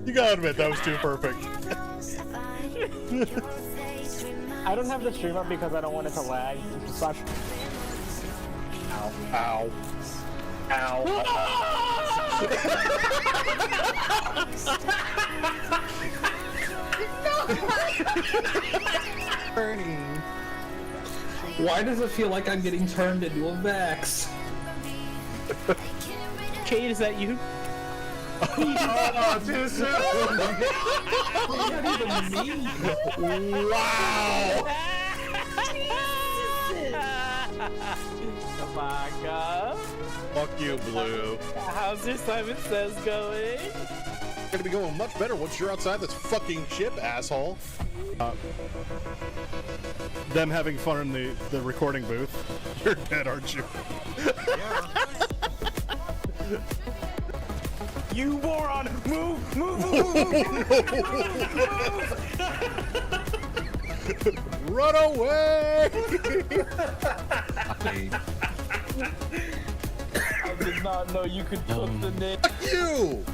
You gotta admit, that was too perfect. I don't have the stream up because I don't want it to lag. Such. Ow. Ow. Ow. Why does it feel like I'm getting turned into a Vex? Kate, is that you? Oh, too soon! Wow! Fuck you, Blue. How's your Simon Says going? Gonna be going much better once you're outside this fucking ship, asshole. Them having fun in the recording booth. You're dead, aren't you? Yeah. You moron! Move! Move! Move! Move! Run away! I did not know you could cook the name. Fuck you!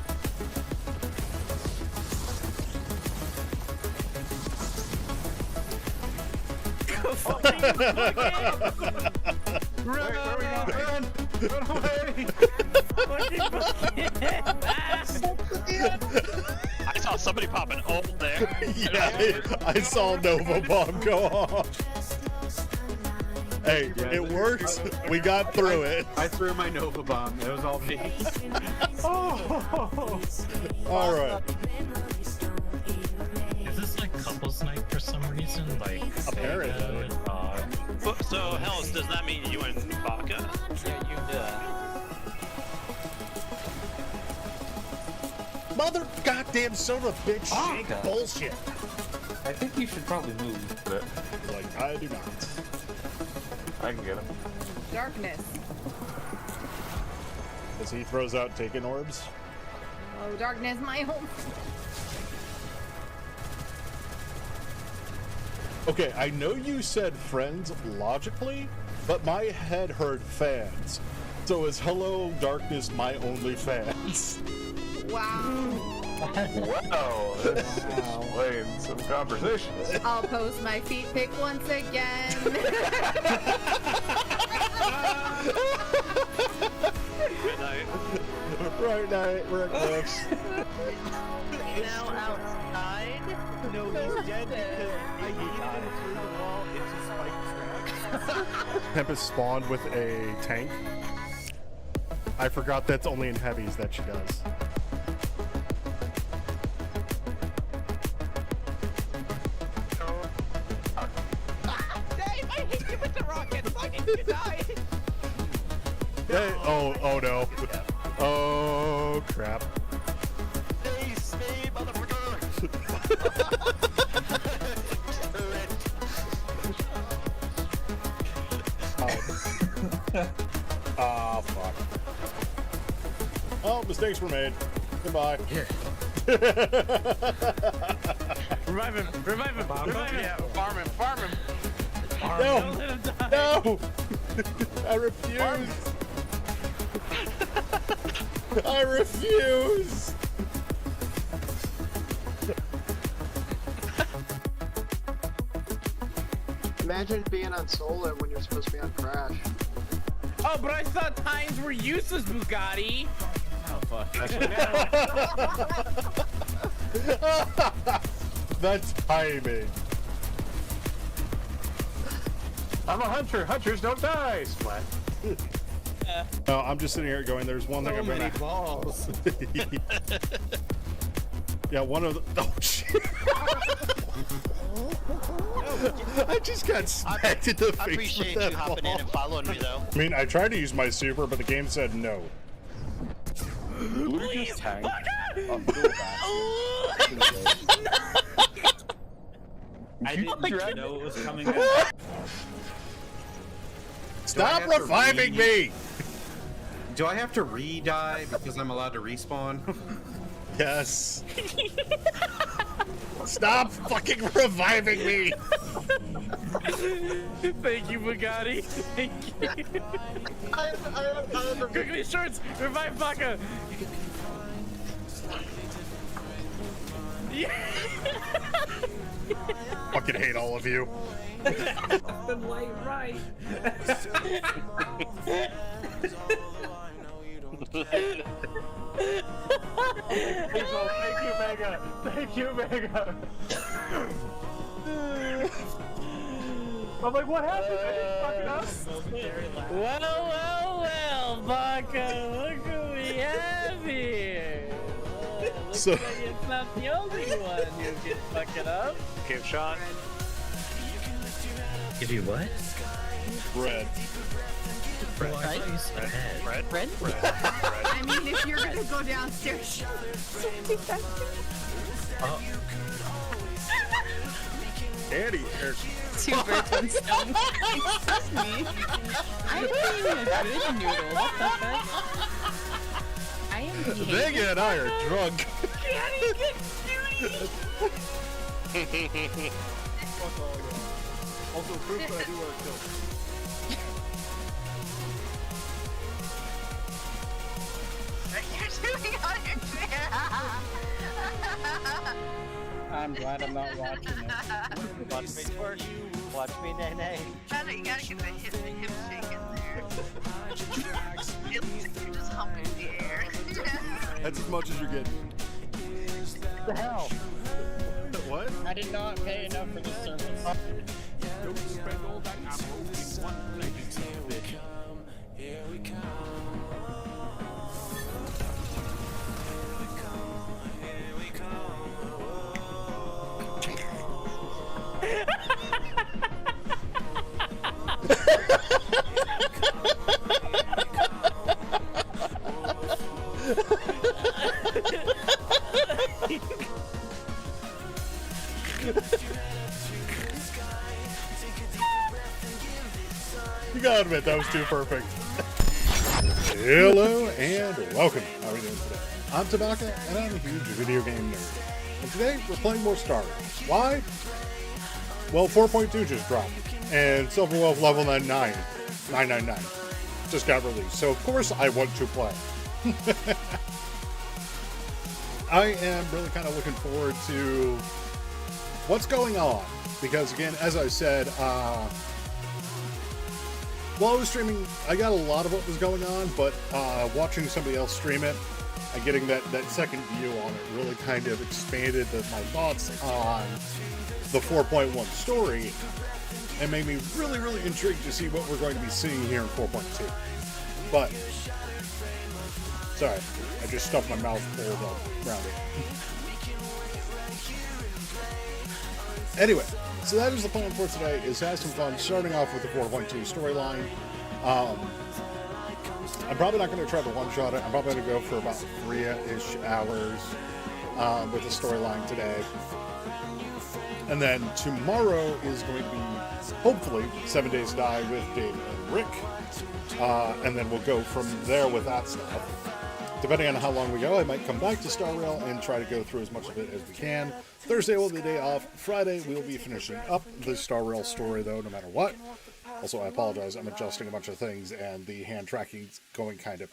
Run away! I saw somebody pop an ult there. Yeah, I saw Nova Bomb go off. Hey, it worked. We got through it. I threw my Nova Bomb. It was all me. All right. Is this like couple snipe for some reason? Like Apparently. So, Hells, does that mean you and Baka? Yeah, you did. Mother goddamn son of a bitch shake God. bullshit. I think you should probably move. Like, I do not. I can get him. Darkness. As he throws out taken orbs. Oh, darkness, my home. Okay, I know you said friends logically, but my head heard fans. So is Hello Darkness my only fans? Wow. Wow, this explains some conversations. I'll post my feet pic once again. Good night. Right night, we're at Cliffs. Now outside? No, he's dead because I yeeted him through the wall into spike tracks. Tempest spawned with a tank. I forgot that's only in heavies that she does. Dave, I hit you with the rocket! Fucking you die! Hey, oh no. Oh crap. Stay, motherfucker! Ah, fuck. Oh, mistakes were made. Goodbye. Revive him! Revive him! Revive him! Yeah, farm him, farm him! No! Don't let him die! No! I refuse! I refuse! Imagine being on solo when you're supposed to be on Crash. Oh, but I thought times were useless, Bugatti! Oh, fuck. The timing. I'm a hunter. Hunters don't die. Splat. No, I'm just sitting here going, there's one thing So I'm many gonna... balls. Yeah, one of the... Oh, shit. I just got smacked in the face. I appreciate with that you hopping in and following me, though. I mean, I tried to use my super, but the game said no. Please! I didn't know it was coming out. Stop reviving me! Do I have to re-die because I'm allowed to respawn? Yes. Stop fucking reviving me! Thank you, Bugatti. Thank you. Quickly, shorts! Revive Baka! Fucking hate all of you. The light right. Thank you, Mega. Thank you, Mega. I'm like, what happened? I didn't fuck it up. Well, Baka, look who we have here. Looks So- like it's not the only one who can fuck it up. Give shot. Give you what? Bread. Well, I thought you said head. Red? I mean, if you're gonna go downstairs. Oh, Andy, Two birds, one stone. Excuse me. I'm being a good noodle. What the fuck? I am behaving. Vega and I are drunk. Fuck all y'all. Also, proof that I do want to kill. You're doing on your chair. I'm glad I'm not watching it. Watch me twerk. Watch me nay-nay. You gotta get the hip shake in there. It looks like you're just humping the air. That's as much as you're getting. What the hell? What? I did not pay enough for this service. Don't spend all that ammo in one place, bitch. You gotta admit, that was too perfect. Hello and welcome. How are we doing today? I'm Tabaka, and I'm a huge video game nerd. And today, we're playing more Star Wars. Why? Well, 4.2 just dropped, and Silver Wolf level 999 just got released. So, of course, I want to play. I am really kind of looking forward to what's going on. Because, again, as I said, while I was streaming, I got a lot of what was going on, but watching somebody else stream it and getting that second view on it really kind of expanded my thoughts on the 4.1 story and made me really, really intrigued to see what we're going to be seeing here in 4.2. But, sorry, I just stuffed my mouth full of around it. Anyway, so that is the plan for today, is to have some fun, starting off with the 4.2 storyline. I'm probably not going to try to one-shot it. I'm probably going to go for about 3-ish hours with the storyline today. And then tomorrow is going to be, hopefully, 7 Days to Die with Dave and Rick. And then we'll go from there with that stuff. Depending on how long we go, I might come back to Star Rail and try to go through as much of it as we can. Thursday will be the day off. Friday, we'll be finishing up the Star Rail story, though, no matter what. Also, I apologize. I'm adjusting a bunch of things, and the hand tracking's going kind of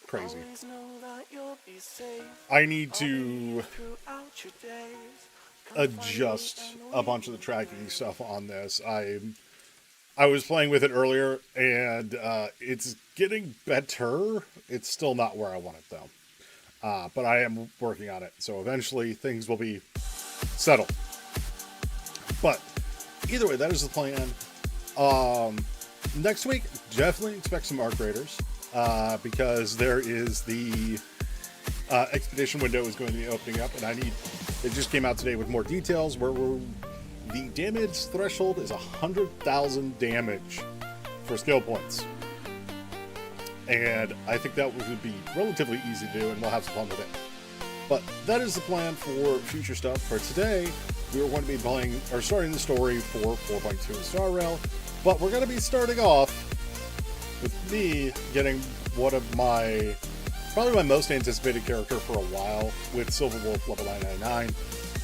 crazy. I need to adjust a bunch of the tracking stuff on this. I was playing with it earlier, and it's getting better. It's still not where I want it, though. But I am working on it, so eventually things will be settled. But either way, that is the plan. Next week, definitely expect some Arc Raiders, because there is the expedition window is going to be opening up, and it just came out today with more details where the damage threshold is 100,000 damage for skill points. And I think that would be relatively easy to do, and we'll have some fun with it. But that is the plan for future stuff. For today, we are going to be starting the story for 4.2 in Star Rail. But we're going to be starting off with me getting one of probably my most anticipated character for a while, with Silver Wolf level 999.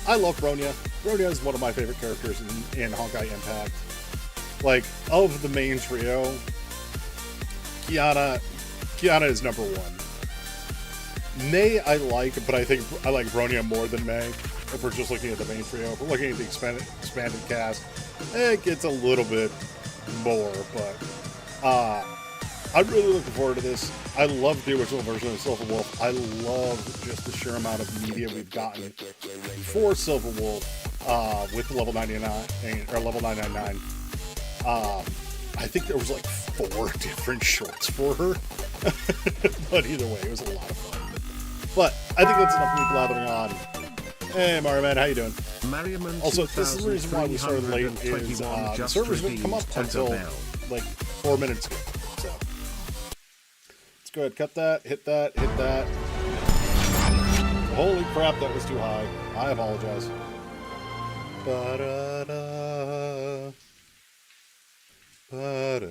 I love Bronya. Bronya is one of my favorite characters in Honkai Impact. Like, of the main trio, Kiana is number one. Mei I like, but I think I like Bronya more than Mei. if we're just looking at the main trio. If we're looking at the expanded cast, it gets a little bit more, but I'm really looking forward to this. I love the original version of Silver Wolf. I love just the sheer amount of media we've gotten for Silver Wolf with level 99 or level 999. I think there was like 4 different shorts for her, but either way, it was a lot of fun. But I think that's enough of me blathering on. Hey, Mario Man, how you doing? Also, this is the reason why we started late. Is the servers didn't come up until like 4 minutes ago. So let's go ahead, cut that, hit that, hit that. Holy crap, that was too high. I apologize. Ba-da-da. Ba-da-da.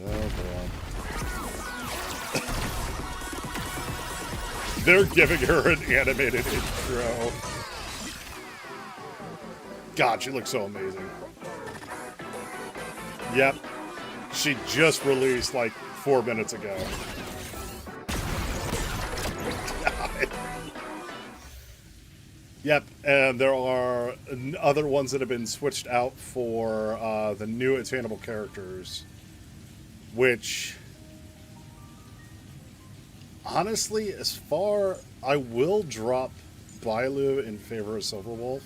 They're giving her an animated intro. God, she looks so amazing. Yep. She just released like 4 minutes ago. God. Yep, and there are other ones that have been switched out for the new attainable characters, which, honestly, I will drop Bailu in favor of Silver Wolf.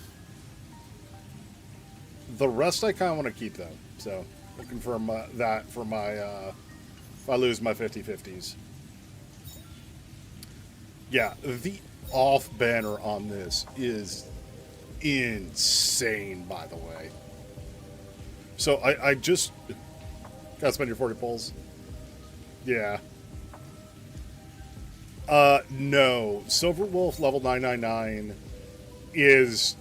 The rest I kind of want to keep, though, so looking for that for my, if I lose my 50-50s. Yeah, the off banner on this is insane, by the way. So I just gotta spend your 40 pulls. Yeah. No. Silver Wolf level 999 is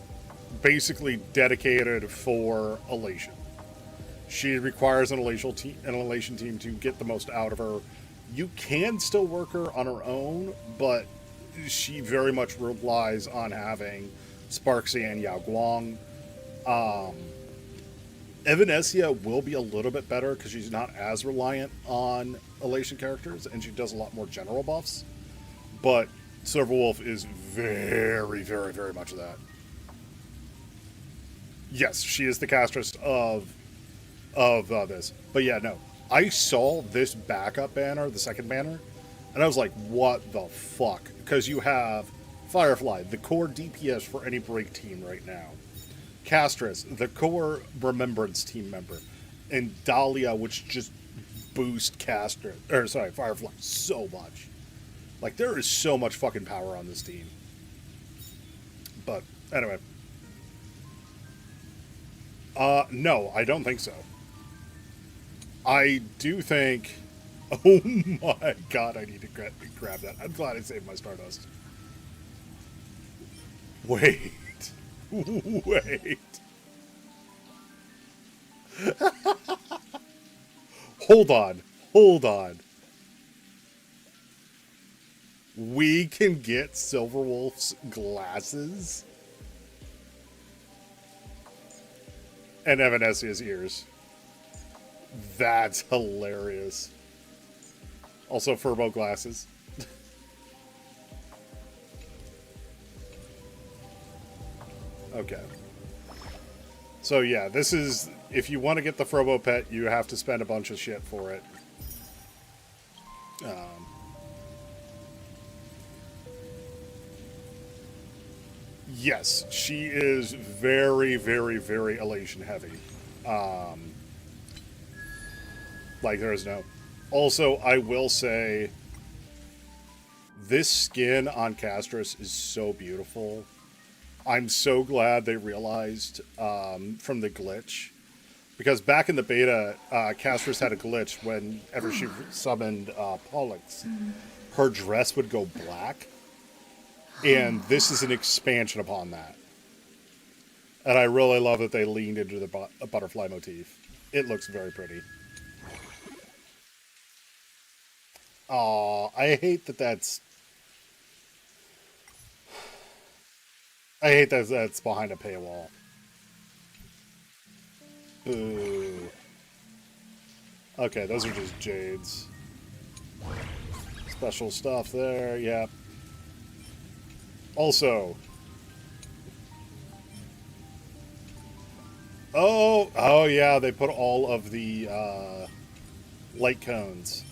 basically dedicated for Elation. She requires an Elation team to get the most out of her. You can still work her on her own, but she very much relies on having Sparksy and Yao Guang. Evanesia will be a little bit better because she's not as reliant on Elation characters, and she does a lot more general buffs. But Silver Wolf is very, very, very much of that. Yes, she is the castress of this. But yeah, no. I saw this backup banner, the second banner, and I was like, what the fuck? Because you have Firefly, the core DPS for any break team right now. Castress, the core Remembrance team member. And Dahlia, which just boosts Firefly so much. Like, there is so much fucking power on this team. But, anyway. No, I don't think so. I do think... Oh my god, I need to grab that. I'm glad I saved my Stardust. Wait. Wait. Hold on. Hold on. We can get Silverwolf's glasses and Evanesia's ears. That's hilarious. Also, Furbo glasses. Okay. So yeah, this is, if you want to get the Furbo pet, you have to spend a bunch of shit for it. Yes, she is very, very, very Elation heavy. Like there is no. Also, I will say, this skin on Castress is so beautiful. I'm so glad they realized from the glitch. Because back in the beta, Castress had a glitch whenever she summoned Pollux. Her dress would go black. And this is an expansion upon that. And I really love that they leaned into the butterfly motif. It looks very pretty. Aw, I hate that that's... I hate that that's behind a paywall. Boo. Okay, those are just jades. Special stuff there, yeah. Also, Oh yeah, they put all of the light cones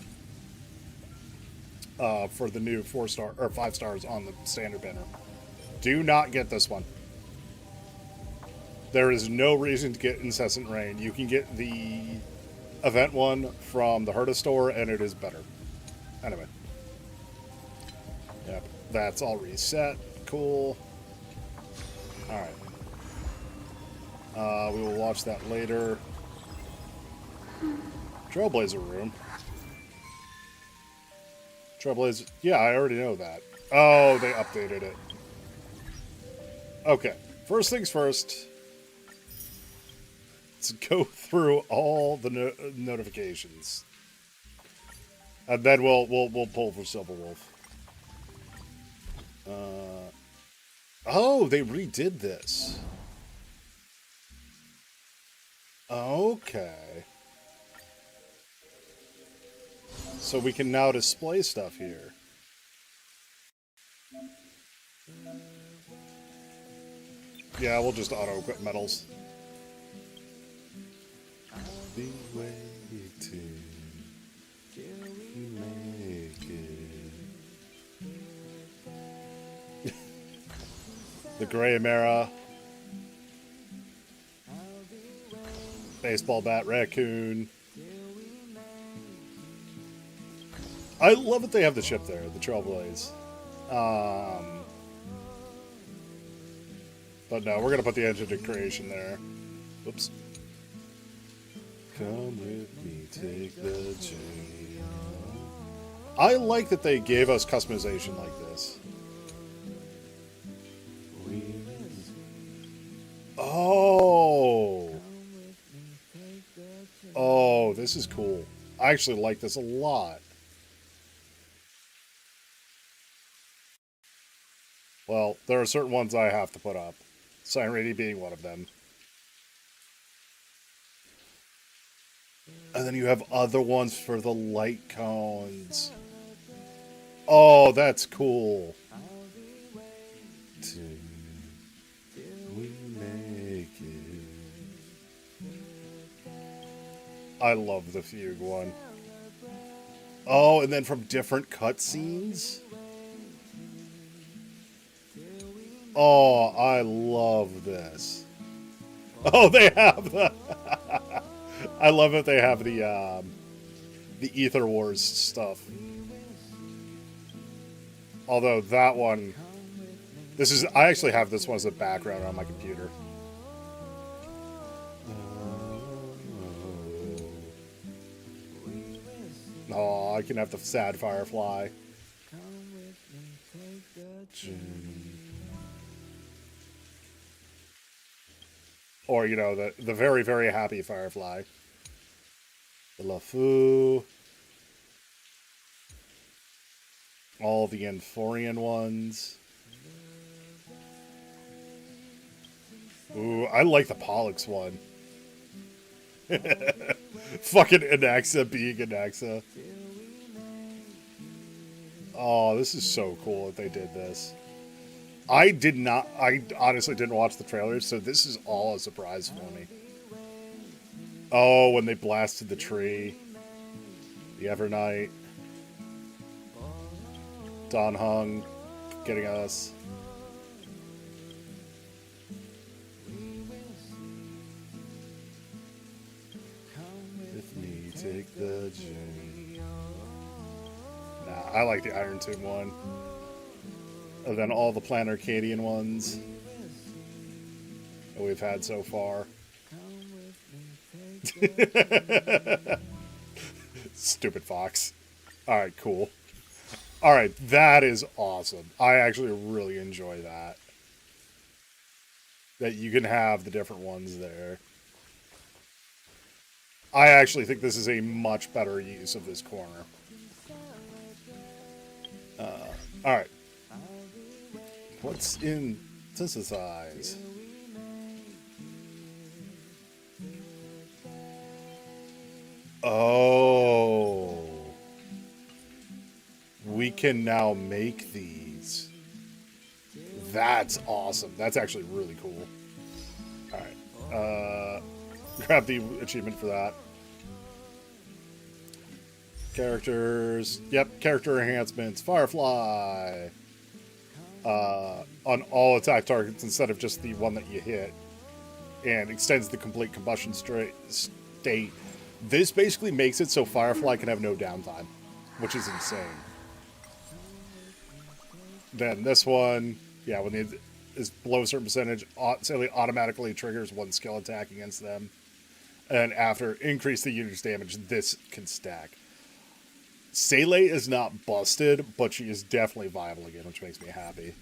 for the new 4-star or 5 stars on the standard banner. Do not get this one. There is no reason to get Incessant Rain. You can get the event one from the Herta store, and it is better. Anyway. Yep, that's all reset. Cool. Alright. We will watch that later. Trailblazer room. Trailblazer... Yeah, I already know that. Oh, they updated it. Okay. First things first. Let's go through all the notifications. And then we'll pull for Silver Wolf. Oh, they redid this. Okay. So we can now display stuff here. Yeah, we'll just auto-equip medals. Be waiting till we make it. The Gray Mara. Baseball bat raccoon. I love that they have the ship there, the Trailblaze. But no, we're gonna put the engine to creation there. Whoops. Come with me, take the journey. I like that they gave us customization like this. Oh! Oh, this is cool. I actually like this a lot. Well, there are certain ones I have to put up. Sign Ready being one of them. And then you have other ones for the light cones. Oh, that's cool. Till we make it. I love the Fugue one. Oh, and then from different cutscenes? Oh, I love this. Oh, they have the... I love that they have the Ether Wars stuff. Although that one... This is... I actually have this one as a background on my computer. Oh, I can have the sad Firefly. Or, you know, the very, very happy Firefly. The LeFou. All the Enforian ones. Ooh, I like the Pollux one. Fucking Anaxa being Anaxa. Oh, this is so cool that they did this. I honestly didn't watch the trailers, so this is all a surprise for me. Oh, when they blasted the tree. The Evernight. Don Hung getting us. With me, take the journey. Nah, I like the Iron Tomb one. And then all the Plan Arcadian ones that we've had so far. Stupid fox. Alright, cool. Alright, that is awesome. I actually really enjoy that. That you can have the different ones there. I actually think this is a much better use of this corner. Alright. What's in synthesize? Oh. We can now make these. That's awesome. That's actually really cool. Alright. grab the achievement for that. Characters. Yep, character enhancements. Firefly. On all attack targets instead of just the one that you hit. And extends the complete combustion state. This basically makes it so Firefly can have no downtime, which is insane. Then this one, yeah, when it is below a certain percentage, Sally automatically triggers one skill attack against them. And after increase the unit's damage, this can stack. Sele is not busted, but she is definitely viable again, which makes me happy.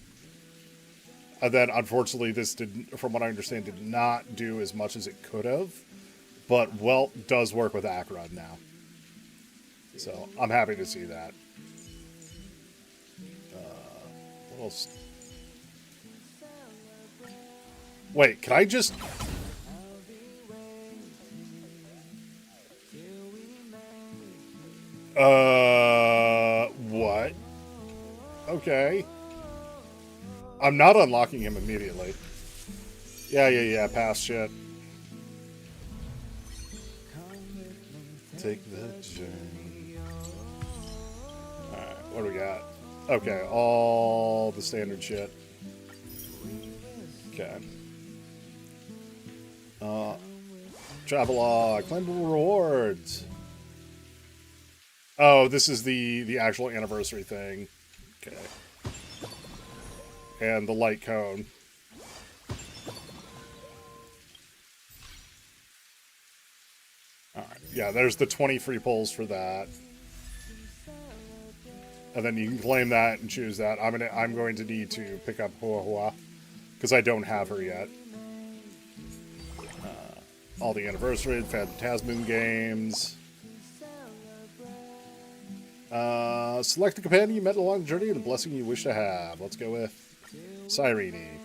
And then, unfortunately, this did, from what I understand, did not do as much as it could have. But Welt does work with Akrod now. So, I'm happy to see that. What else? Wait, can I just... What? Okay. I'm not unlocking him immediately. Yeah, pass shit. Take the journey. Alright, what do we got? Okay, all the standard shit. Okay. Travelog, claimable rewards. Oh, this is the actual anniversary thing. Okay. And the light cone. Alright, yeah, there's the 20 free pulls for that. And then you can claim that and choose that. I'm going to need to pick up Hua Hua, because I don't have her yet. All the anniversary, Phantasmoon games. Select a companion you met along the journey and the blessing you wish to have. Let's go with Cyrene.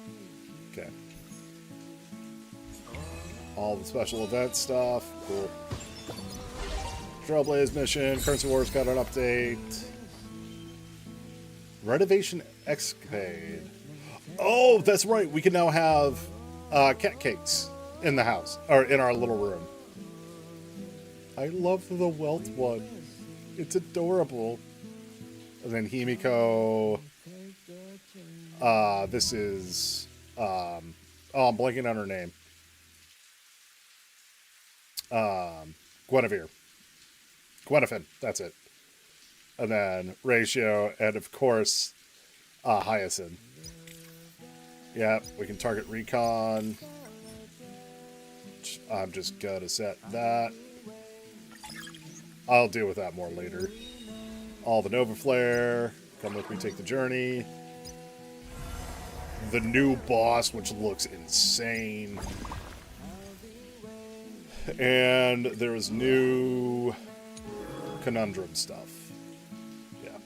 Okay. All the special event stuff. Cool. Trailblaze mission. Currency Wars got an update. Renovation Escapade. Oh, that's right. We can now have cat cakes in the house. Or in our little room. I love the Welt one. It's adorable. And then Himiko. This is... oh, I'm blanking on her name. Guinevere. Gwenefin, that's it. And then Ratio, and of course, Hyacinth. Yep, we can target Recon. I'm just gonna set that. I'll deal with that more later. All the Nova Flare. Come with me, take the journey. The new boss, which looks insane. And there is new conundrum stuff. Yeah.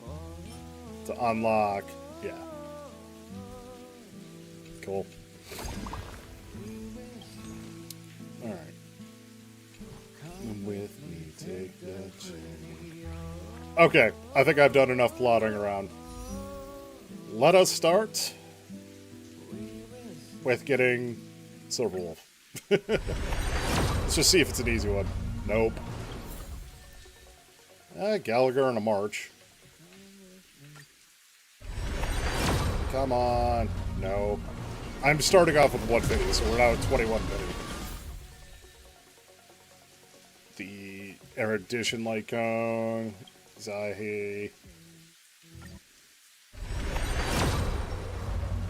To unlock. Yeah. Cool. Alright. Come with me, take the journey. Okay, I think I've done enough plotting around. Let us start with getting Silverwolf. Let's just see if it's an easy one. Nope. Gallagher and a March. Come on. No. I'm starting off with 150, so we're now at 2150. The Erudition Light Cone. Zahi.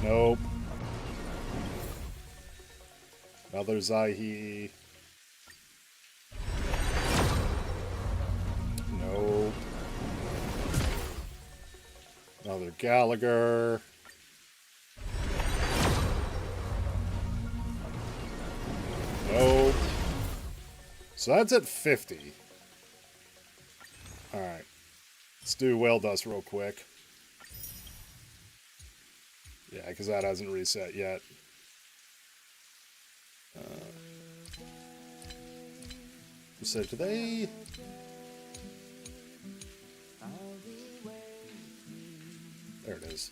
Nope. Another Zahi. Nope. Another Gallagher. Nope. So that's at 50. Alright. Let's do Whale Dust real quick. Yeah, because that hasn't reset yet. So today... There it is.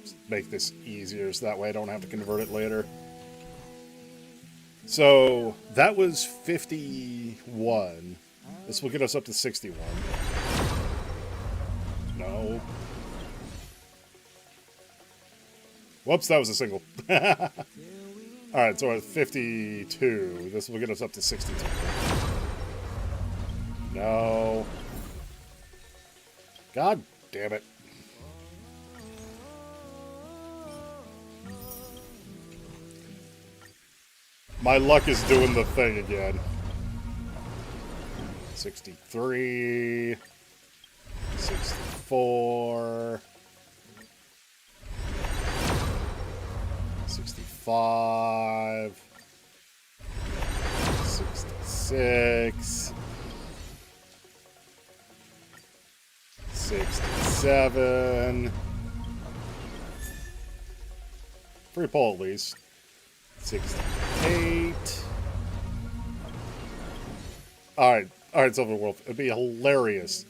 Just make this easier so that way I don't have to convert it later. So that was 51. This will get us up to 61. No. Whoops, that was a single. Alright, so at 52. This will get us up to 62. No. God damn it. My luck is doing the thing again. 63. 64. 65. 66. 67. Free pull at least. 68. Alright, Silver Wolf. It'd be hilarious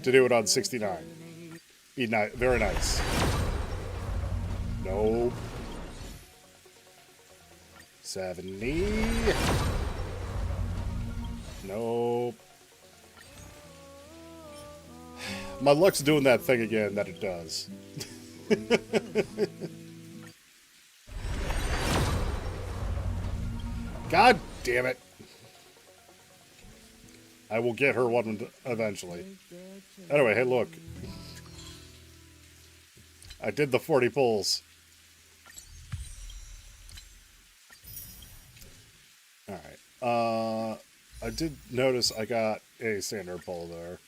to do it on 69. Be very nice. Nope. 70. Nope. My luck's doing that thing again that it does. God damn it. I will get her one eventually. Anyway, hey, look. I did the 40 pulls. Alright. I did notice I got a standard pull there.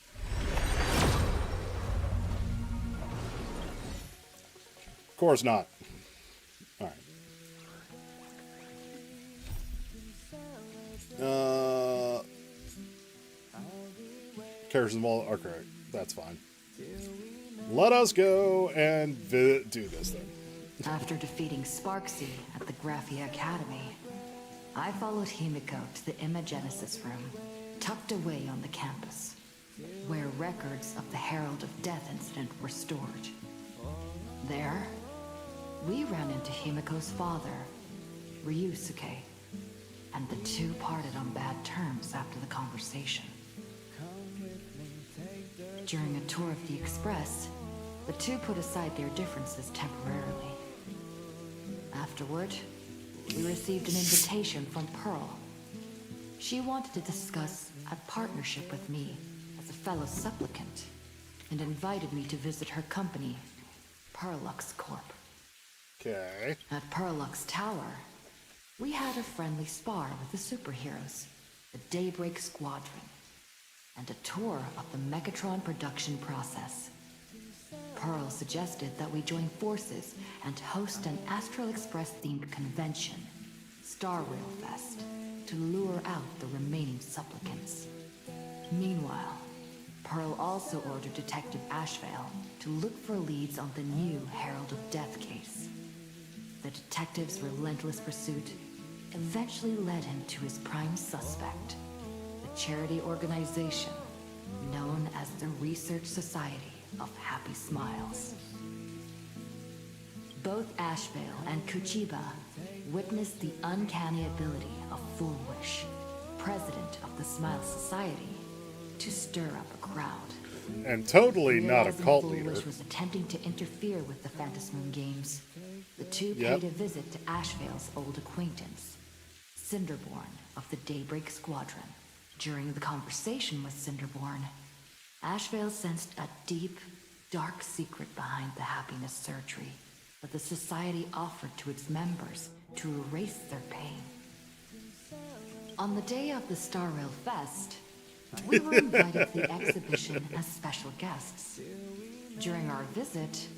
Of course not. Alright. Characters in the wall are correct. That's fine. Let us go and do this then. After defeating Sparksy at the Graphia Academy, I followed Himiko to the Imagenesis room, tucked away on the campus, where records of the Herald of Death incident were stored. There, we ran into Himiko's father, Ryusuke, and the two parted on bad terms after the conversation. During a tour of the Express, the two put aside their differences temporarily. Afterward, we received an invitation from Pearl. She wanted to discuss a partnership with me as a fellow supplicant, and invited me to visit her company, Perlux Corp. Okay. At Perlux Tower, we had a friendly spar with the superheroes, the Daybreak Squadron, and a tour of the Megatron production process. Pearl suggested that we join forces and host an Astral Express-themed convention, Star Rail Fest, to lure out the remaining supplicants. Meanwhile, Pearl also ordered Detective Ashvale to look for leads on the new Herald of Death case. The detective's relentless pursuit eventually led him to his prime suspect, the charity organization known as the Research Society of Happy Smiles. Both Ashvale and Kuchiba witnessed the uncanny ability of Foolwish, president of the Smile Society, to stir up a crowd. And totally not a Realizing cult Foolwish leader. was attempting to interfere with the Phantasmoon games, the two paid a visit to Ashvale's old acquaintance, Cinderborn of the Daybreak Squadron. During the conversation with Cinderborn, Ashvale sensed a deep, dark secret behind the happiness surgery that the Society offered to its members to erase their pain. On the day of the Star Rail Fest, we were invited to the exhibition as special guests. During our visit,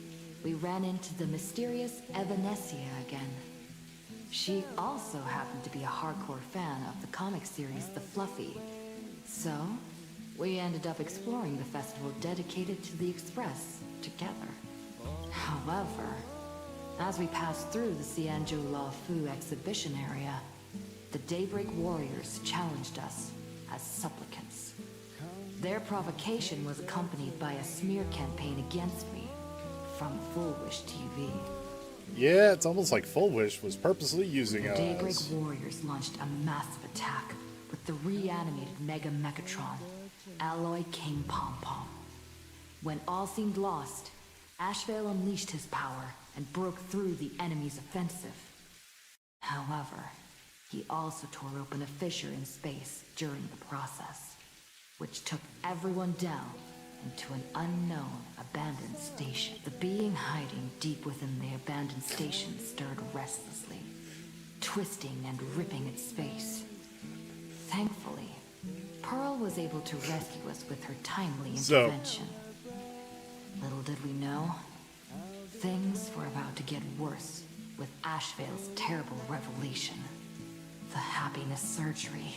we ran into the mysterious Evanesia again. She also happened to be a hardcore fan of the comic series The Fluffy. So, we ended up exploring the festival dedicated to the Express together. However, as we passed through the Cianjo La Fu exhibition area, the Daybreak Warriors challenged us as supplicants. Their provocation was accompanied by a smear campaign against me from Foolwish TV. Yeah, it's almost like Full Wish was purposely using The Daybreak us. warriors launched a massive attack with the reanimated Mega Mechatron, Alloy King Pom Pom. When all seemed lost, Ashvale unleashed his power and broke through the enemy's offensive. However, he also tore open a fissure in space during the process, which took everyone down into an unknown abandoned station. The being hiding deep within the abandoned station stirred restlessly, twisting and ripping its space. Thankfully, Pearl was able to rescue us with her timely intervention. Little did we know, things were about to get worse with Ashvale's terrible revelation. The happiness surgery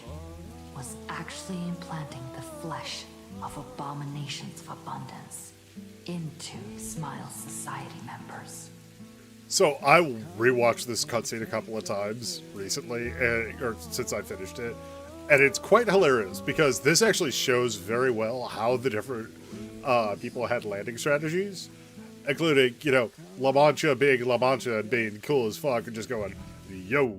was actually implanting the flesh of abominations of abundance into Smile Society members. So I rewatched this cutscene a couple of times recently, or since I finished it, and it's quite hilarious because this actually shows very well how the different people had landing strategies, including, you know, La Mancha being La Mancha and being cool as fuck and just going, yo,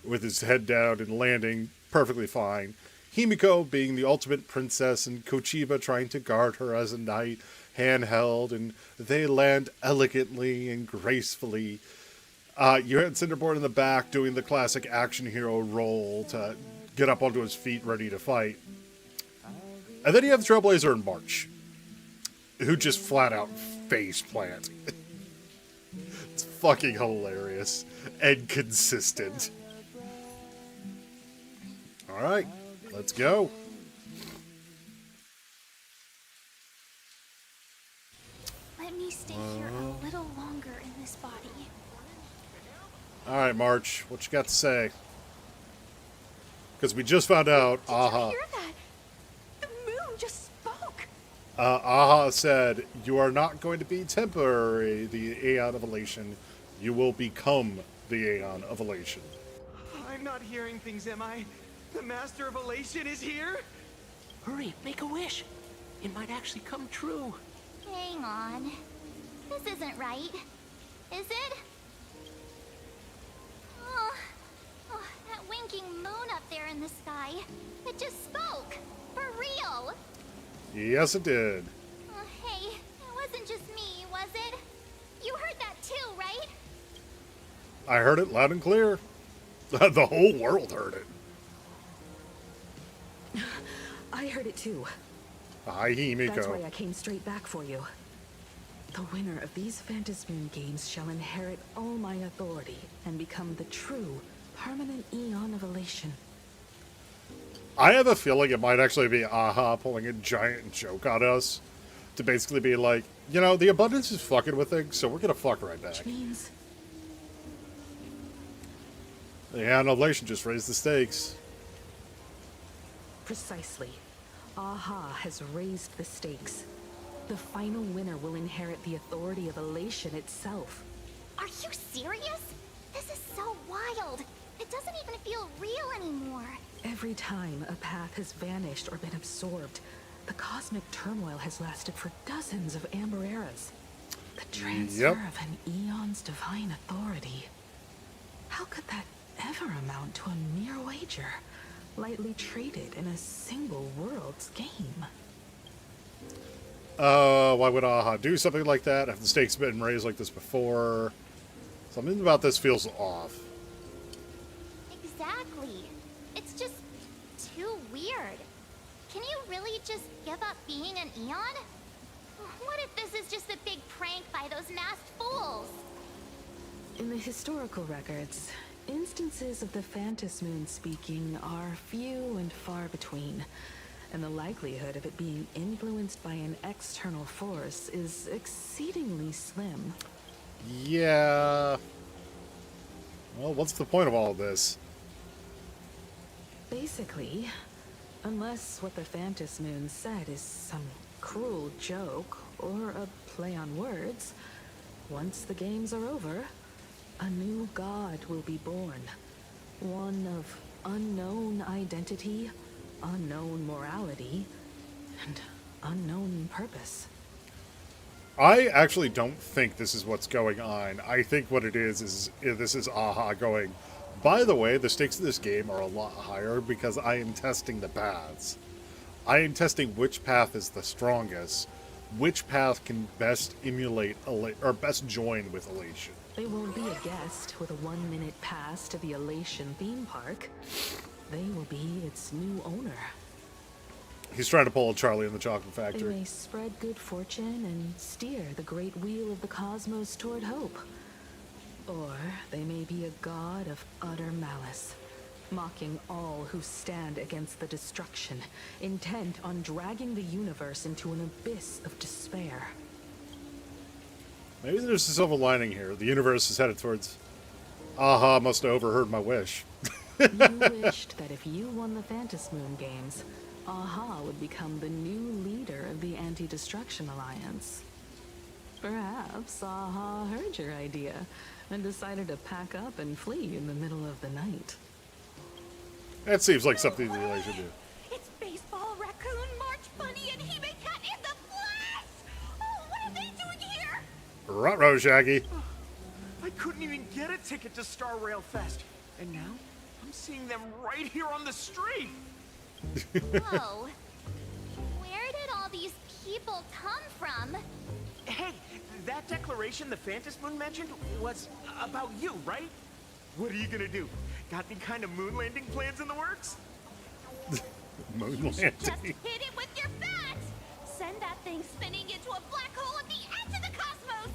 with his head down and landing perfectly fine. Himiko being the ultimate princess and Kochiba trying to guard her as a knight, handheld, and they land elegantly and gracefully. You had Cinderborn in the back doing the classic action hero roll to get up onto his feet ready to fight. And then you have Trailblazer and March, who just flat out face plant. It's fucking hilarious and consistent. Alright, let's go. Let me stay here a little longer in this body. Alright, March, what you got to say? Because we just found out, Aha. Did you hear that? The moon just spoke. Aha said, you are not going to be temporary, the Aeon of Elation. You will become the Aeon of Elation. I'm not hearing things, am I? The Master of Elation is here? Hurry, make a wish. It might actually come true. Hang on. This isn't right. Is it? Oh, that winking moon up there in the sky. It just spoke. For real. Yes, it did. Hey, it wasn't just me, was it? You heard that too, right? I heard it loud and clear. The whole world heard it. I heard it too. Hi, Himiko. That's why I came straight back for you. The winner of these Phantasmoon games shall inherit all my authority and become the true, permanent Aeon of Elation. I have a feeling it might actually be Aha pulling a giant joke on us to basically be like, you know, the abundance is fucking with things, so we're gonna fuck right back. Which means The Aeon of Elation just raised the stakes. precisely. Aha has raised the stakes. The final winner will inherit the authority of Elation itself. Are you serious? This is so wild. It doesn't even feel real anymore. Every time a path has vanished or been absorbed, the cosmic turmoil has lasted for dozens of Amber eras. The transfer of an Aeon's divine authority. How could that ever amount to a mere wager, lightly traded in a single world's game? Why would Aha do something like that? Have the stakes been raised like this before? Something about this feels off. Exactly. It's just too weird. Can you really just give up being an Aeon? What if this is just a big prank by those masked fools? In the historical records, instances of the Phantasmoon speaking are few and far between, and the likelihood of it being influenced by an external force is exceedingly slim. Yeah. Well, what's the point of all of this? Basically, unless what the Phantasmoon said is some cruel joke or a play on words, once the games are over, a new god will be born. One of unknown identity, unknown morality, and unknown purpose. I actually don't think this is what's going on. I think what it is this is Aha going, by the way, the stakes of this game are a lot higher because I am testing the paths. I am testing which path is the strongest, which path can best emulate or best join with Elation. They won't be a guest with a 1-minute pass to the Elation theme park. They will be its new owner. He's trying to pull a Charlie in the Chocolate They Factory. may spread good fortune and steer the great wheel of the cosmos toward hope. Or they may be a god of utter malice, mocking all who stand against the destruction, intent on dragging the universe into an abyss of despair. Maybe there's a silver lining here. The universe is headed towards... Aha must have overheard my wish. You wished that if you won the Phantasmoon games, Aha would become the new leader of the Anti-Destruction Alliance. Perhaps Aha heard your idea and decided to pack up and flee in the middle of the night. That seems like something the Elation do. It's Baseball, Raccoon, March Bunny, and Hime Cat in the flesh! Oh, what are they doing here? Ruh-roh, Shaggy. I couldn't even get a ticket to Star Rail Fest, and now I'm seeing them right here on the street. Whoa. Where did all these people come from? Hey, that declaration the Phantasmoon mentioned was about you, right? What are you gonna do? Got any kind of moon landing plans in the works? Moon Just landing. hit it with your bat! Send that thing spinning into a black hole at the edge of the cosmos!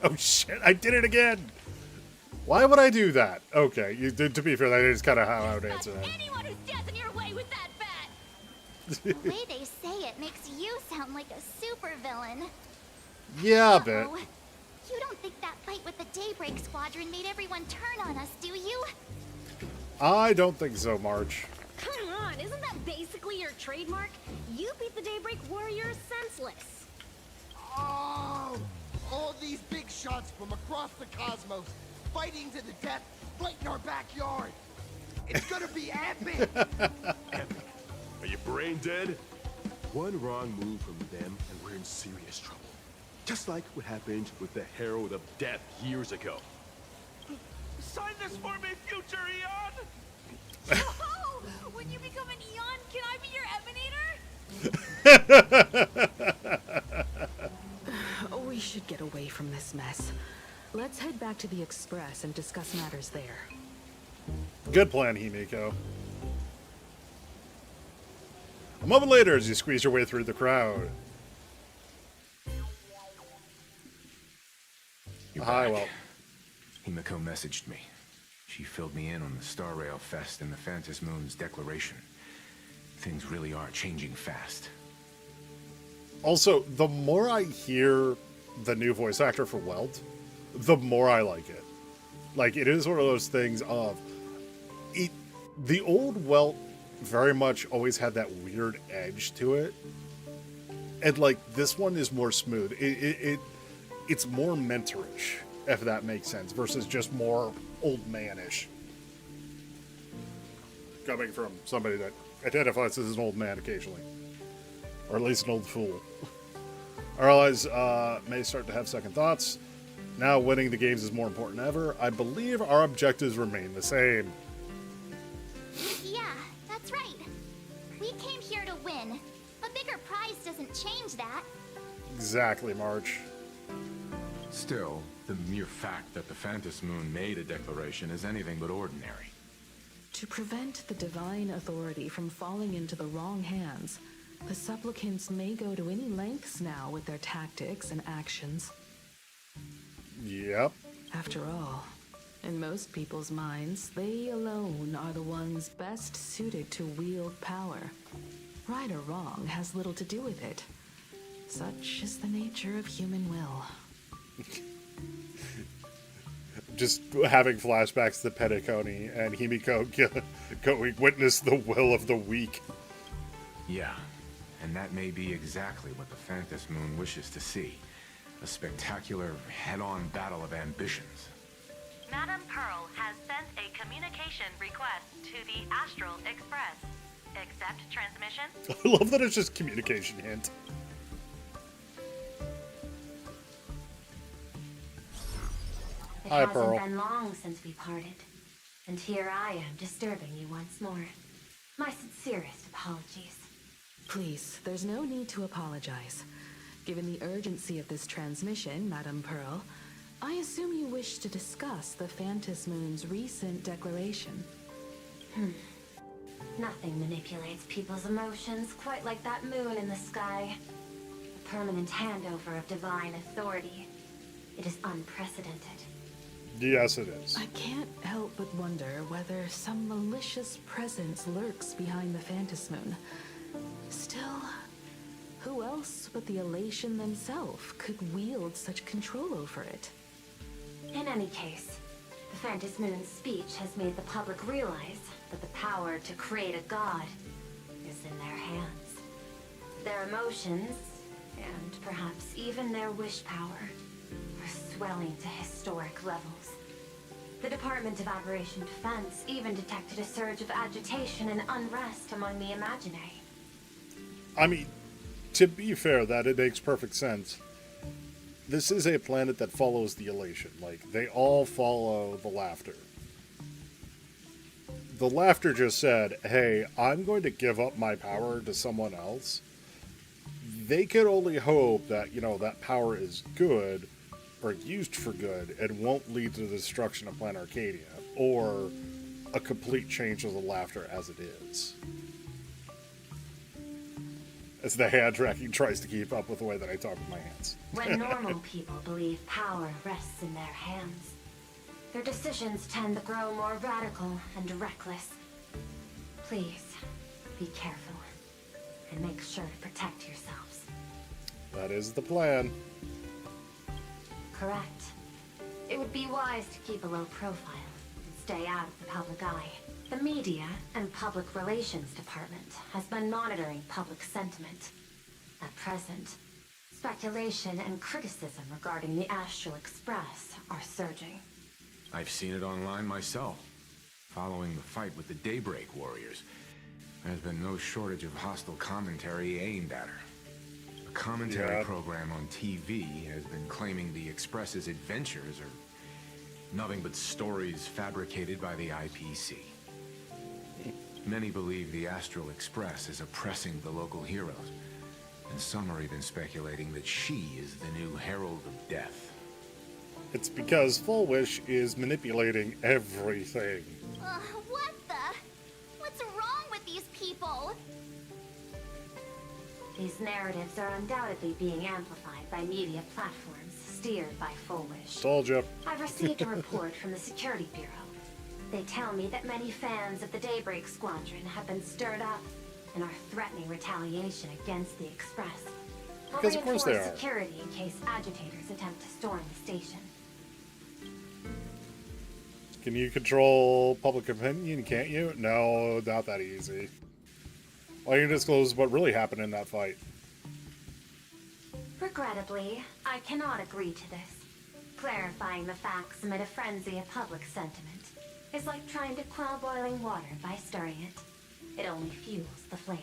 Oh shit, I did it again! Why would I do that? Okay, to be fair, that is kind of how I would answer that. Anyone who stands in your way with that bat! The way they say it makes you sound like a supervillain. Yeah, a bit. Uh-oh. You don't think that fight with the Daybreak Squadron made everyone turn on us, do you? I don't think so, March. Come on, isn't that basically your trademark? You beat the Daybreak Warriors senseless. Oh! All these big shots from across the cosmos, fighting to the death right in our backyard. It's gonna be epic! Epic? Are you brain dead? One wrong move from them and we're in serious trouble. Just like what happened with the Herald of Death years ago. Sign this for me, future Eon! Oh, when you become an Eon, can I be your Emanator? We should get away from this mess. Let's head back to the Express and discuss matters there. Good plan, Himiko. A moment later, as you squeeze your way through the crowd. Hi, well. Himiko messaged me. She filled me in on the Star Rail Fest and the Phantasmoon's declaration. Things really are changing fast. Also, the more I hear the new voice actor for Welt, the more I like it. Like, it is one of those things of... the old Welt very much always had that weird edge to it. And, like, this one is more smooth. It's more mentorish, if that makes sense, versus just more old manish. Coming from somebody that identifies as an old man occasionally. Or at least an old fool. Our allies may start to have second thoughts. Now winning the games is more important than ever. I believe our objectives remain the same. Yeah, that's right. We came here to win. A bigger prize doesn't change that. Exactly, March. Still, the mere fact that the Phantasmoon made a declaration is anything but ordinary. To prevent the divine authority from falling into the wrong hands, the supplicants may go to any lengths now with their tactics and actions. Yep. After all, in most people's minds, they alone are the ones best suited to wield power. Right or wrong has little to do with it. Such is the nature of human will. Just having flashbacks to Petticone and Himiko going witness the will of the weak. Yeah, and that may be exactly what the Phantasmoon wishes to see. A spectacular, head-on battle of ambitions. Madame Pearl has sent a communication request to the Astral Express. Accept transmission? I love that it's just communication hint. Hi, hasn't Pearl. been long since we parted. And here I am disturbing you once more. My sincerest apologies. Please, there's no need to apologize. Given the urgency of this transmission, Madame Pearl, I assume you wish to discuss the Phantas Moon's recent declaration. Nothing manipulates people's emotions quite like that moon in the sky. A permanent handover of divine authority. It is unprecedented. Yes, it is. I can't help but wonder whether some malicious presence lurks behind the Phantas Moon. Still, who else but the Elation themselves could wield such control over it? In any case, the Phantas Moon's speech has made the public realize that the power to create a god is in their hands. Their emotions, and perhaps even their wish power, are swelling to historic levels. The Department of Aberration Defense even detected a surge of agitation and unrest among the Imaginary. I mean, to be fair, that it makes perfect sense. This is a planet that follows the Elation. Like, they all follow the Laughter. The Laughter just said, hey, I'm going to give up my power to someone else. They could only hope that, that power is good, or used for good, and won't lead to the destruction of Planet Arcadia, or a complete change of the Laughter as it is. As the hand tracking tries to keep up with the way that I talk with my hands. When normal people believe power rests in their hands, their decisions tend to grow more radical and reckless. Please, be careful, and make sure to protect yourselves. That is the plan. Correct. It would be wise to keep a low profile and stay out of the public eye. The Media and Public Relations Department has been monitoring public sentiment. At present, speculation and criticism regarding the Astral Express are surging. I've seen it online myself. Following the fight with the Daybreak Warriors, there's been no shortage of hostile commentary aimed at her. The commentary program on TV has been claiming the Express's adventures are nothing but stories fabricated by the IPC. Many believe the Astral Express is oppressing the local heroes, and some are even speculating that she is the new Herald of Death. It's because Full Wish is manipulating everything. What the? What's wrong with these people? These narratives are undoubtedly being amplified by media platforms steered by Full Wish. Told you. I've received a report from the Security Bureau. They tell me that many fans of the Daybreak Squadron have been stirred up and are threatening retaliation against the Express. I'll Because of course they reinforce are. security in case agitators attempt to storm the station. Can you control public opinion, can't you? No, not that easy. All you can disclose what really happened in that fight. Regrettably, I cannot agree to this. Clarifying the facts amid a frenzy of public sentiment is like trying to quell boiling water by stirring it. It only fuels the flames.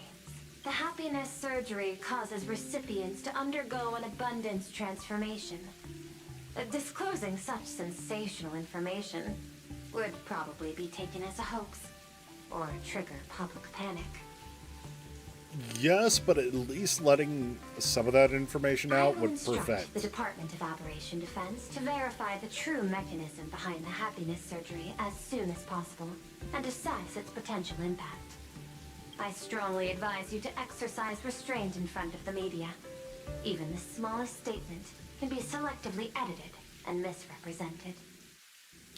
The happiness surgery causes recipients to undergo an abundance transformation. Disclosing such sensational information would probably be taken as a hoax or trigger public panic. Yes, but at least letting some of that information out would Instruct prevent. the Department of Aberration Defense to verify the true mechanism behind the happiness surgery as soon as possible and assess its potential impact. I strongly advise you to exercise restraint in front of the media. Even the smallest statement can be selectively edited and misrepresented.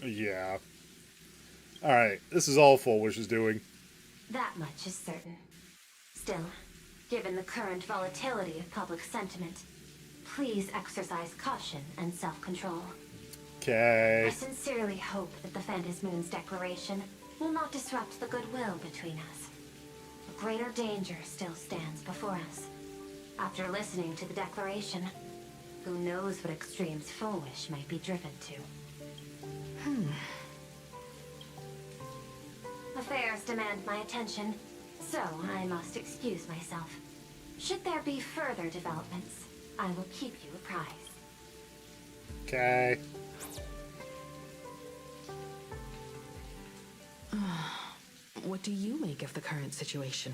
Yeah. Alright, this is all Full Wish is doing. That much is certain. Still, given the current volatility of public sentiment, please exercise caution and self-control. Okay. I sincerely hope that the Phantas Moon's declaration will not disrupt the goodwill between us. A greater danger still stands before us. After listening to the declaration, who knows what extremes Full Wish might be driven to. Affairs demand my attention, so I must excuse myself. Should there be further developments, I will keep you apprised. Okay. What do you make of the current situation?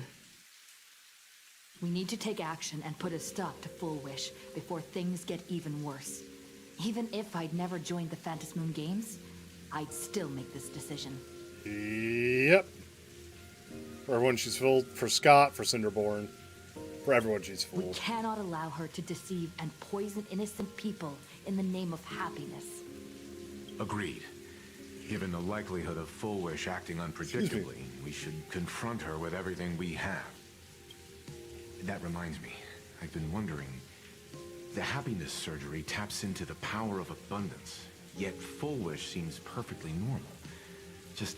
We need to take action and put a stop to Full Wish before things get even worse. Even if I'd never joined the Phantom Moon Games, I'd still make this decision. Yep. For everyone she's fooled. For Scott, for Cinderborn. For everyone she's We fooled. cannot allow her to deceive and poison innocent people in the name of happiness. Agreed. Given the likelihood of Full Wish acting unpredictably, we should confront her with everything we have. That reminds me, I've been wondering, the happiness surgery taps into the power of abundance, yet Full Wish seems perfectly normal. Just,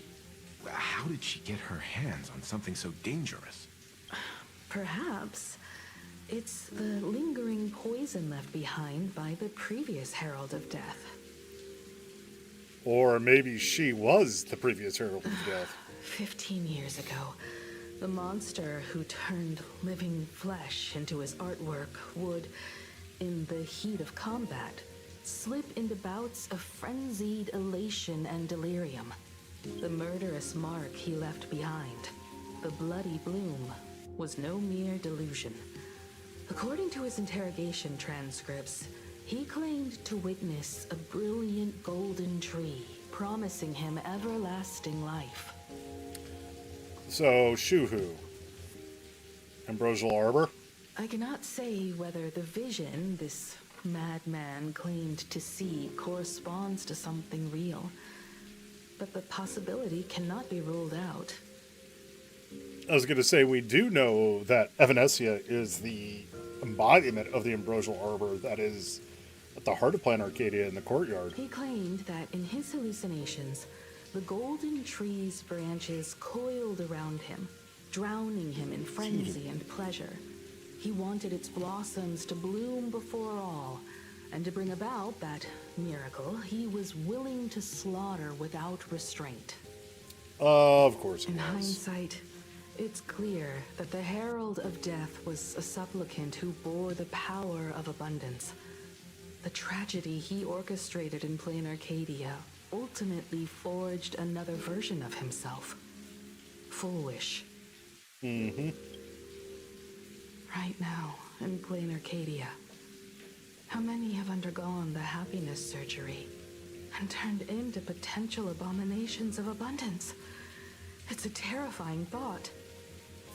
how did she get her hands on something so dangerous? Perhaps it's the lingering poison left behind by the previous Herald of Death. Or maybe she was the previous Herald of Death. 15 years ago, the monster who turned living flesh into his artwork would, in the heat of combat, slip into bouts of frenzied elation and delirium. The murderous mark he left behind, the bloody bloom, was no mere delusion. According to his interrogation transcripts, he claimed to witness a brilliant golden tree, promising him everlasting life. So, Shuhu. Ambrosial Arbor? I cannot say whether the vision this madman claimed to see corresponds to something real, but the possibility cannot be ruled out. I was going to say, we do know that Evanescia is the embodiment of the Ambrosial Arbor that is at the heart of Plan Arcadia in the courtyard. He claimed that in his hallucinations, the golden tree's branches coiled around him, drowning him in frenzy and pleasure. He wanted its blossoms to bloom before all, and to bring about that miracle, he was willing to slaughter without restraint. Of course he In was. hindsight, it's clear that the Herald of Death was a supplicant who bore the power of abundance. The tragedy he orchestrated in Plain Arcadia ultimately forged another version of himself. Full Wish. Mm-hmm. Right now, in Plain Arcadia, how many have undergone the happiness surgery and turned into potential abominations of abundance? It's a terrifying thought.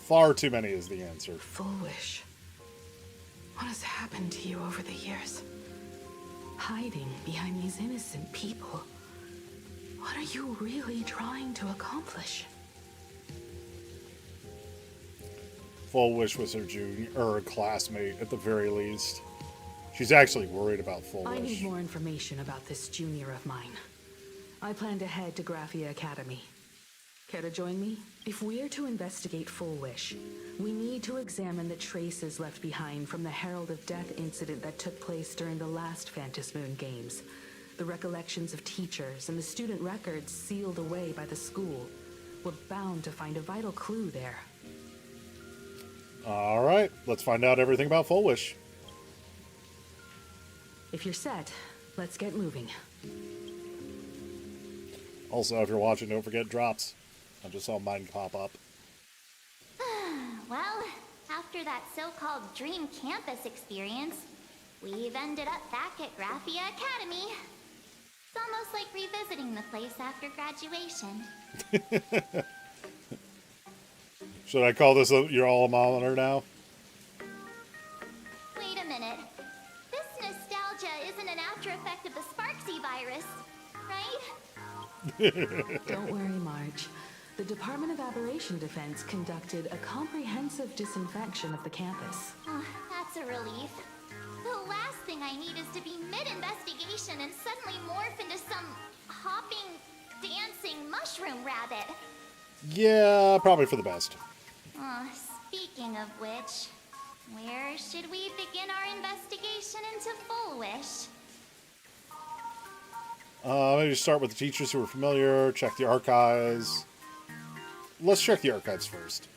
Far too many is the answer. Full Wish. What has happened to you over the years? Hiding behind these innocent people. What are you really trying to accomplish? Full Wish was her junior, or her classmate at the very least. She's actually worried about Full I Wish. need more information about this junior of mine. I plan to head to Graphia Academy. Care to join me? If we're to investigate Full Wish, we need to examine the traces left behind from the Herald of Death incident that took place during the last Phantom Moon Games. The recollections of teachers and the student records sealed away by the school. We're bound to find a vital clue there. All right, let's find out everything about Full Wish. If you're set, let's get moving. Also, if you're watching, don't forget drops. I just saw mine pop up. Well, after that so-called dream campus experience, we've ended up back at Graphia Academy. It's almost like revisiting the place after graduation. Should I call this your alma mater now? Wait a minute. This nostalgia isn't an after effect of the Sparksy virus, right? Don't worry, Marge. The Department of Aberration Defense conducted a comprehensive disinfection of the campus. Oh, that's a relief. The last thing I need is to be mid-investigation and suddenly morph into some hopping, dancing mushroom rabbit. Yeah, probably for the best. Speaking of which, where should we begin our investigation into Full Wish? Maybe start with the teachers who are familiar, check the archives. Let's check the archives first.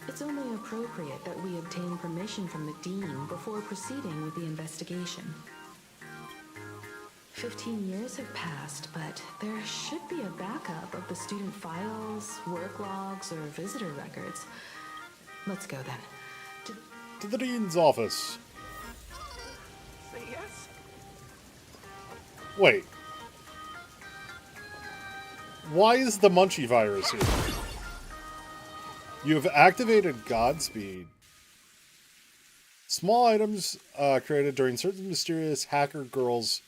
It's only appropriate that we obtain permission from the Dean before proceeding with the investigation. 15 years have passed, but there should be a backup of the student files, work logs, or visitor records. Let's go then. To the dean's office. Say yes? Wait. Why is the Munchie virus here? You have activated Godspeed. Small items created during certain mysterious hacker girls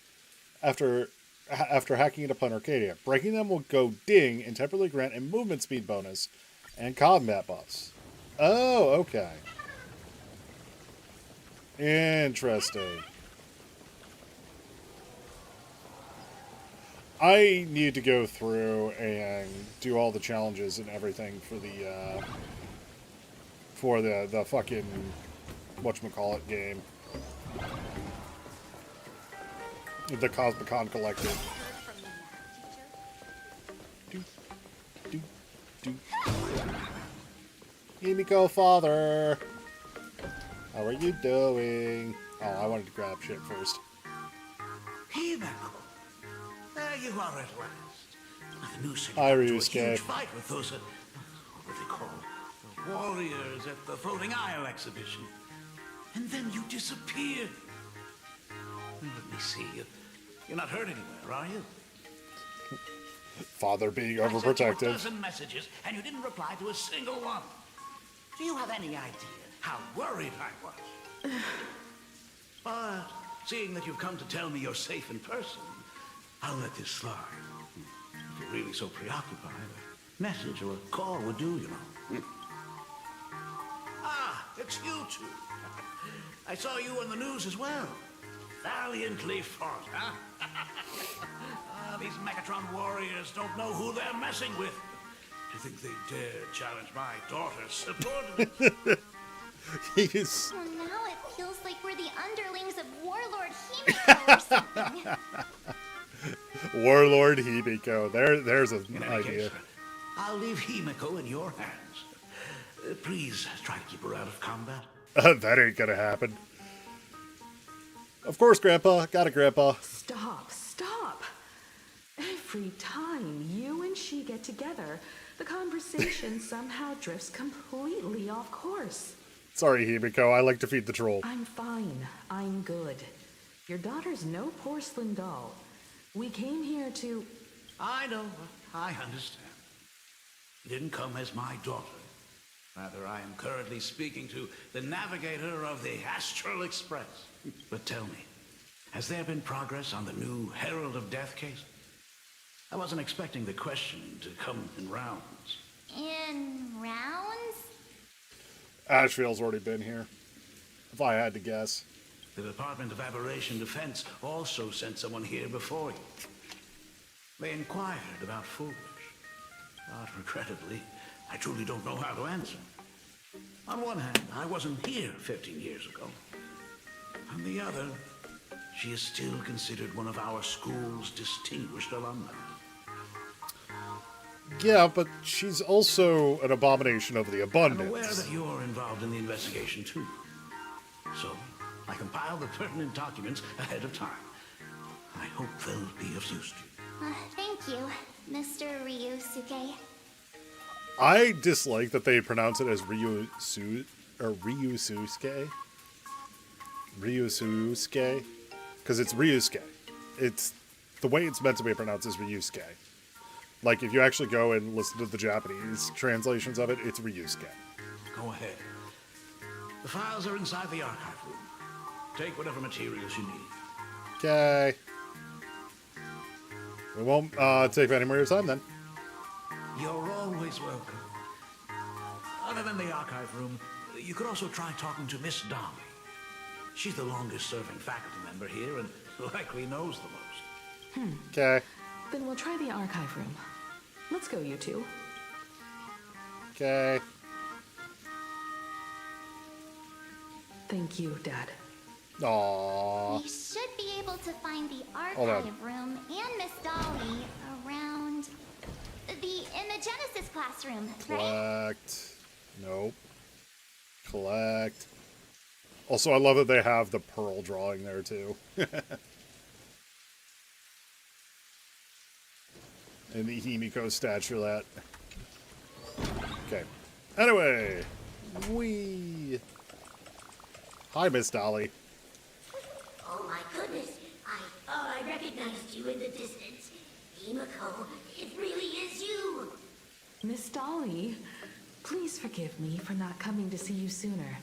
after hacking it upon Arcadia. Breaking them will go ding and temporarily grant a movement speed bonus and combat buffs. Oh, okay. Interesting. I need to go through and do all the challenges and everything for the fucking whatchamacallit game. The Cosmicon Collective. Himiko, father. How are you doing? Oh, I wanted to grab shit first. Himiko. There you are at last. I knew Hi, you got into a Ryusuke. huge fight with those, what are they called? The warriors at the Floating Isle exhibition. And then you disappeared. Let me see. You're not hurt anywhere, are you? Father being I sent you a overprotective. dozen messages, and you didn't reply to a single one. Do you have any idea how worried I was? But seeing that you've come to tell me you're safe in person, I'll let this slide. If you're really so preoccupied, a message or a call would do, you know. Ah, it's you two. I saw you on the news as well. Valiantly fought, huh? These Megatron warriors don't know who they're messing with. To think they dare challenge my daughter's subordinates. He's... Well, now it feels like we're the underlings of Warlord Himiko or something. Warlord Himiko. There's an In any idea. case, I'll leave Himiko in your hands. Please try to keep her out of combat. That ain't gonna happen. Of course, Grandpa. Got it, Grandpa. Stop. Every time you and she get together, the conversation somehow drifts completely off course. Sorry, Himiko. I like to feed the troll. I'm fine. I'm good. Your daughter's no porcelain doll. We came here to... I know. I understand. You didn't come as my daughter. Rather, I am currently speaking to the navigator of the Astral Express. But tell me, has there been progress on the new Herald of Death case? I wasn't expecting the questioning to come in rounds. In rounds? Asheville's already been here. If I had to guess. The Department of Aberration Defense also sent someone here before you. They inquired about Foolish. But regrettably, I truly don't know how to answer. On one hand, I wasn't here 15 years ago. On the other, she is still considered one of our school's distinguished alumni. Yeah, but she's also an abomination of the I'm aware abundance. that you're involved in the investigation too. So, I compiled the pertinent documents ahead of time. I hope they'll be of use to you. Thank you, Mr. Ryusuke. I dislike that they pronounce it as Ryusuke. Ryusuke. Because it's Ryusuke. It's the way it's meant to be pronounced is Ryusuke. Like, if you actually go and listen to the Japanese translations of it, it's Ryusuke. Go ahead. The files are inside the archive room. Take whatever materials you need. Okay. We won't take any more of your time then. You're always welcome. Other than the archive room, you could also try talking to Miss Dolly. She's the longest serving faculty member here and likely knows the most. Okay. Then we'll try the archive room. Let's go, you two. Okay. Thank you, Dad. Aww. We should be able to find the Hold on. archive room and Miss Dolly around in the Genesis classroom, right? Collect. Nope. Collect. Also, I love that they have the pearl drawing there, too. And the Himiko statuette. Okay. Anyway, Hi, Miss Dolly. Oh my goodness, I thought I recognized you in the distance. Himiko, it really is you. Miss Dolly, please forgive me for not coming to see you sooner.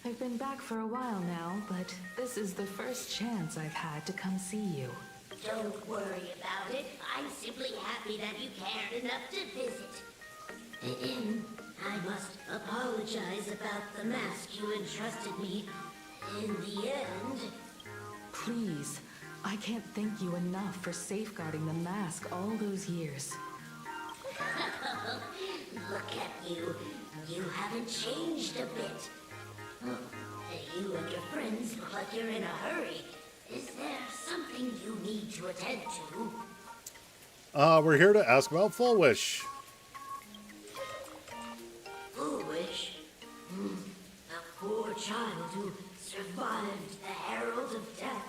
I've been back for a while now, but this is the first chance I've had to come see you. Don't worry about it. I'm simply happy that you cared enough to visit. And I must apologize about the mask you entrusted me. In the end... Please, I can't thank you enough for safeguarding the mask all those years. Look at you. You haven't changed a bit. You and your friends look like you're in a hurry. Is there something you need to attend to? We're here to ask about Full Wish. Full Wish? A poor child who survived the Herald of Death.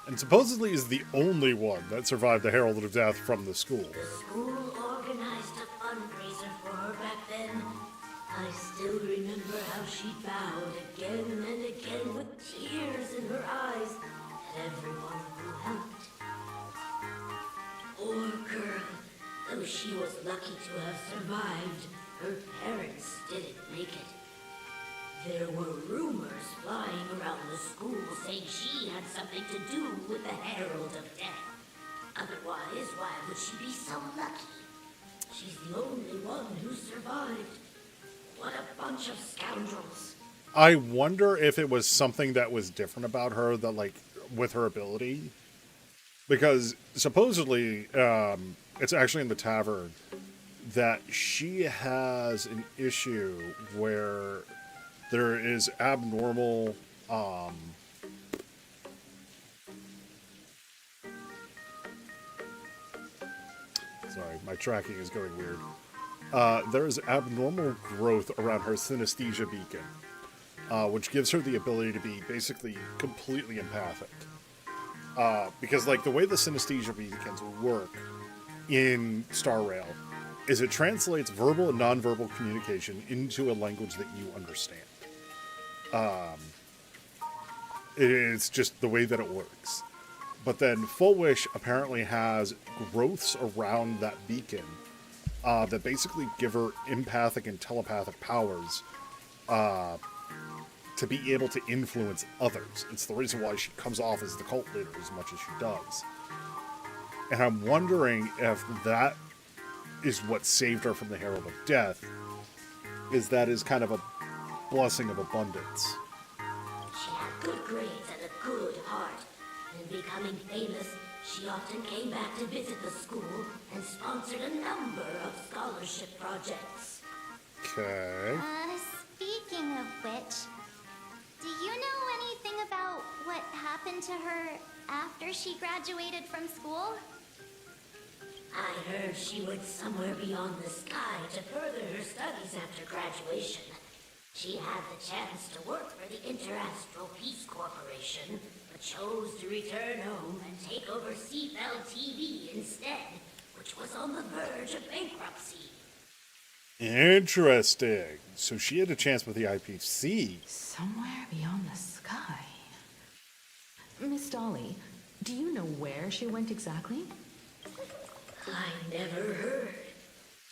And supposedly is the only one that survived the Herald of Death from the school. The school organized a fundraiser for her back then. I still remember how she bowed again and again with tears in her eyes at everyone who helped. Poor girl. Though she was lucky to have survived, her parents didn't make it. There were rumors flying around the school saying she had something to do with the Herald of Death. Otherwise, why would she be so lucky? She's the only one who survived. What a bunch of scoundrels. I wonder if it was something that was different about her, that like with her ability, because supposedly it's actually in the tavern that she has an issue where there is abnormal sorry, my tracking is going weird. There is abnormal growth around her synesthesia beacon, which gives her the ability to be basically completely empathic. Because, like, the way the synesthesia beacons work in Star Rail is it translates verbal and nonverbal communication into a language that you understand. It's just the way that it works. But then Full Wish apparently has growths around that beacon that basically give her empathic and telepathic powers to be able to influence others. It's the reason why she comes off as the cult leader as much as she does. And I'm wondering if that is what saved her from the Herald of Death, is that is kind of a blessing of abundance. She had good grades and a good heart. In becoming famous, she often came back to visit the school and sponsored a number of scholarship projects. Okay. Speaking of which, do you know anything about what happened to her after she graduated from school? I heard she went somewhere beyond the sky to further her studies after graduation. She had the chance to work for the Interastral Peace Corporation, but chose to return home and take over Seafell TV instead, which was on the verge of bankruptcy. Interesting. So she had a chance with the IPC. Somewhere beyond the sky. Miss Dolly, do you know where she went exactly? I never heard.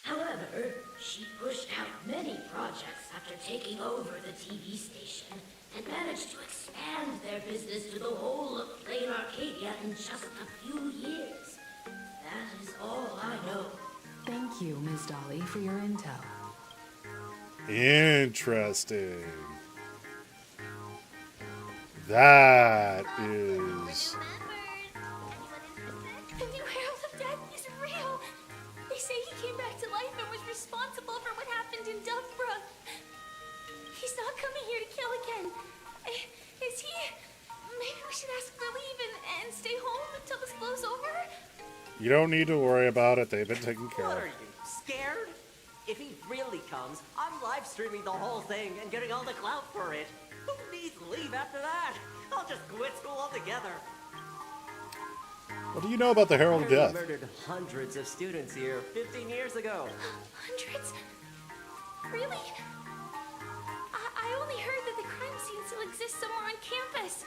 However, she pushed out many projects after taking over the TV station and managed to expand their business to the whole of Plain Arcadia in just a few years. That is all I know. Thank you, Ms. Dolly, for your intel. Interesting. That is... The new Herald of Death is real! They say he came back to life and was responsible for what happened in Duffbrook. He's not coming here to kill again. Is he? Maybe we should ask for leave and stay home until this blows over? You don't need to worry about it. They've been taken care What of. are you, scared? If he really comes, I'm live streaming the whole thing and getting all the clout for it. Who needs leave after that? I'll just quit school altogether. What do you know about the Herald of Harry Death? murdered hundreds of students here 15 years ago. Hundreds? Really? I only heard that the crime scene still exists somewhere on campus.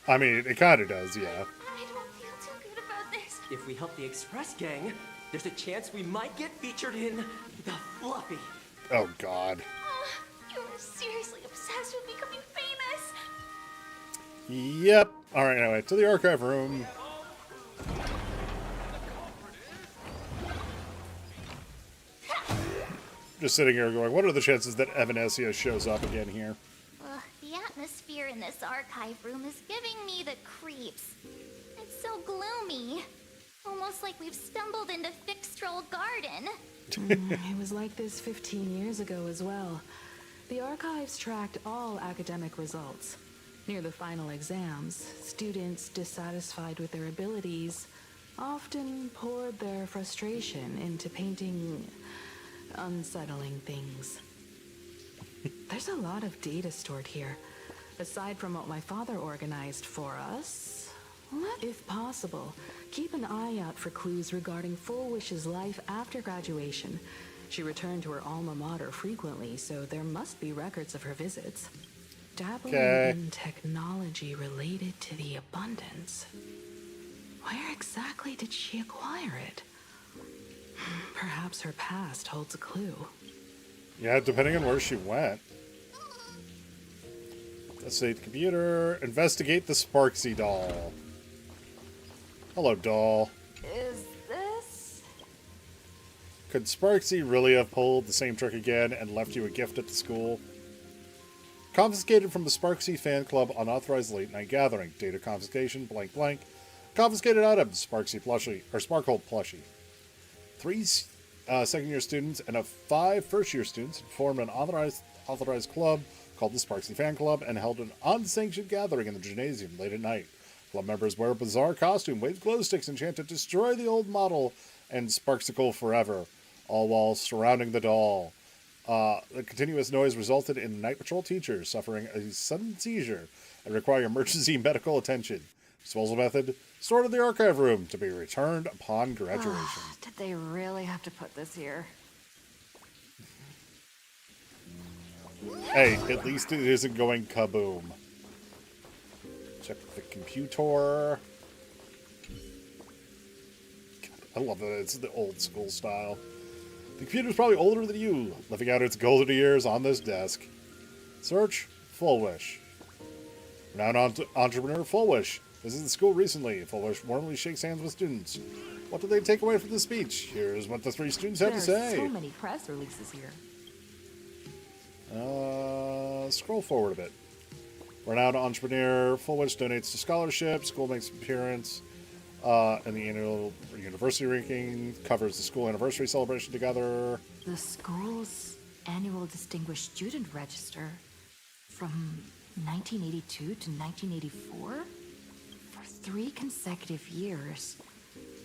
I mean, it kind of does, yeah. I don't feel too good about this. If we help the Express Gang, there's a chance we might get featured in The Fluffy. Oh, God. You're seriously obsessed with becoming famous. Yep. All right, anyway, to the archive room. Just sitting here going, what are the chances that Evanesia shows up again here? The atmosphere in this archive room is giving me the creeps. It's so gloomy. Almost like we've stumbled into Fixtroll Garden. It was like this 15 years ago as well. The archives tracked all academic results. Near the final exams, students dissatisfied with their abilities often poured their frustration into painting unsettling things. There's a lot of data stored here. Aside from what my father organized for us, if possible, keep an eye out for clues regarding Full Wish's life after graduation. She returned to her alma mater frequently, so there must be records of her visits. Dabbling in technology related to the abundance. Where exactly did she acquire it? Perhaps her past holds a clue. Yeah, depending on where she went. Let's see, the computer. Investigate the Sparksy doll. Hello, doll. Is this? Could Sparksy really have pulled the same trick again and left you a gift at the school? Confiscated from the Sparksy fan club unauthorized late night gathering. Data confiscation, blank blank. Confiscated items, Sparksy plushie, or Sparkle plushie. 3 second-year students and 5 first-year students formed an authorized club called the Sparksy Fan Club and held an unsanctioned gathering in the gymnasium late at night. Club members wear a bizarre costume, wave glow sticks, and chant to destroy the old model and Sparksicle forever, all while surrounding the doll. The continuous noise resulted in night patrol teachers suffering a sudden seizure and requiring emergency medical attention. Disposal method: stored in the archive room to be returned upon graduation. Did they really have to put this here? Hey, at least it isn't going kaboom. Check the computer. God, I love that it's the old school style. The computer's probably older than you, living out its golden years on this desk. Search Full Wish. Renowned entrepreneur Full Wish visited the school recently. Full Wish warmly shakes hands with students. What did they take away from the speech? Here's what the 3 students have to say. So many press releases here. Scroll forward a bit. Renowned entrepreneur Full Wish donates to scholarships. School makes an appearance in the annual university ranking. Covers the school anniversary celebration together. The school's annual distinguished student register from 1982 to 1984? For 3 consecutive years,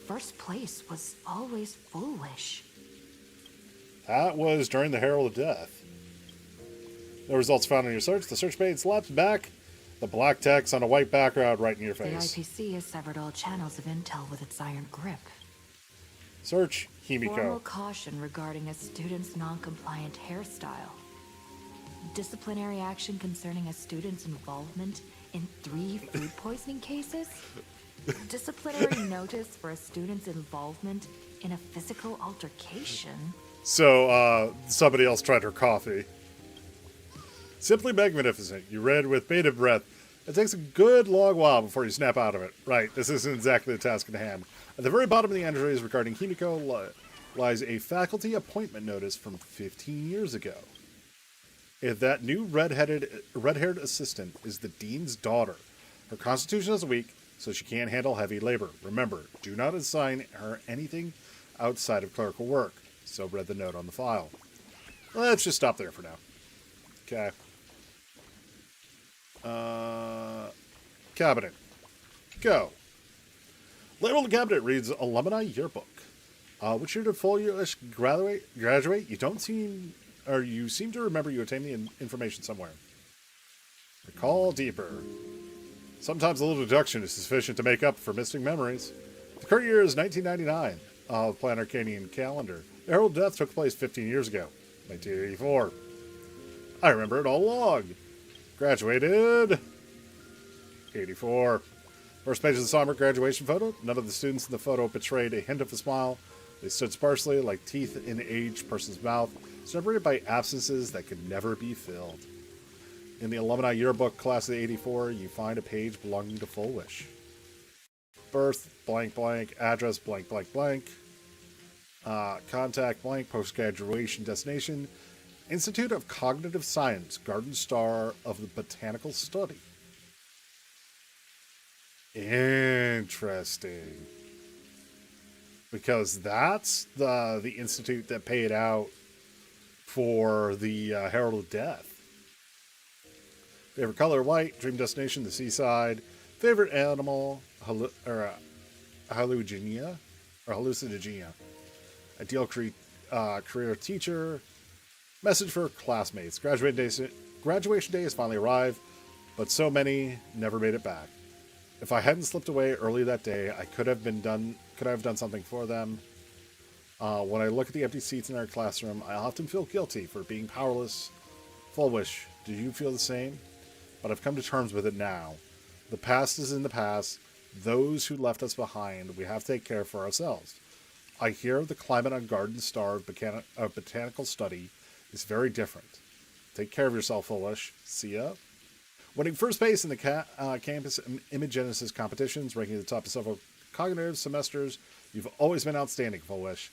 first place was always Full Wish. That was during the Herald of Death. The results found in your search. The search page slaps back the black text on a white background right in your The face. IPC has severed all channels of intel with its iron grip. Search Formal Himiko. caution regarding a student's non-compliant hairstyle. Disciplinary action concerning a student's involvement in 3 food poisoning cases. Disciplinary notice for a student's involvement in a physical altercation. So, somebody else tried her coffee. Simply magnificent. You read with bated breath. It takes a good long while before you snap out of it. Right, this isn't exactly the task at hand. At the very bottom of the entries regarding Himiko lies a faculty appointment notice from 15 years ago. If that new red-haired assistant is the dean's daughter, her constitution is weak, so she can't handle heavy labor. Remember, do not assign her anything outside of clerical work. So read the note on the file. Let's just stop there for now. Okay. Cabinet. Go. Label the cabinet reads Alumni Yearbook. Which year did Full Wish graduate? You seem to remember you obtained the information somewhere. Recall deeper. Sometimes a little deduction is sufficient to make up for missing memories. The current year is 1999 of the Planet Arcadian calendar. The Herald of Death took place 15 years ago, 1984. I remember it all along. Graduated 84. First page of the somber graduation photo. None of the students in the photo betrayed a hint of a smile. They stood sparsely like teeth in an aged person's mouth, separated by absences that could never be filled. In the alumni yearbook class of 84, you find a page belonging to Full Wish. Birth, blank, blank. Address, blank, blank, blank. Contact, blank. Post-graduation destination. Institute of Cognitive Science, Garden Star of the Botanical Study. Interesting. Because that's the institute that paid out for the Herald of Death. Favorite color, white. Dream destination, the seaside. Favorite animal, hallucinogynia. Ideal career teacher. Message for classmates. Graduation day has finally arrived, but so many never made it back. If I hadn't slipped away early that day, I could have done something for them. When I look at the empty seats in our classroom, I often feel guilty for being powerless. Full Wish, do you feel the same? But I've come to terms with it now. The past is in the past. Those who left us behind, we have to take care for ourselves. I hear the climate on Garden Star of Botanical Study is very different. Take care of yourself, Full Wish. See ya. Winning first place in the campus Imagenesis competitions, ranking at the top of several cognitive semesters, you've always been outstanding, Full Wish.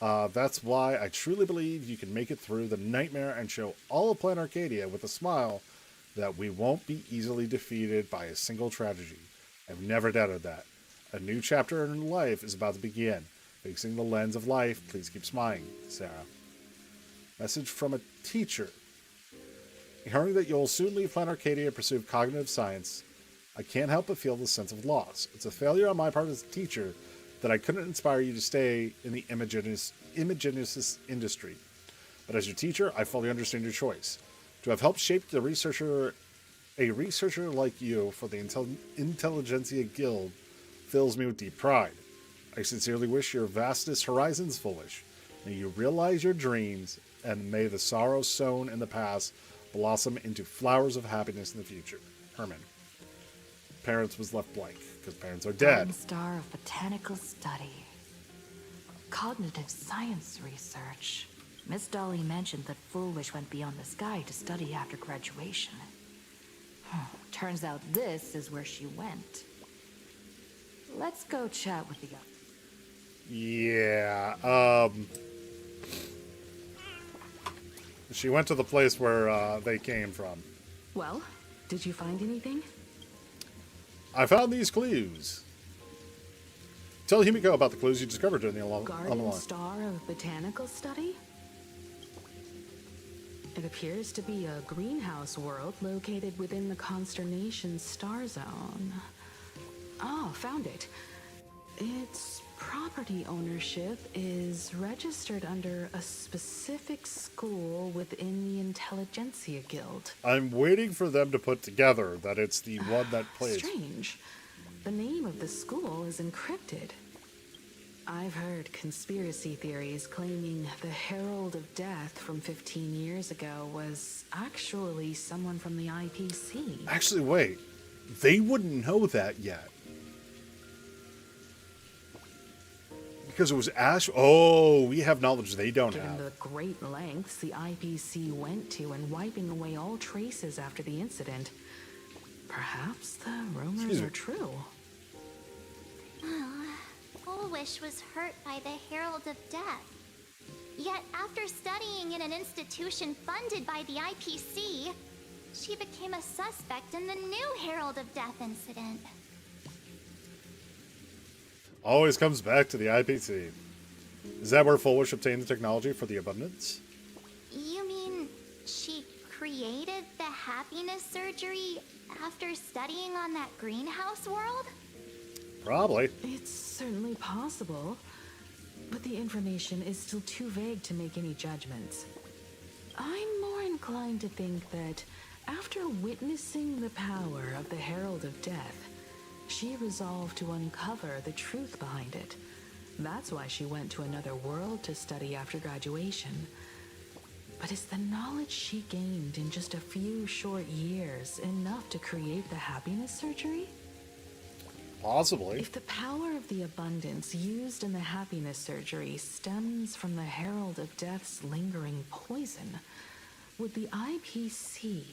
That's why I truly believe you can make it through the nightmare and show all of Planet Arcadia with a smile that we won't be easily defeated by a single tragedy. I've never doubted that. A new chapter in life is about to begin. Fixing the lens of life, please keep smiling, Sarah. Message from a teacher. Hearing that you'll soon leave Planet Arcadia and pursue cognitive science, I can't help but feel the sense of loss. It's a failure on my part as a teacher that I couldn't inspire you to stay in the Imagenesis industry. But as your teacher, I fully understand your choice. To have helped shape a researcher like you for the Intelligentsia Guild fills me with deep pride. I sincerely wish your vastest horizons, Full Wish. May you realize your dreams, and may the sorrow sown in the past blossom into flowers of happiness in the future. Herman. Parents was left blank, because parents are dead. Golden Star of Botanical Study. Cognitive science research. Miss Dolly mentioned that Full Wish went beyond the sky to study after graduation. Turns out this is where she went. Let's go chat with the others. Yeah, she went to the place where they came from. Well, did you find anything? I found these clues. Tell Himiko about the clues you discovered during the Garden Star of Botanical Study? It appears to be a greenhouse world located within the consternation star zone. Oh, found it. Its property ownership is registered under a specific school within the Intelligentsia Guild. I'm waiting for them to put together that it's the one that plays. Strange. The name of the school is encrypted. I've heard conspiracy theories claiming the Herald of Death from 15 years ago was actually someone from the IPC. Actually, wait. They wouldn't know that yet. Because it was Ash. Oh, we have knowledge they don't Given have. the great lengths the IPC went to in wiping away all traces after the incident, perhaps the rumors are true. Full Wish was hurt by the Herald of Death. Yet after studying in an institution funded by the IPC, she became a suspect in the new Herald of Death incident. Always comes back to the IPC. Is that where Full Wish obtained the technology for the abundance? You mean she created the happiness surgery after studying on that greenhouse world? Probably. It's certainly possible, but the information is still too vague to make any judgments. I'm more inclined to think that after witnessing the power of the Herald of Death, she resolved to uncover the truth behind it. That's why she went to another world to study after graduation. But is the knowledge she gained in just a few short years enough to create the happiness surgery? Possibly. If the power of the abundance used in the happiness surgery stems from the Herald of Death's lingering poison, would the IPC,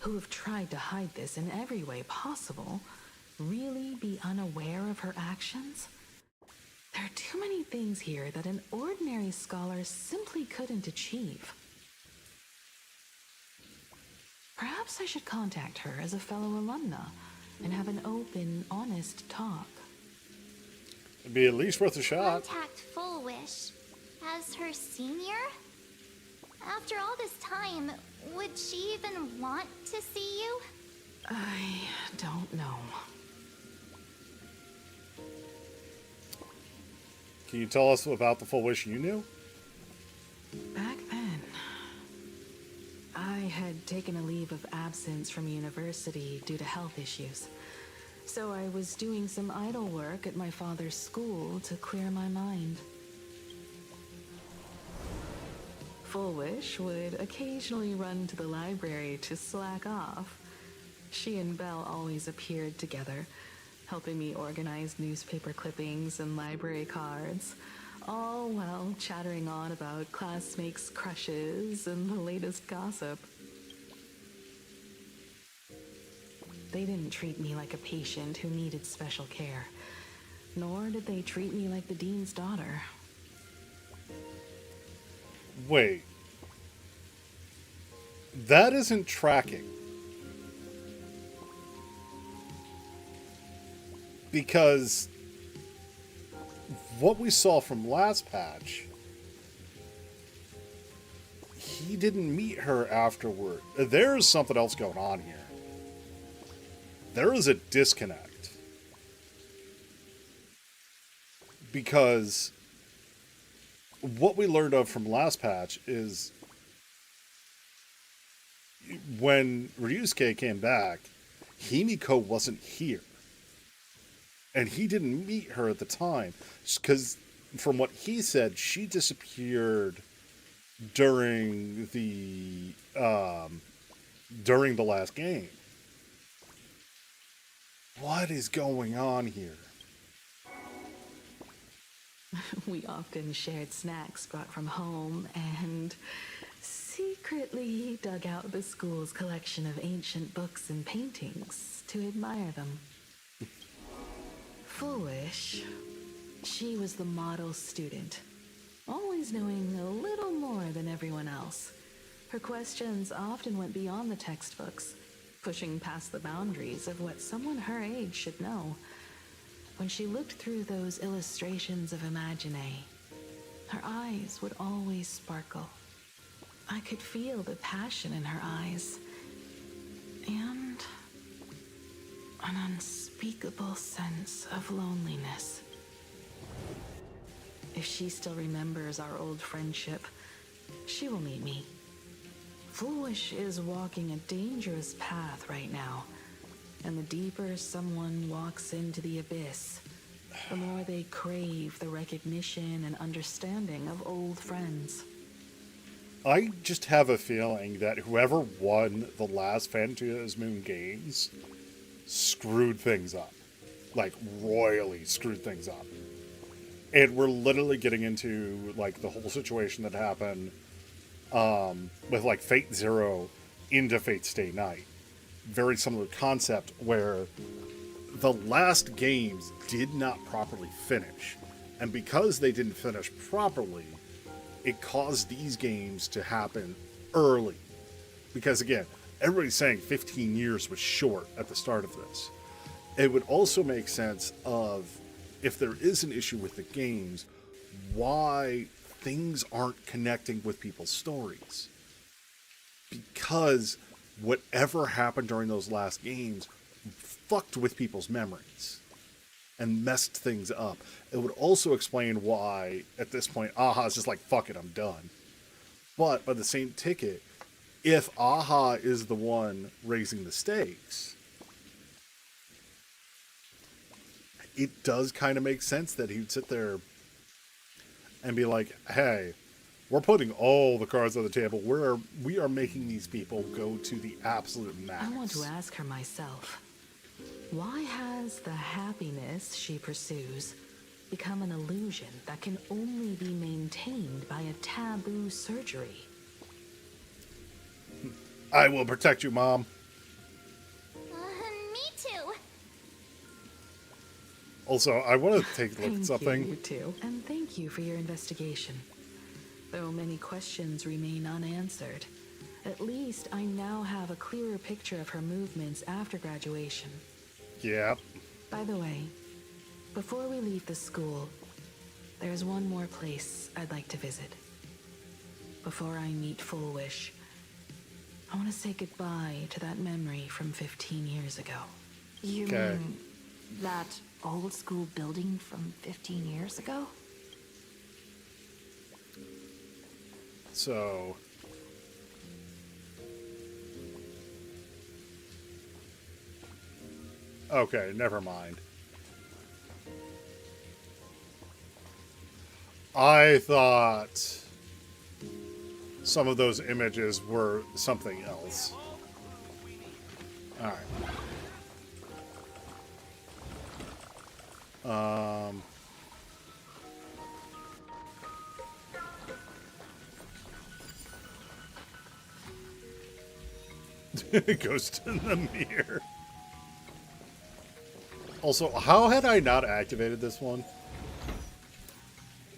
who have tried to hide this in every way possible, really be unaware of her actions? There are too many things here that an ordinary scholar simply couldn't achieve. Perhaps I should contact her as a fellow alumna and have an open, honest talk. It'd be at least worth a shot. Contact Full Wish as her senior? After all this time, would she even want to see you? I don't know. Can you tell us about the Full Wish you knew? Back then, I had taken a leave of absence from university due to health issues. So I was doing some idle work at my father's school to clear my mind. Full Wish would occasionally run to the library to slack off. She and Belle always appeared together, helping me organize newspaper clippings and library cards, all while chattering on about classmates' crushes and the latest gossip. They didn't treat me like a patient who needed special care, nor did they treat me like the dean's daughter. Wait. That isn't tracking. Because what we saw from last patch, he didn't meet her afterward. There's something else going on here. There is a disconnect. Because what we learned of from last patch is when Ryusuke came back, Himiko wasn't here. And he didn't meet her at the time. Because from what he said, she disappeared during the last game. What is going on here? We often shared snacks brought from home and secretly dug out the school's collection of ancient books and paintings to admire them. Foolish, she was the model student, always knowing a little more than everyone else. Her questions often went beyond the textbooks, pushing past the boundaries of what someone her age should know. When she looked through those illustrations of Imagine, her eyes would always sparkle. I could feel the passion in her eyes, and an unspeakable sense of loneliness. If she still remembers our old friendship, she will meet me. Foolish is walking a dangerous path right now, and the deeper someone walks into the abyss, the more they crave the recognition and understanding of old friends. I just have a feeling that whoever won the last Phantasm Moon games screwed things up. Like, royally screwed things up. And we're literally getting into, like, the whole situation that happened with, like, Fate Zero into Fate Stay Night. Very similar concept where the last games did not properly finish. And because they didn't finish properly, it caused these games to happen early. Because again, everybody's saying 15 years was short at the start of this. It would also make sense of, if there is an issue with the games, why things aren't connecting with people's stories. Because whatever happened during those last games fucked with people's memories and messed things up. It would also explain why, at this point, Aha is just like, fuck it, I'm done. But by the same ticket, if Aha is the one raising the stakes, it does kind of make sense that he'd sit there and be like, hey, we're putting all the cards on the table. We are making these people go to the absolute max. I want to ask her myself, why has the happiness she pursues become an illusion that can only be maintained by a taboo surgery? I will protect you, Mom. Me too. Also, I want to take a look at something. You too. And thank you for your investigation. Though many questions remain unanswered, at least I now have a clearer picture of her movements after graduation. Yeah. By the way, before we leave the school, there's one more place I'd like to visit. Before I meet Full Wish, I want to say goodbye to that memory from 15 years ago. You mean that old school building from 15 years ago? So... okay, never mind. I thought some of those images were something else. Alright. Ghost in the mirror. Also, how had I not activated this one?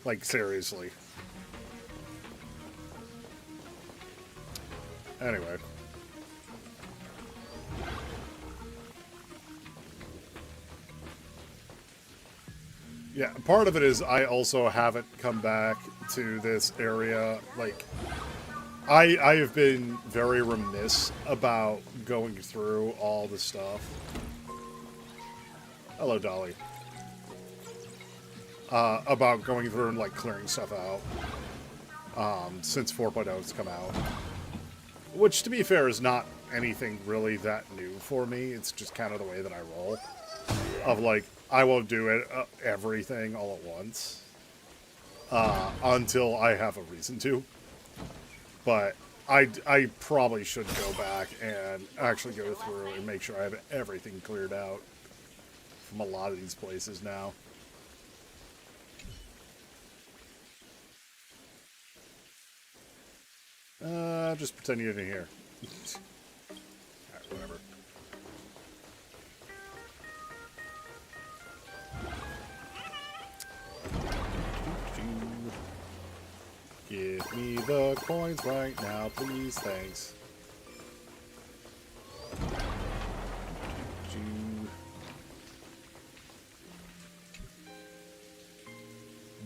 Like, seriously. Anyway. Yeah, part of it is I also haven't come back to this area. Like, I have been very remiss about going through all the stuff. Hello, Dolly. About going through and, like, clearing stuff out. Since 4.0 has come out. Which, to be fair, is not anything really that new for me. It's just kind of the way that I roll. Of, like, I won't do it everything all at once. Until I have a reason to. But I probably should go back and actually go through and make sure I have everything cleared out from a lot of these places now. Just pretend you didn't hear. Alright, whatever. Give me the coins right now, please. Thanks.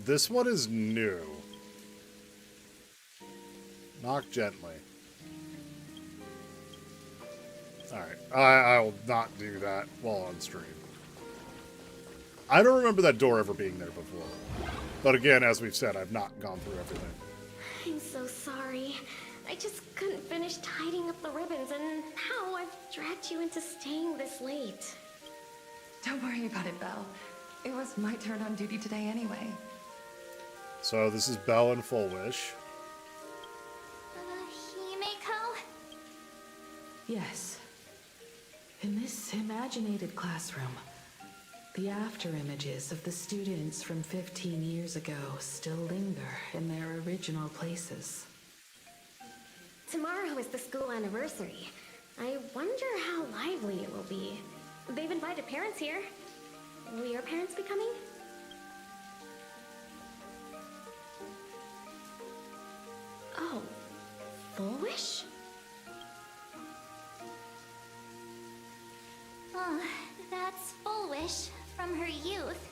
This one is new. Knock gently. Alright, I will not do that while on stream. I don't remember that door ever being there before. But again, as we've said, I've not gone through everything. I'm so sorry. I just couldn't finish tidying up the ribbons, and now I've dragged you into staying this late. Don't worry about it, Belle. It was my turn on duty today anyway. So this is Belle and Full Wish. Himeko? Yes. In this imaginated classroom, the after images of the students from 15 years ago still linger in their original places. Tomorrow is the school anniversary. I wonder how lively it will be. They've invited parents here. Will your parents be coming? Oh, Full Wish? Oh, that's Full Wish from her youth.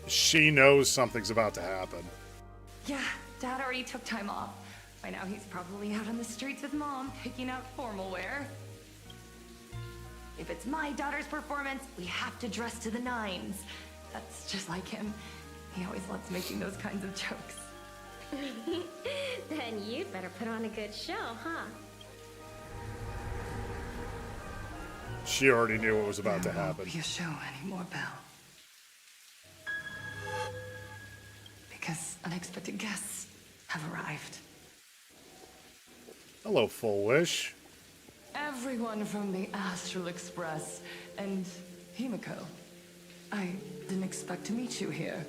She knows something's about to happen. Yeah, Dad already took time off. By now he's probably out on the streets with Mom, picking out formal wear. If it's my daughter's performance, we have to dress to the nines. That's just like him. He always loves making those kinds of jokes. Then you'd better put on a good show, huh? She already knew what was about to happen. There won't be a show anymore, Belle. unexpected guests have arrived. Hello, Full Wish. Everyone from the Astral Express and Himiko. I didn't expect to meet you here.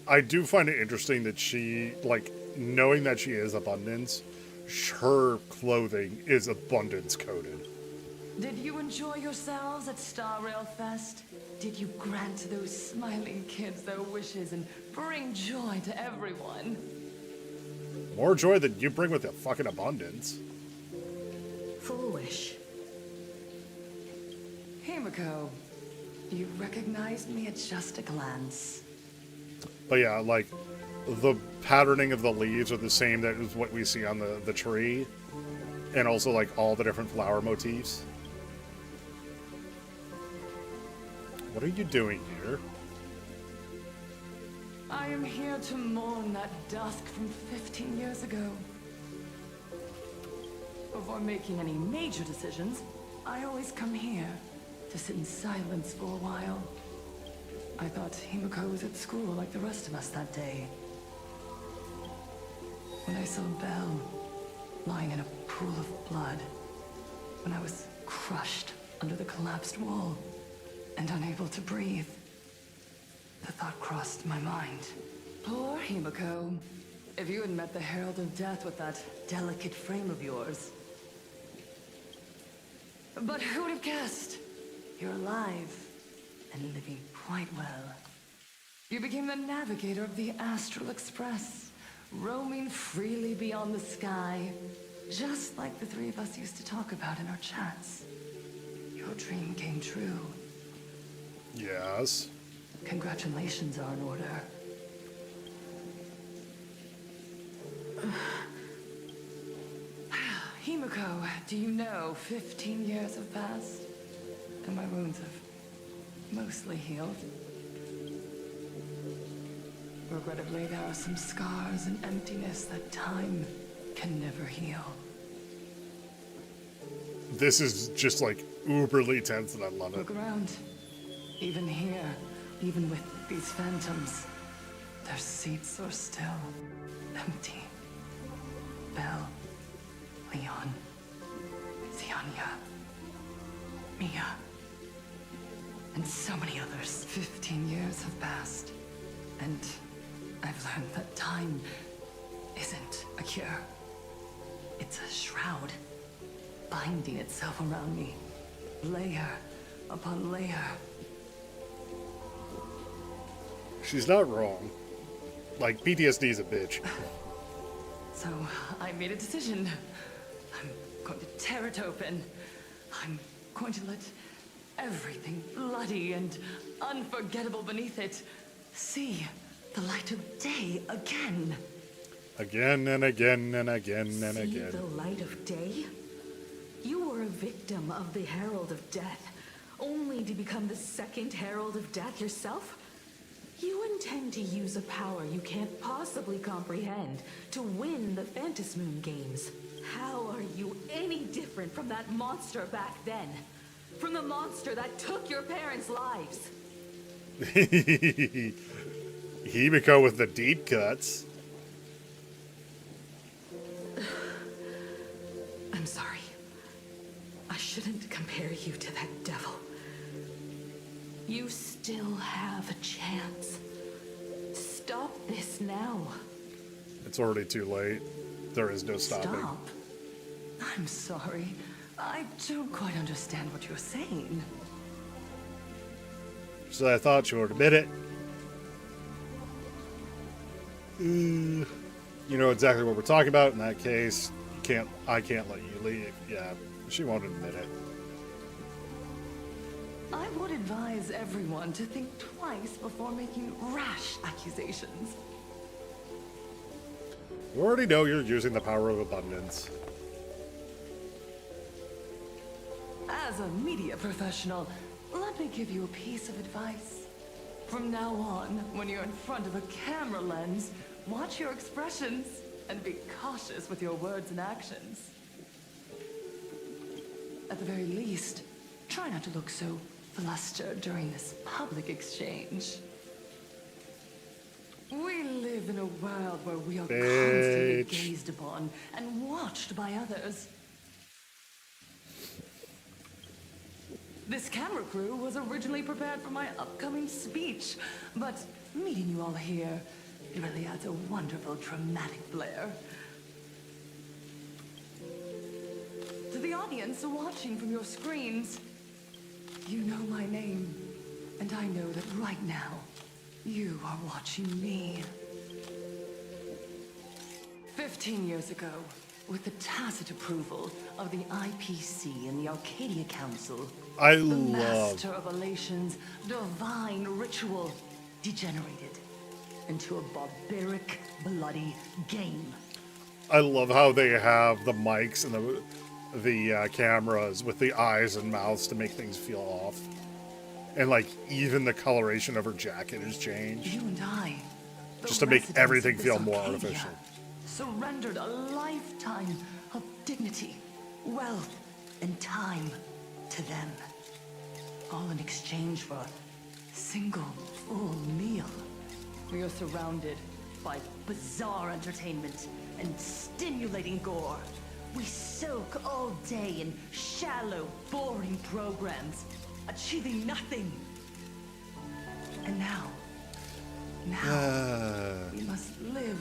I do find it interesting that she, like, knowing that she is Abundance, her clothing is Abundance coded. Did you enjoy yourselves at Star Rail Fest? Did you grant those smiling kids their wishes and bring joy to everyone? More joy than you bring with the fucking Abundance. Foolish. Himiko, you recognized me at just a glance. But yeah, like, the patterning of the leaves are the same that is what we see on the tree. And also, like, all the different flower motifs. What are you doing here? I am here to mourn that dusk from 15 years ago. Before making any major decisions, I always come here to sit in silence for a while. I thought Himiko was at school like the rest of us that day. When I saw Belle lying in a pool of blood, when I was crushed under the collapsed wall and unable to breathe, the thought crossed my mind. Poor Himiko. If you had met the Herald of Death with that delicate frame of yours. But who would have guessed? You're alive and living quite well. You became the navigator of the Astral Express, roaming freely beyond the sky, just like the three of us used to talk about in our chats. Your dream came true. Yes. Congratulations are in order. Himiko, do you know 15 years have passed? And my wounds have mostly healed. Regrettably, there are some scars and emptiness that time can never heal. This is just, like, uberly tense and I love it. Look around. Even here, even with these phantoms, their seats are still empty. Belle, Leon, Ziania, Mia, and so many others. 15 years have passed, and I've learned that time isn't a cure. It's a shroud, binding itself around me, layer upon layer. She's not wrong. Like, PTSD is a bitch. So I made a decision. I'm going to tear it open. I'm going to let everything bloody and unforgettable beneath it see the light of day again. Again and again and again and See again. the light of day? You were a victim of the Herald of Death, only to become the second Herald of Death yourself? You intend to use a power you can't possibly comprehend to win the Phantasmoon games. How are you any different from that monster back then? From the monster that took your parents' lives? Himiko with the deep cuts. I'm sorry. I shouldn't compare you to that devil. You still have a chance. Stop this now. It's already too late. There is no stopping. Stop? I'm sorry. I don't quite understand what you're saying. So I thought you would admit it. You know exactly what we're talking about. In that case, I can't let you leave. Yeah, she won't admit it. I would advise everyone to think twice before making rash accusations. You already know you're using the power of abundance. As a media professional, let me give you a piece of advice. From now on, when you're in front of a camera lens, watch your expressions and be cautious with your words and actions. At the very least, try not to look so flustered during this public exchange. We live in a world where we are Bitch. constantly gazed upon and watched by others. This camera crew was originally prepared for my upcoming speech, but meeting you all here really adds a wonderful dramatic flair. To the audience watching from your screens, you know my name, and I know that right now, you are watching me. 15 years ago, with the tacit approval of the IPC and the Arcadia Council, I the love master of Elation's divine ritual degenerated into a barbaric, bloody game. I love how they have the mics and the cameras with the eyes and mouths to make things feel off. And like even the coloration of her jacket has changed. You and I, the Just to make residents everything of this feel more Arcadia, artificial. surrendered a lifetime of dignity, wealth, and time to them. All in exchange for a single full meal. We are surrounded by bizarre entertainment and stimulating gore. We soak all day in shallow, boring programs, achieving nothing. And now, we must live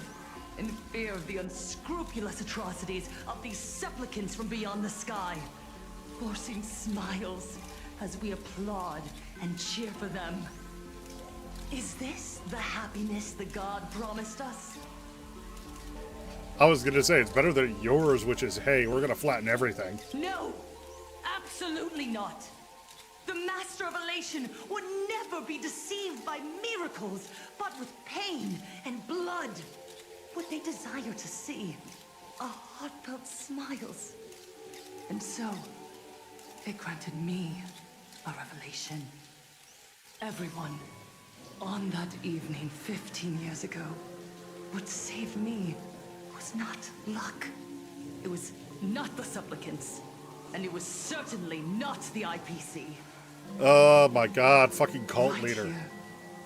in fear of the unscrupulous atrocities of these supplicants from beyond the sky, forcing smiles as we applaud and cheer for them. Is this the happiness the god promised us? I was gonna say, it's better than yours, which is, hey, we're gonna flatten everything. No, absolutely not. The Master of Elation would never be deceived by miracles, but with pain and blood. What they desire to see are heartfelt smiles. And so, they granted me a revelation. Everyone, on that evening 15 years ago, what saved me was not luck. It was not the supplicants, and it was certainly not the IPC. Oh my god, fucking cult Right leader. here,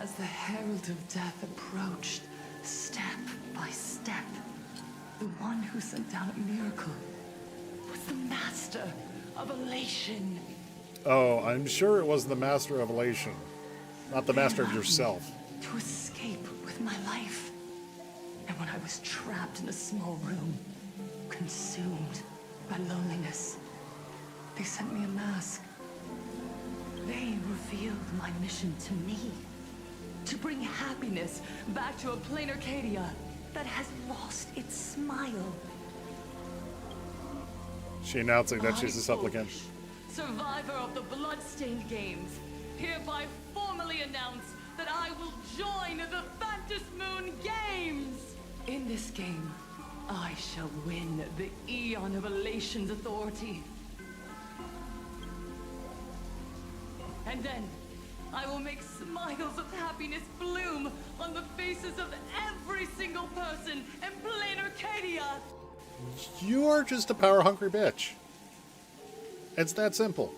as the herald of death approached, step by step, the one who sent down a miracle was the Master of Elation. Oh, I'm sure it was the Master of Elation, not the They Master of allowed me yourself. to escape with my life. And when I was trapped in a small room, consumed by loneliness, they sent me a mask. They revealed my mission to me. To bring happiness back to a plain Arcadia that has lost its smile. She announcing that she's a I, supplicant. survivor of the Bloodstained Games, hereby formally announce that I will join the Phantom Moon Games! In this game, I shall win the Eon of Elation's authority. And then, I will make smiles of happiness bloom on the faces of every single person in plain Arcadia! You are just a power-hungry bitch. It's that simple.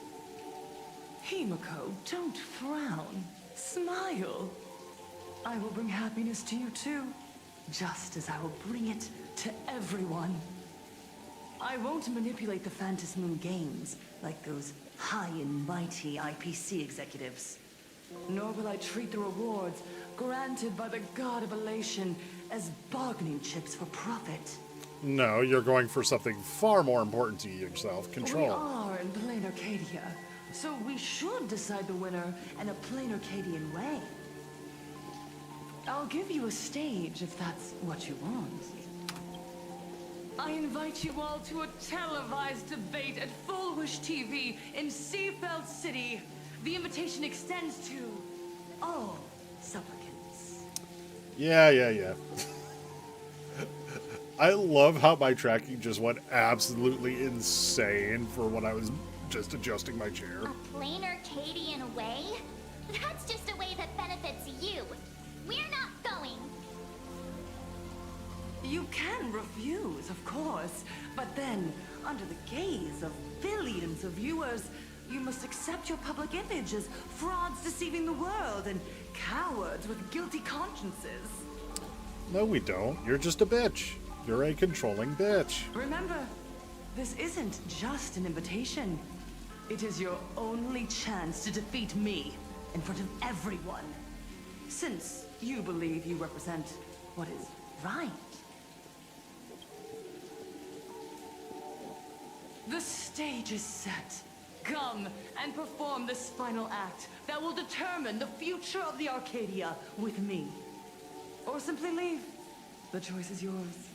Himiko, don't frown. Smile. I will bring happiness to you too, just as I will bring it to everyone. I won't manipulate the Phantom Moon Games like those high and mighty IPC executives. Nor will I treat the rewards granted by the God of Elation as bargaining chips for profit. No, you're going for something far more important to yourself. We Control. are in plain Arcadia, so we should decide the winner in a plain Arcadian way. I'll give you a stage if that's what you want. I invite you all to a televised debate at Full Wish TV in Seafeld City. The invitation extends to all supplicants. Yeah. I love how my tracking just went absolutely insane for when I was just adjusting my chair. A plain Arcadian way? That's just a way that benefits you. We're not going. You can refuse, of course, but then, under the gaze of billions of viewers, you must accept your public image as frauds deceiving the world and cowards with guilty consciences. No, we don't. You're just a bitch. You're a controlling bitch. Remember, this isn't just an invitation. It is your only chance to defeat me in front of everyone. Since you believe you represent what is right. The stage is set. Come and perform this final act that will determine the future of the Arcadia with me. Or simply leave. The choice is yours.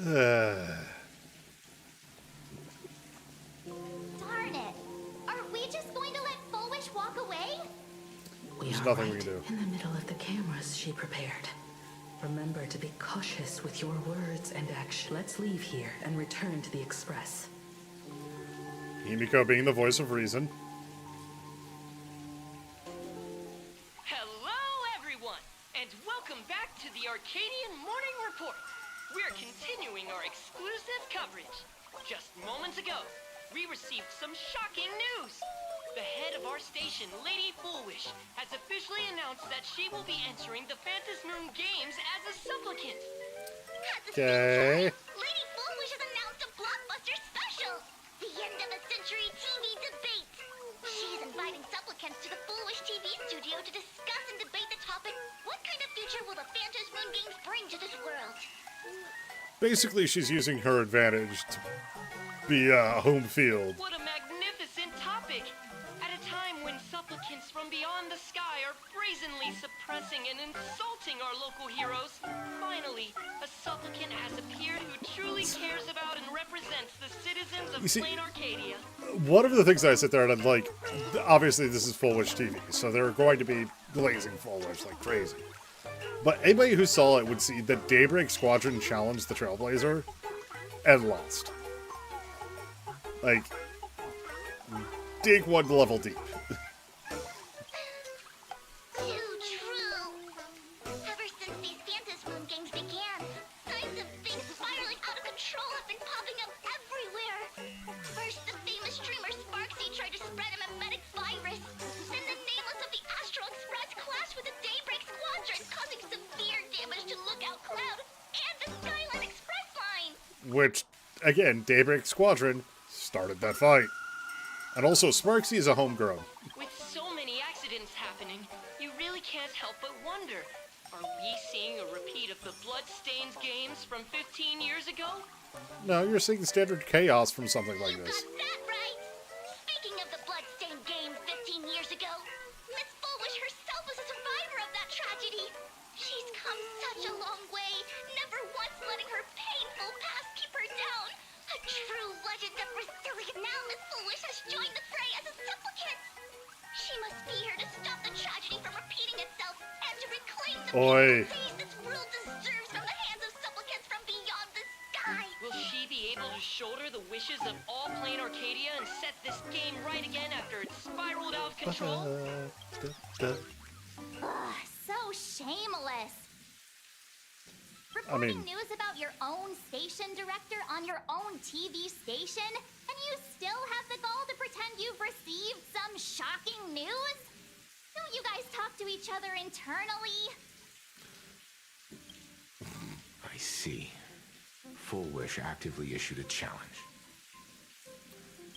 Darn it. Are we just going to let Fullwish walk away? There's nothing we can do. In the middle of the cameras she prepared. Remember to be cautious with your words and action. Let's leave here and return to the Express. Himiko being the voice of reason. Hello, everyone, and welcome back to the Arcadian Morning Report. We're continuing our exclusive coverage. Just moments ago, we received some shocking news. The head of our station, Lady Fullwish, has officially announced that she will be entering the Phantasmoon Games as a supplicant. Okay. Lady Fullwish has announced a blockbuster special. The end of a century TV debate. She is inviting supplicants to the Fullwish TV studio to discuss and debate the topic, what kind of future will the Phantasmoon Games bring to this world? Basically, she's using her advantage to be home field. What a magnificent topic! At a time when supplicants from beyond the sky are brazenly suppressing and insulting our local heroes, finally, a supplicant has appeared who truly cares about and represents the citizens of Plain Arcadia. One of the things I sit there and I'm like, obviously this is Fullwish TV, so they're going to be glazing Fullwish like crazy. But anybody who saw it would see that Daybreak Squadron challenged the Trailblazer and lost. Like, dig one level deep. Too true. Ever since these Phantasmoon Games began, signs of things spiraling out of control have been popping up everywhere. First, the famous streamer Sparksy tried to spread a mimetic virus. Then the nameless of the Astral Express clashed with the Daybreak Squadron, causing severe damage to Lookout Cloud and the Skyline Express line. Which, again, Daybreak Squadron started that fight. And also, Sparksy is a homegrown. With so many accidents happening, you really can't help but wonder, are we seeing a repeat of the Bloodstains games from 15 years ago? No, you're seeing standard chaos from something like this. That right. Speaking of the Bloodstained Games 15 years ago, Miss Fullwish herself was a survivor of that tragedy. She's come such a long way, never once letting her painful past keep her down. A true legend of resilience. Now Miss Fullwish has joined the fray as a supplicant. She must be here to stop the tragedy from repeating itself and to reclaim the peace this world deserves from the hands of supplicants from beyond the sky. Will she be able to shoulder the wishes of all Plain Arcadia and set this game right again after it spiraled out of control? Ugh, so shameless. I Reporting mean, news about your own station director on your own TV station, and you still have the gall to pretend you've received some shocking news? Don't you guys talk to each other internally? I see. Fullwish actively issued a challenge.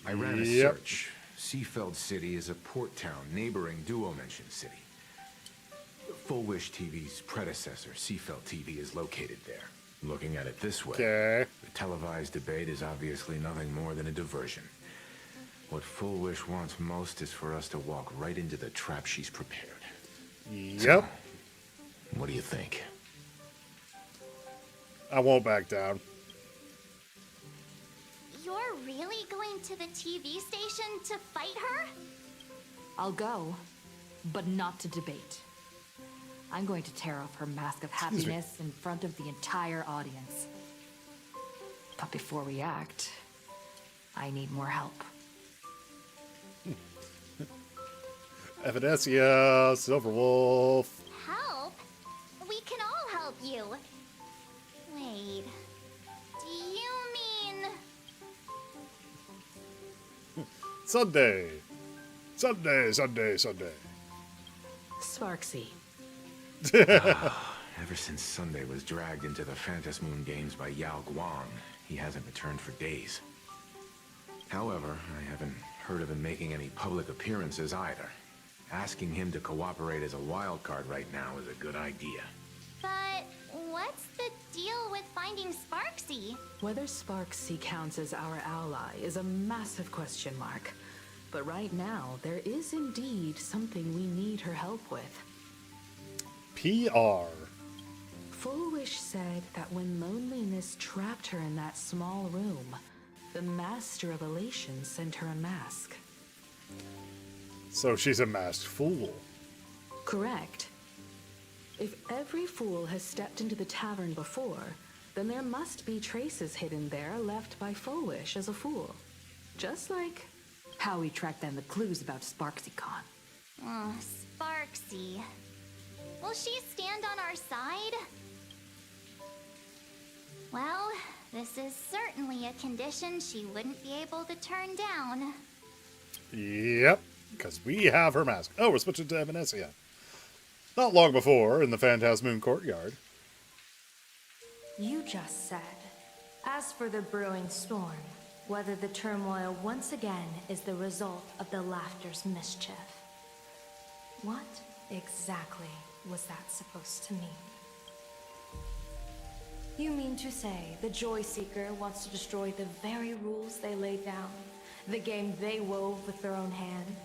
I ran a search. Seafeld City is a port town neighboring Duo Mention City. Fullwish TV's predecessor, Seafeld TV, is located there. Looking at it this way, the televised debate is obviously nothing more than a diversion. What Fullwish wants most is for us to walk right into the trap she's prepared. Yep. So, what do you think? I won't back down. You're really going to the TV station to fight her? I'll go, but not to debate. I'm going to tear off her mask of happiness in front of the entire audience. But before we act, I need more help. Evidencia, Silverwolf. Help? We can all help you. Wait. Do you mean... Sunday. Sunday. Sparksy. Ever since Sunday was dragged into the Phantom Moon Games by Yao Guang, he hasn't returned for days. However, I haven't heard of him making any public appearances either. Asking him to cooperate as a wild card right now is a good idea. But what's the deal with finding Sparksy? Whether Sparksy counts as our ally is a massive question mark. But right now, there is indeed something we need her help with. PR. Full Wish said that when loneliness trapped her in that small room, the Master of Elation sent her a mask. So she's a masked fool. Correct. If every fool has stepped into the tavern before, then there must be traces hidden there left by Full Wish as a fool. Just like how we tracked down the clues about SparksyCon. Oh, Sparksy. Will she stand on our side? Well, this is certainly a condition she wouldn't be able to turn down. Yep, because we have her mask. Oh, we're switching to Evanescence. Not long before, in the Phantasmoon courtyard. You just said, as for the brewing storm, whether the turmoil once again is the result of the Laughter's mischief. What exactly was that supposed to mean? You mean to say the Joy Seeker wants to destroy the very rules they laid down, the game they wove with their own hand?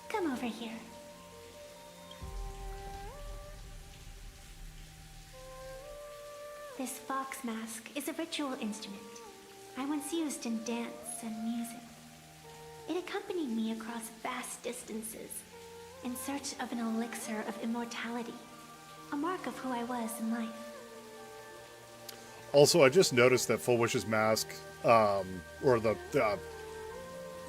Come over here. This fox mask is a ritual instrument I once used in dance and music. It accompanied me across vast distances in search of an elixir of immortality, a mark of who I was in life. Also, I just noticed that Full Wish's mask, or the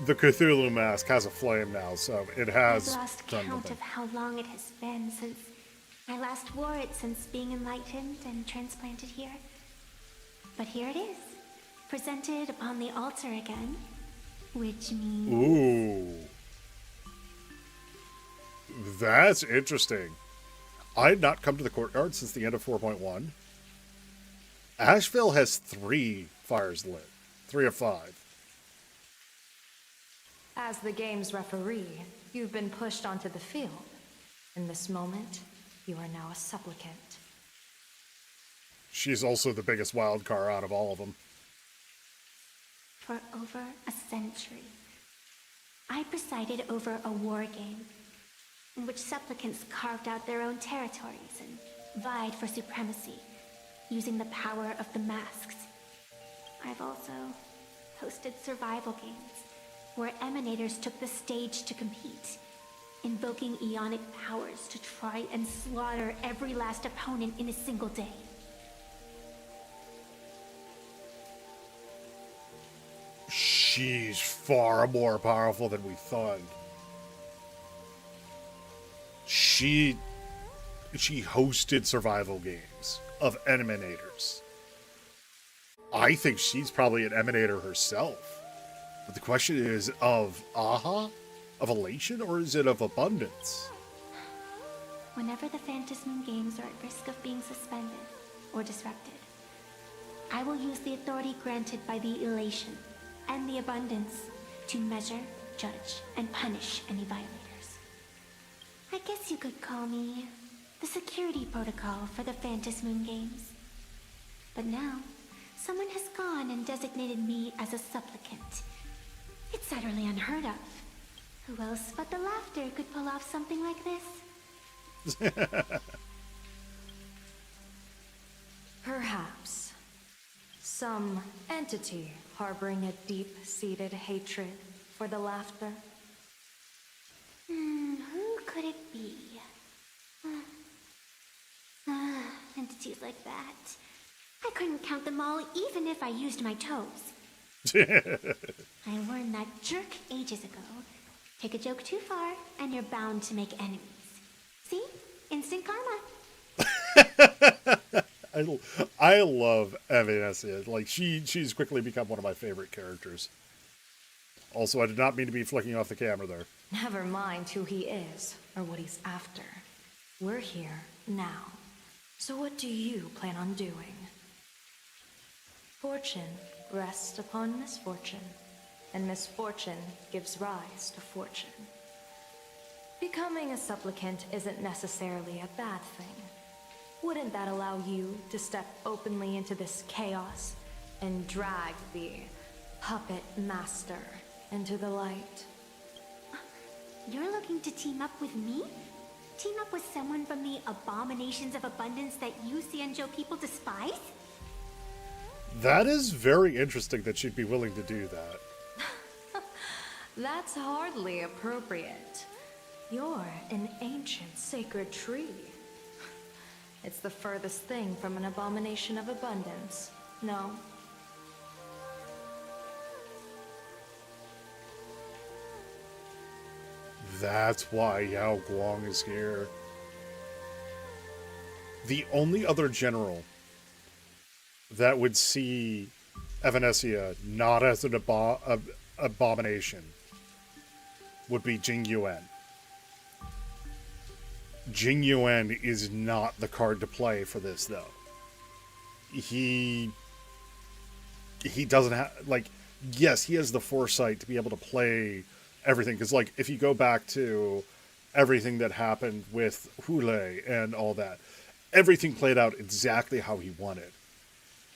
Cthulhu mask, has a flame now, so it has I've lost done count nothing. of how long it has been since I last wore it, since being enlightened and transplanted here. But here it is, presented upon the altar again, which means... Ooh. That's interesting. I had not come to the courtyard since the end of 4.1. Asheville has 3 fires lit. 3 of 5. As the game's referee, you've been pushed onto the field. In this moment, you are now a supplicant. She's also the biggest wild card out of all of them. For over a century, I presided over a war game in which supplicants carved out their own territories and vied for supremacy, using the power of the masks. I've also hosted survival games where emanators took the stage to compete, invoking eonic powers to try and slaughter every last opponent in a single day. She's far more powerful than we thought. She hosted survival games of emanators. I think she's probably an emanator herself. But the question is, of Aha? Of Elation? Or is it of Abundance? Whenever the Phantasmoon Games are at risk of being suspended or disrupted, I will use the authority granted by the Elation and the Abundance to measure, judge, and punish any violators. I guess you could call me the security protocol for the Phantasmoon Games. But now, someone has gone and designated me as a supplicant. It's utterly unheard of. Who else but the Laughter could pull off something like this? Perhaps. Some entity harboring a deep-seated hatred for the Laughter. Who could it be? Entities like that. I couldn't count them all even if I used my toes. I learned that jerk ages ago. Take a joke too far, and you're bound to make enemies. See? Instant karma. I love Evanescence. Like, she's quickly become one of my favorite characters. Also, I did not mean to be flicking off the camera there. Never mind who he is or what he's after. We're here now. So what do you plan on doing? Fortune rests upon misfortune, and misfortune gives rise to fortune. Becoming a supplicant isn't necessarily a bad thing. Wouldn't that allow you to step openly into this chaos and drag the puppet master into the light? You're looking to team up with me? Team up with someone from the abominations of abundance that you Sanjo people despise? That is very interesting that she'd be willing to do that. That's hardly appropriate. You're an ancient sacred tree. It's the furthest thing from an abomination of abundance, no? That's why Yao Guang is here. The only other general that would see Evanesia not as an abomination would be Jing Yuan. Jing Yuan is not the card to play for this, though. He doesn't have, like, yes, he has the foresight to be able to play everything. Because, like, if you go back to everything that happened with Hule and all that, everything played out exactly how he wanted.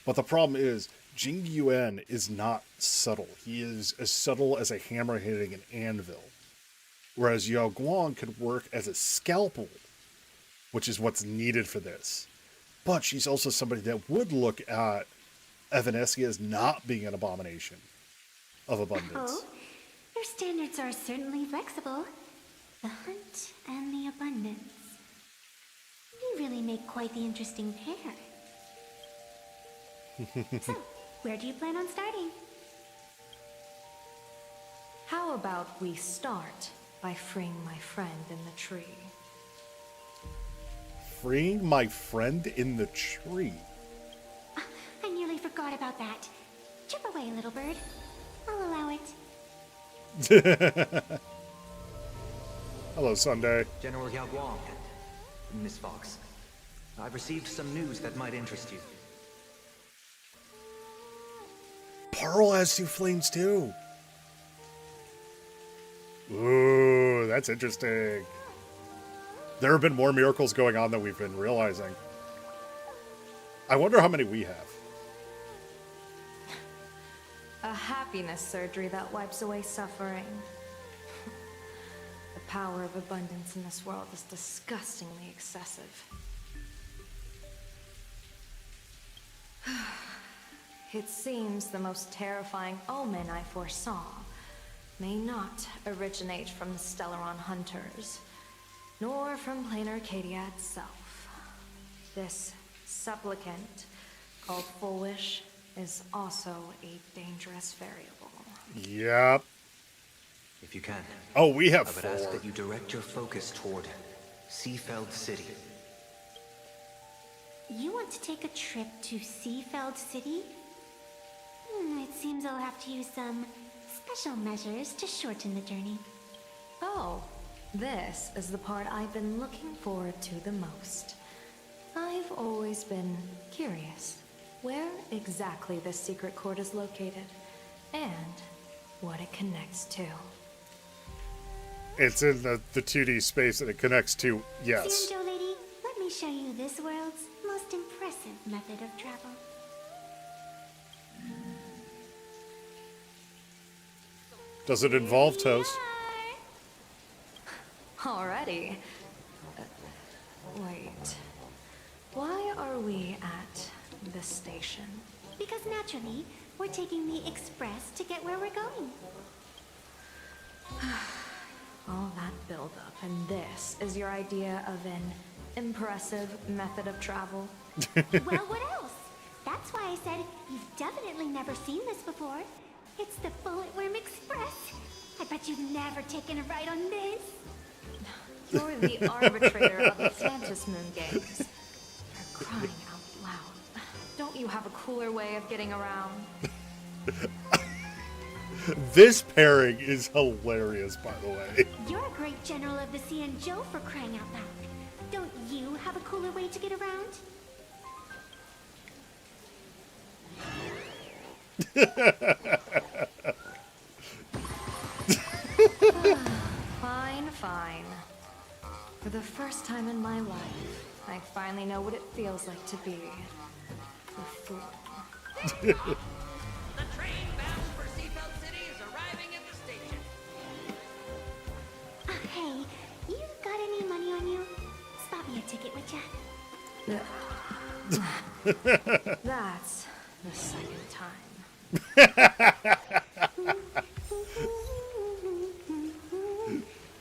But the problem is, Jing Yuan is not subtle. He is as subtle as a hammer hitting an anvil. Whereas Yao Guang could work as a scalpel, which is what's needed for this. But she's also somebody that would look at Evanesia as not being an abomination of abundance. Oh, your standards are certainly flexible. The hunt and the abundance. You really make quite the interesting pair. So, where do you plan on starting? How about we start by freeing my friend in the tree? Freeing my friend in the tree? I nearly forgot about that. Chip away, little bird. I'll allow it. Hello, Sunday. General Yao Guang and Miss Fox. I've received some news that might interest you. Pearl has two flames too. Ooh, that's interesting. There have been more miracles going on than we've been realizing. I wonder how many we have. A happiness surgery that wipes away suffering. The power of abundance in this world is disgustingly excessive. It seems the most terrifying omen I foresaw may not originate from the Stellaron hunters, nor from plain Arcadia itself. This supplicant, called Foolish, is also a dangerous variable. Yep. If you can. Oh, we have I would 4. ask that you direct your focus toward Seafeld City. You want to take a trip to Seafeld City? It seems I'll have to use some special measures to shorten the journey. Oh, this is the part I've been looking forward to the most. I've always been curious where exactly this secret court is located, and what it connects to. It's in the 2D space that it connects to, yes. Sanjo lady, let me show you this world's most impressive method of travel. Does it involve toast? Alrighty. Wait. Why are we at this station? Because naturally, we're taking the express to get where we're going. All that buildup, and this is your idea of an impressive method of travel? Well, what else? That's why I said you've definitely never seen this before. It's the Bulletworm Express. I bet you've never taken a ride on this. You're the arbitrator of the Phantom Moon Games. For crying out loud. Don't you have a cooler way of getting around? This pairing is hilarious, by the way. You're a great general of the Sanjo for crying out loud. Don't you have a cooler way to get around? Fine, fine. For the first time in my life, I finally know what it feels like to be a fool. The train bound for Seafeld City is arriving at the station. Hey, you got any money on you? Spot me a ticket, would ya? That's the second time.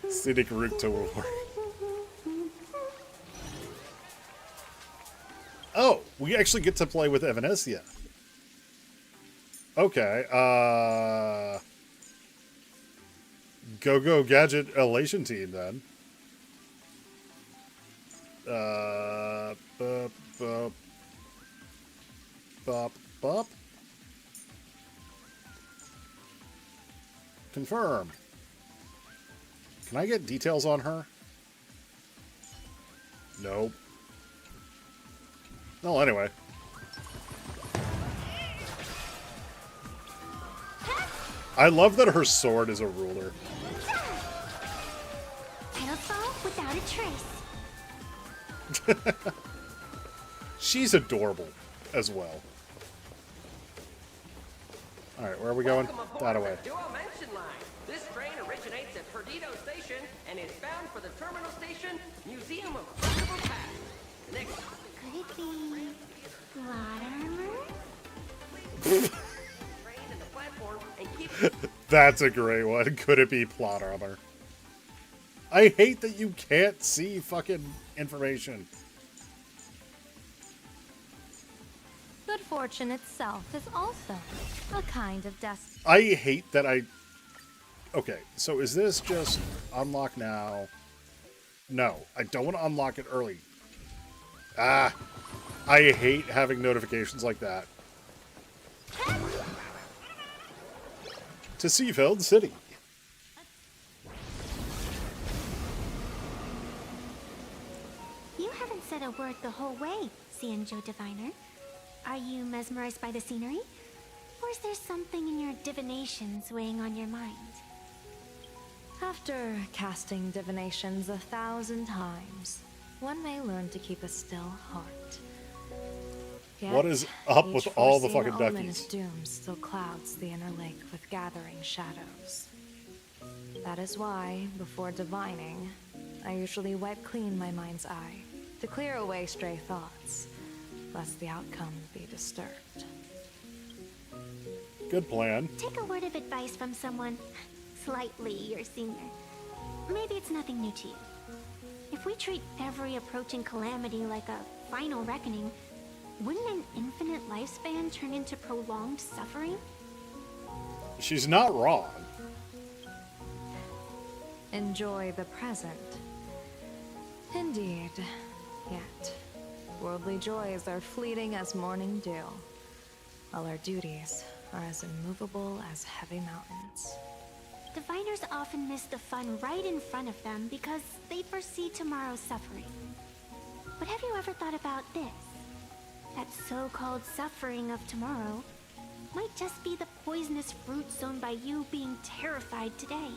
Scenic route to war. Oh, we actually get to play with Evanescia. Okay, Go Gadget Elation team then. Bop, bop, bop, bop. Confirm. Can I get details on her? Nope. Well, anyway. I love that her sword is a ruler. Pedal without a trace. She's adorable as well. Alright, where are we going? That away. Duo Mansion Line. This train originates at Perdido Station and is bound for the terminal station, Museum of Festival Past. Next. Could it be plot armor? Train in the platform and keep That's a great one. Could it be plot armor? I hate that you can't see fucking information. Good fortune itself is also a kind of destiny. I hate that I... Okay, so is this just unlock now? No, I don't want to unlock it early. Ah, I hate having notifications like that. To Seafeld City. You haven't said a word the whole way, Cianjo Diviner. Are you mesmerized by the scenery? Or is there something in your divinations weighing on your mind? After casting divinations 1,000 times, one may learn to keep a still heart. Yet, What is up each with all the foreseen fucking ominous duckies? doom still clouds the inner lake with gathering shadows. That is why, before divining, I usually wipe clean my mind's eye to clear away stray thoughts, lest the outcome be disturbed. Good plan. Take a word of advice from someone slightly your senior. Maybe it's nothing new to you. If we treat every approaching calamity like a final reckoning, wouldn't an infinite lifespan turn into prolonged suffering? She's not wrong. Enjoy the present. Indeed. Yet, worldly joys are fleeting as morning dew, while our duties are as immovable as heavy mountains. Diviners often miss the fun right in front of them because they foresee tomorrow's suffering. But have you ever thought about this? That so-called suffering of tomorrow might just be the poisonous fruit sown by you being terrified today.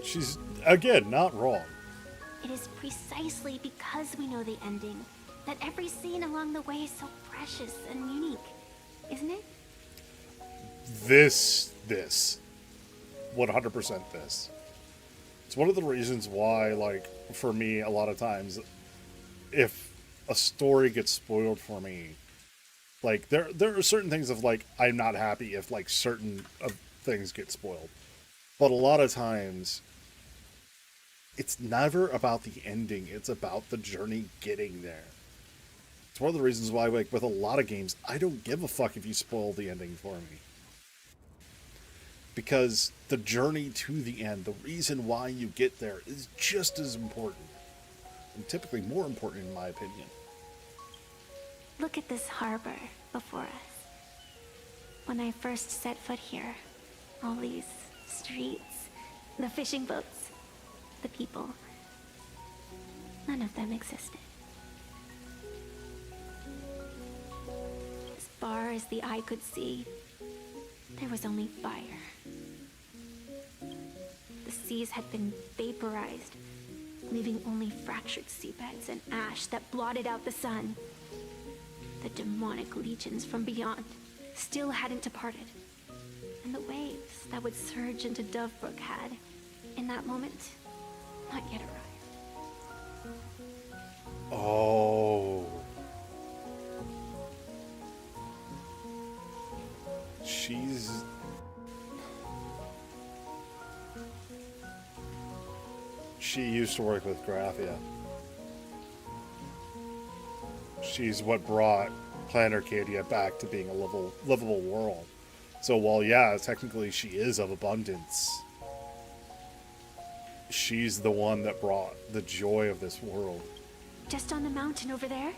She's, again, not wrong. It is precisely because we know the ending that every scene along the way is so precious and unique, isn't it? This. 100% this. It's one of the reasons why, like, for me, a lot of times, if a story gets spoiled for me, like, there are certain things of, like, I'm not happy if, like, certain things get spoiled. But a lot of times, it's never about the ending. It's about the journey getting there. It's one of the reasons why, like, with a lot of games, I don't give a fuck if you spoil the ending for me. Because the journey to the end, the reason why you get there, is just as important. And typically more important, in my opinion. Look at this harbor before us. When I first set foot here, all these streets, the fishing boats, the people. None of them existed. As far as the eye could see, there was only fire. The seas had been vaporized, leaving only fractured seabeds and ash that blotted out the sun. The demonic legions from beyond still hadn't departed, and the waves that would surge into Dovebrook had, in that moment, not yet arrived. Oh. She used to work with Graphia. She's what brought Planet Arcadia back to being a livable world. So while, yeah, technically she is of abundance, she's the one that brought the joy of this world. Just on the mountain over there,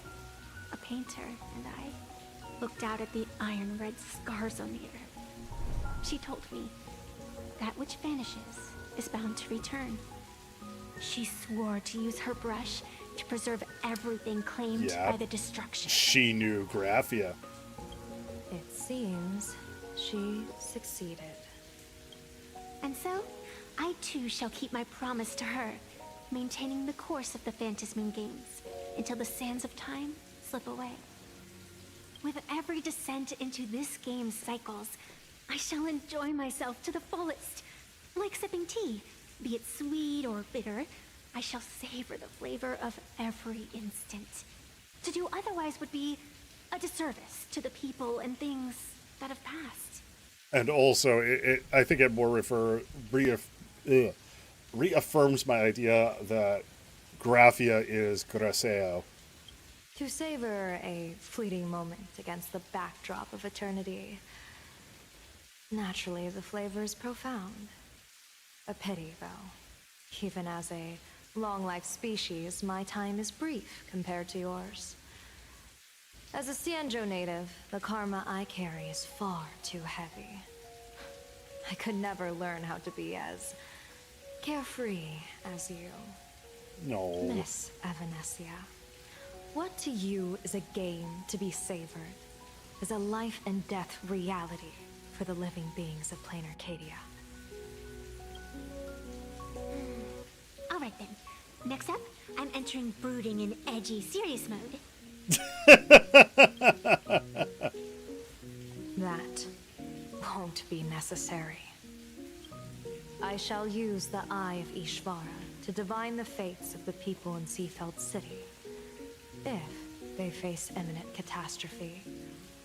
a painter and I looked out at the iron red scars on the earth. She told me that which vanishes is bound to return. She swore to use her brush to preserve everything claimed by the destruction. She knew Graphia. It seems she succeeded. And so, I too shall keep my promise to her, maintaining the course of the Phantasmoon Games until the sands of time slip away. With every descent into this game's cycles, I shall enjoy myself to the fullest. Like sipping tea, be it sweet or bitter, I shall savor the flavor of every instant. To do otherwise would be a disservice to the people and things that have passed. And also, I think it more reaffirms my idea that Graphia is Graceo. To savor a fleeting moment against the backdrop of eternity. Naturally, the flavor is profound. A pity, though. Even as a long-life species, my time is brief compared to yours. As a Cienjo native, the karma I carry is far too heavy. I could never learn how to be as carefree as you. No. Miss Evanesia, what to you is a game to be savored, is a life and death reality for the living beings of Plain Arcadia. Alright then. Next up, I'm entering brooding and edgy serious mode. That won't be necessary. I shall use the Eye of Ishvara to divine the fates of the people in Seafeld City. If they face imminent catastrophe,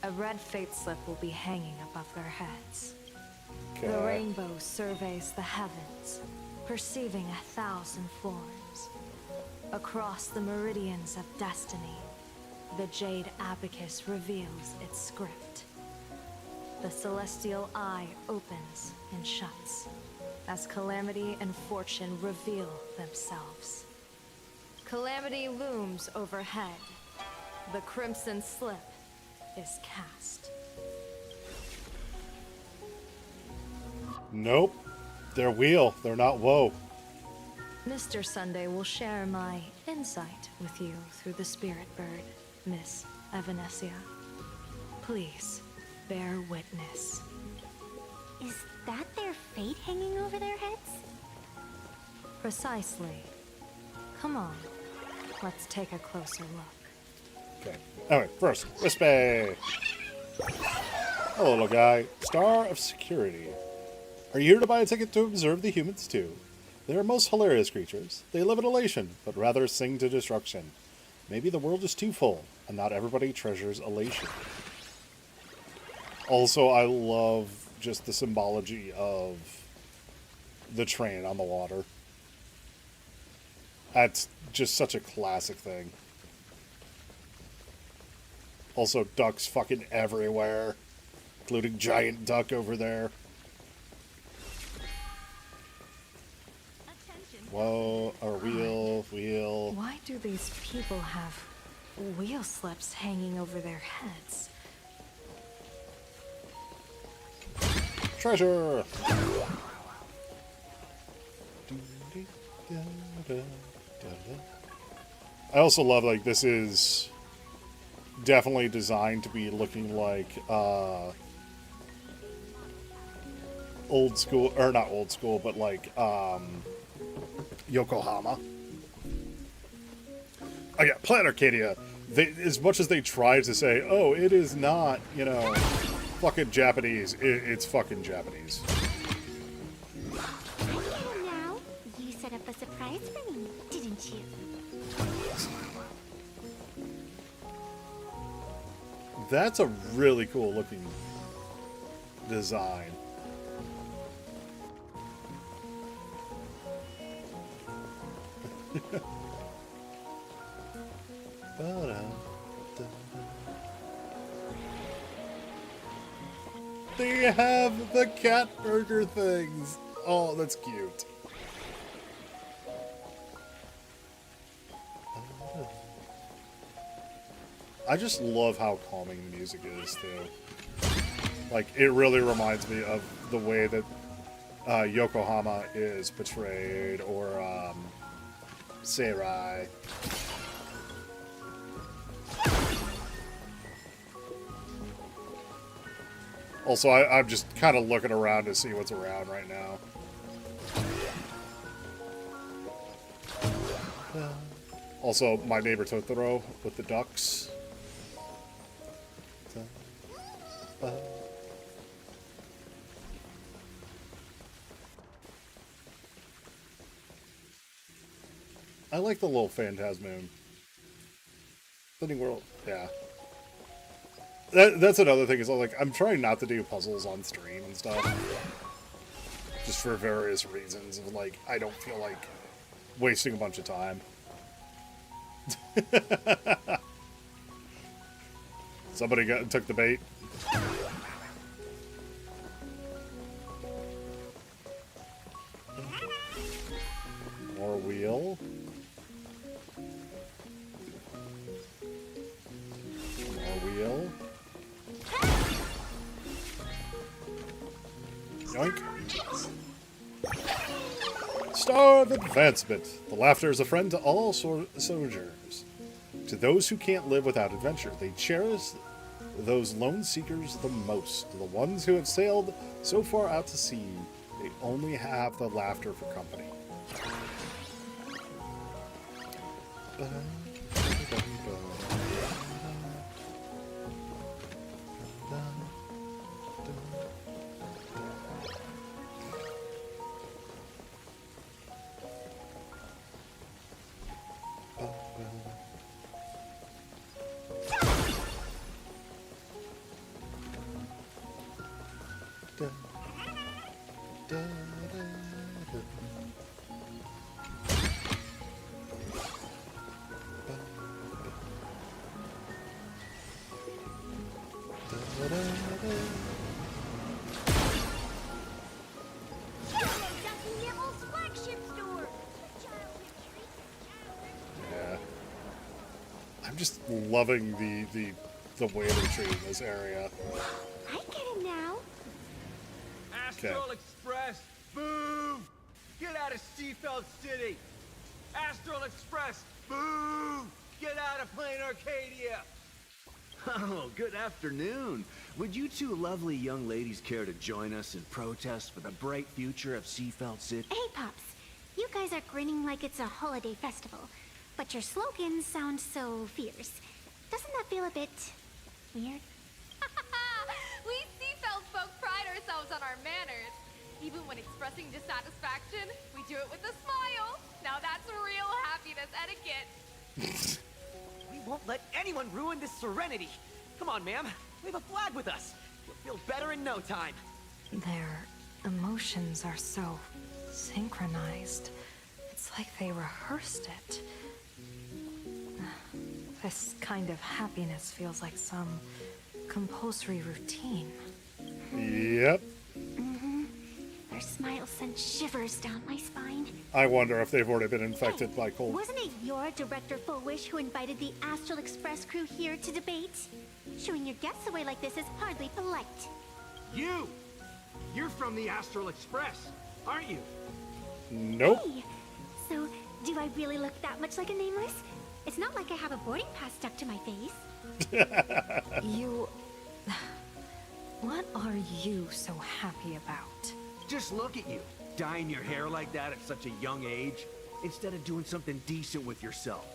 a red fate slip will be hanging above their heads. Okay. The rainbow surveys the heavens, perceiving 1,000 forms. Across the meridians of destiny, the Jade Abacus reveals its script. The celestial eye opens and shuts as calamity and fortune reveal themselves. Calamity looms overhead. The crimson slip is cast. Nope. They're wheel. They're not woe. Mr. Sunday will share my insight with you through the spirit bird, Miss Evanesia. Please, bear witness. Is that their fate hanging over their heads? Precisely. Come on, let's take a closer look. Okay. Alright, first, Wispy. Hello, little guy. Star of Security. Are you here to buy a ticket to observe the humans too? They are most hilarious creatures. They live in elation, but rather sing to destruction. Maybe the world is too full, and not everybody treasures elation. Also, I love just the symbology of the train on the water. That's just such a classic thing. Also, ducks fucking everywhere, including giant duck over there. Whoa, or wheel. Why do these people have wheel slips hanging over their heads? Treasure! I also love, like, this is definitely designed to be looking like old school, or not old school, but like Yokohama. Oh yeah, Planet Arcadia. They, as much as they try to say, oh, it is not, you know, fucking Japanese, it's fucking Japanese. Now, you set up a surprise for me, didn't you? That's a really cool looking design. They have the cat burger things. Oh, that's cute. I just love how calming the music is, too. Like, it really reminds me of the way that Yokohama is portrayed, or Seirai. Also, I'm just kind of looking around to see what's around right now. Also, My Neighbor Totoro with the ducks. I like the little Phantasmoon. Spinning World, yeah. That's another thing, is like, I'm trying not to do puzzles on stream and stuff. Just for various reasons of, like, I don't feel like wasting a bunch of time. Somebody took the bait. More wheel. More wheel. Yoink. Star of Advancement. The laughter is a friend to all sojourners. To those who can't live without adventure, they cherish those lone seekers the most. The ones who have sailed so far out to sea, they only have the laughter for company. Yeah. I'm just loving the way they're treating this area. I get it now. Astral Express, boo! Get out of Seafeld City! Astral Express, boo! Get out of Plain Arcadia! Oh, good afternoon. Would you two lovely young ladies care to join us in protest for the bright future of Seafeld City? Hey, Pops. You guys are grinning like it's a holiday festival, but your slogans sound so fierce. Doesn't that feel a bit weird? We Seafeld folk pride ourselves on our manners. Even when expressing dissatisfaction, we do it with a smile. Now that's real happiness etiquette. We won't let anyone ruin this serenity. Come on, ma'am. Wave a flag with us. You'll feel better in no time. Their emotions are so synchronized. It's like they rehearsed it. This kind of happiness feels like some compulsory routine. Yep. Mm-hmm. Their smile sent shivers down my spine. I wonder if they've already been infected by cold. Wasn't it your Director Fullwish who invited the Astral Express crew here to debate? Showing your guests away like this is hardly polite. You! You're from the Astral Express, aren't you? Nope. Hey, so do I really look that much like a nameless? It's not like I have a boarding pass stuck to my face. You... What are you so happy about? Just look at you, dyeing your hair like that at such a young age, instead of doing something decent with yourself.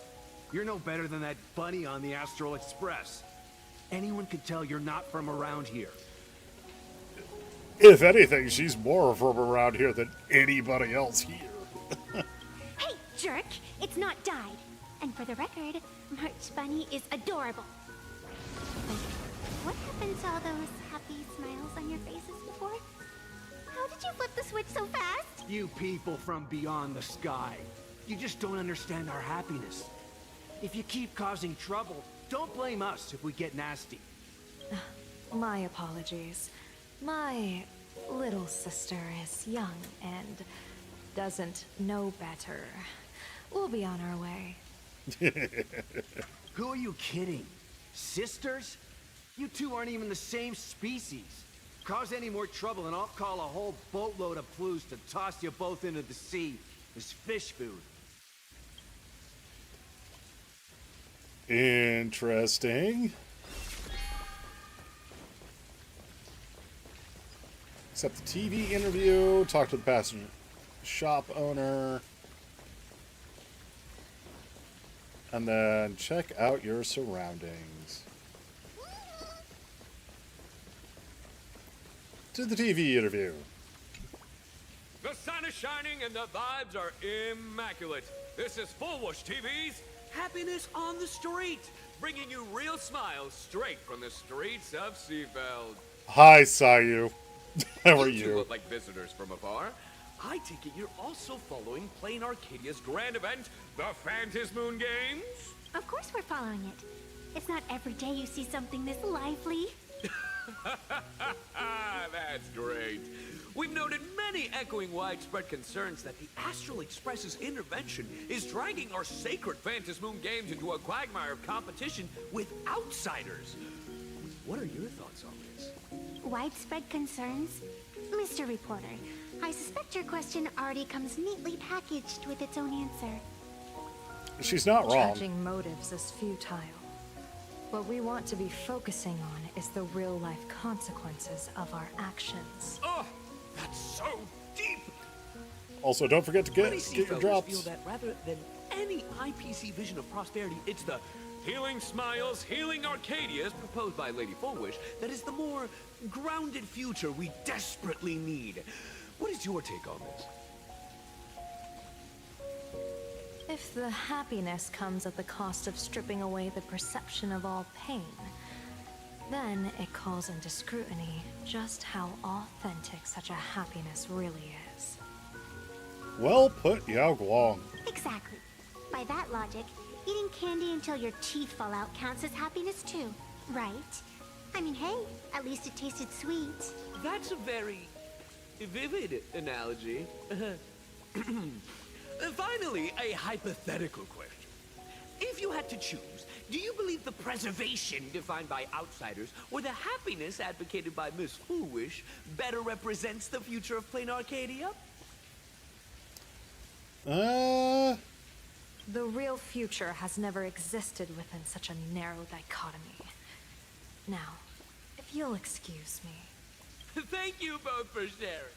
You're no better than that bunny on the Astral Express. Anyone could tell you're not from around here. If anything, she's more from around here than anybody else here. Hey, jerk! It's not dyed. And for the record, March Bunny is adorable. Wait, what happened to all those happy smiles on your faces before? How did you flip the switch so fast? You people from beyond the sky. You just don't understand our happiness. If you keep causing trouble, don't blame us if we get nasty. My apologies. My little sister is young and doesn't know better. We'll be on our way. Who are you kidding? Sisters? You two aren't even the same species. Cause any more trouble and I'll call a whole boatload of Ploos to toss you both into the sea as fish food. Interesting. Accept the TV interview, talk to the passenger shop owner, and then check out your surroundings. To the TV interview. The sun is shining and the vibes are immaculate. This is Fullwush TV's Happiness on the Street, bringing you real smiles straight from the streets of Seafeld. Hi, Sayu. How are You two you? look like visitors from afar. I take it you're also following Plain Arcadia's grand event, the Phantasmoon Games? Of course we're following it. It's not every day you see something this lively. That's great. We've noted many echoing widespread concerns that the Astral Express's intervention is dragging our sacred Phantasmoon Games into a quagmire of competition with outsiders. What are your thoughts on this? Widespread concerns? Mr. Reporter, I suspect your question already comes neatly packaged with its own answer. She's not wrong. Judging motives is futile. What we want to be focusing on is the real-life consequences of our actions. Oh, that's so deep! Also, don't forget to get Many your seafarers drops. feel that rather than any IPC vision of prosperity, it's the Healing Smiles, Healing Arcadia, as proposed by Lady Fullwish, that is the more grounded future we desperately need. What is your take on this? If the happiness comes at the cost of stripping away the perception of all pain, then it calls into scrutiny just how authentic such a happiness really is. Well put, Yao Guang. Exactly. By that logic, eating candy until your teeth fall out counts as happiness too, right? I mean, hey, at least it tasted sweet. That's a very vivid analogy. Finally, a hypothetical question. If you had to choose, do you believe the preservation defined by outsiders or the happiness advocated by Miss Foolish better represents the future of Plain Arcadia? The real future has never existed within such a narrow dichotomy. Now, if you'll excuse me. Thank you both for sharing.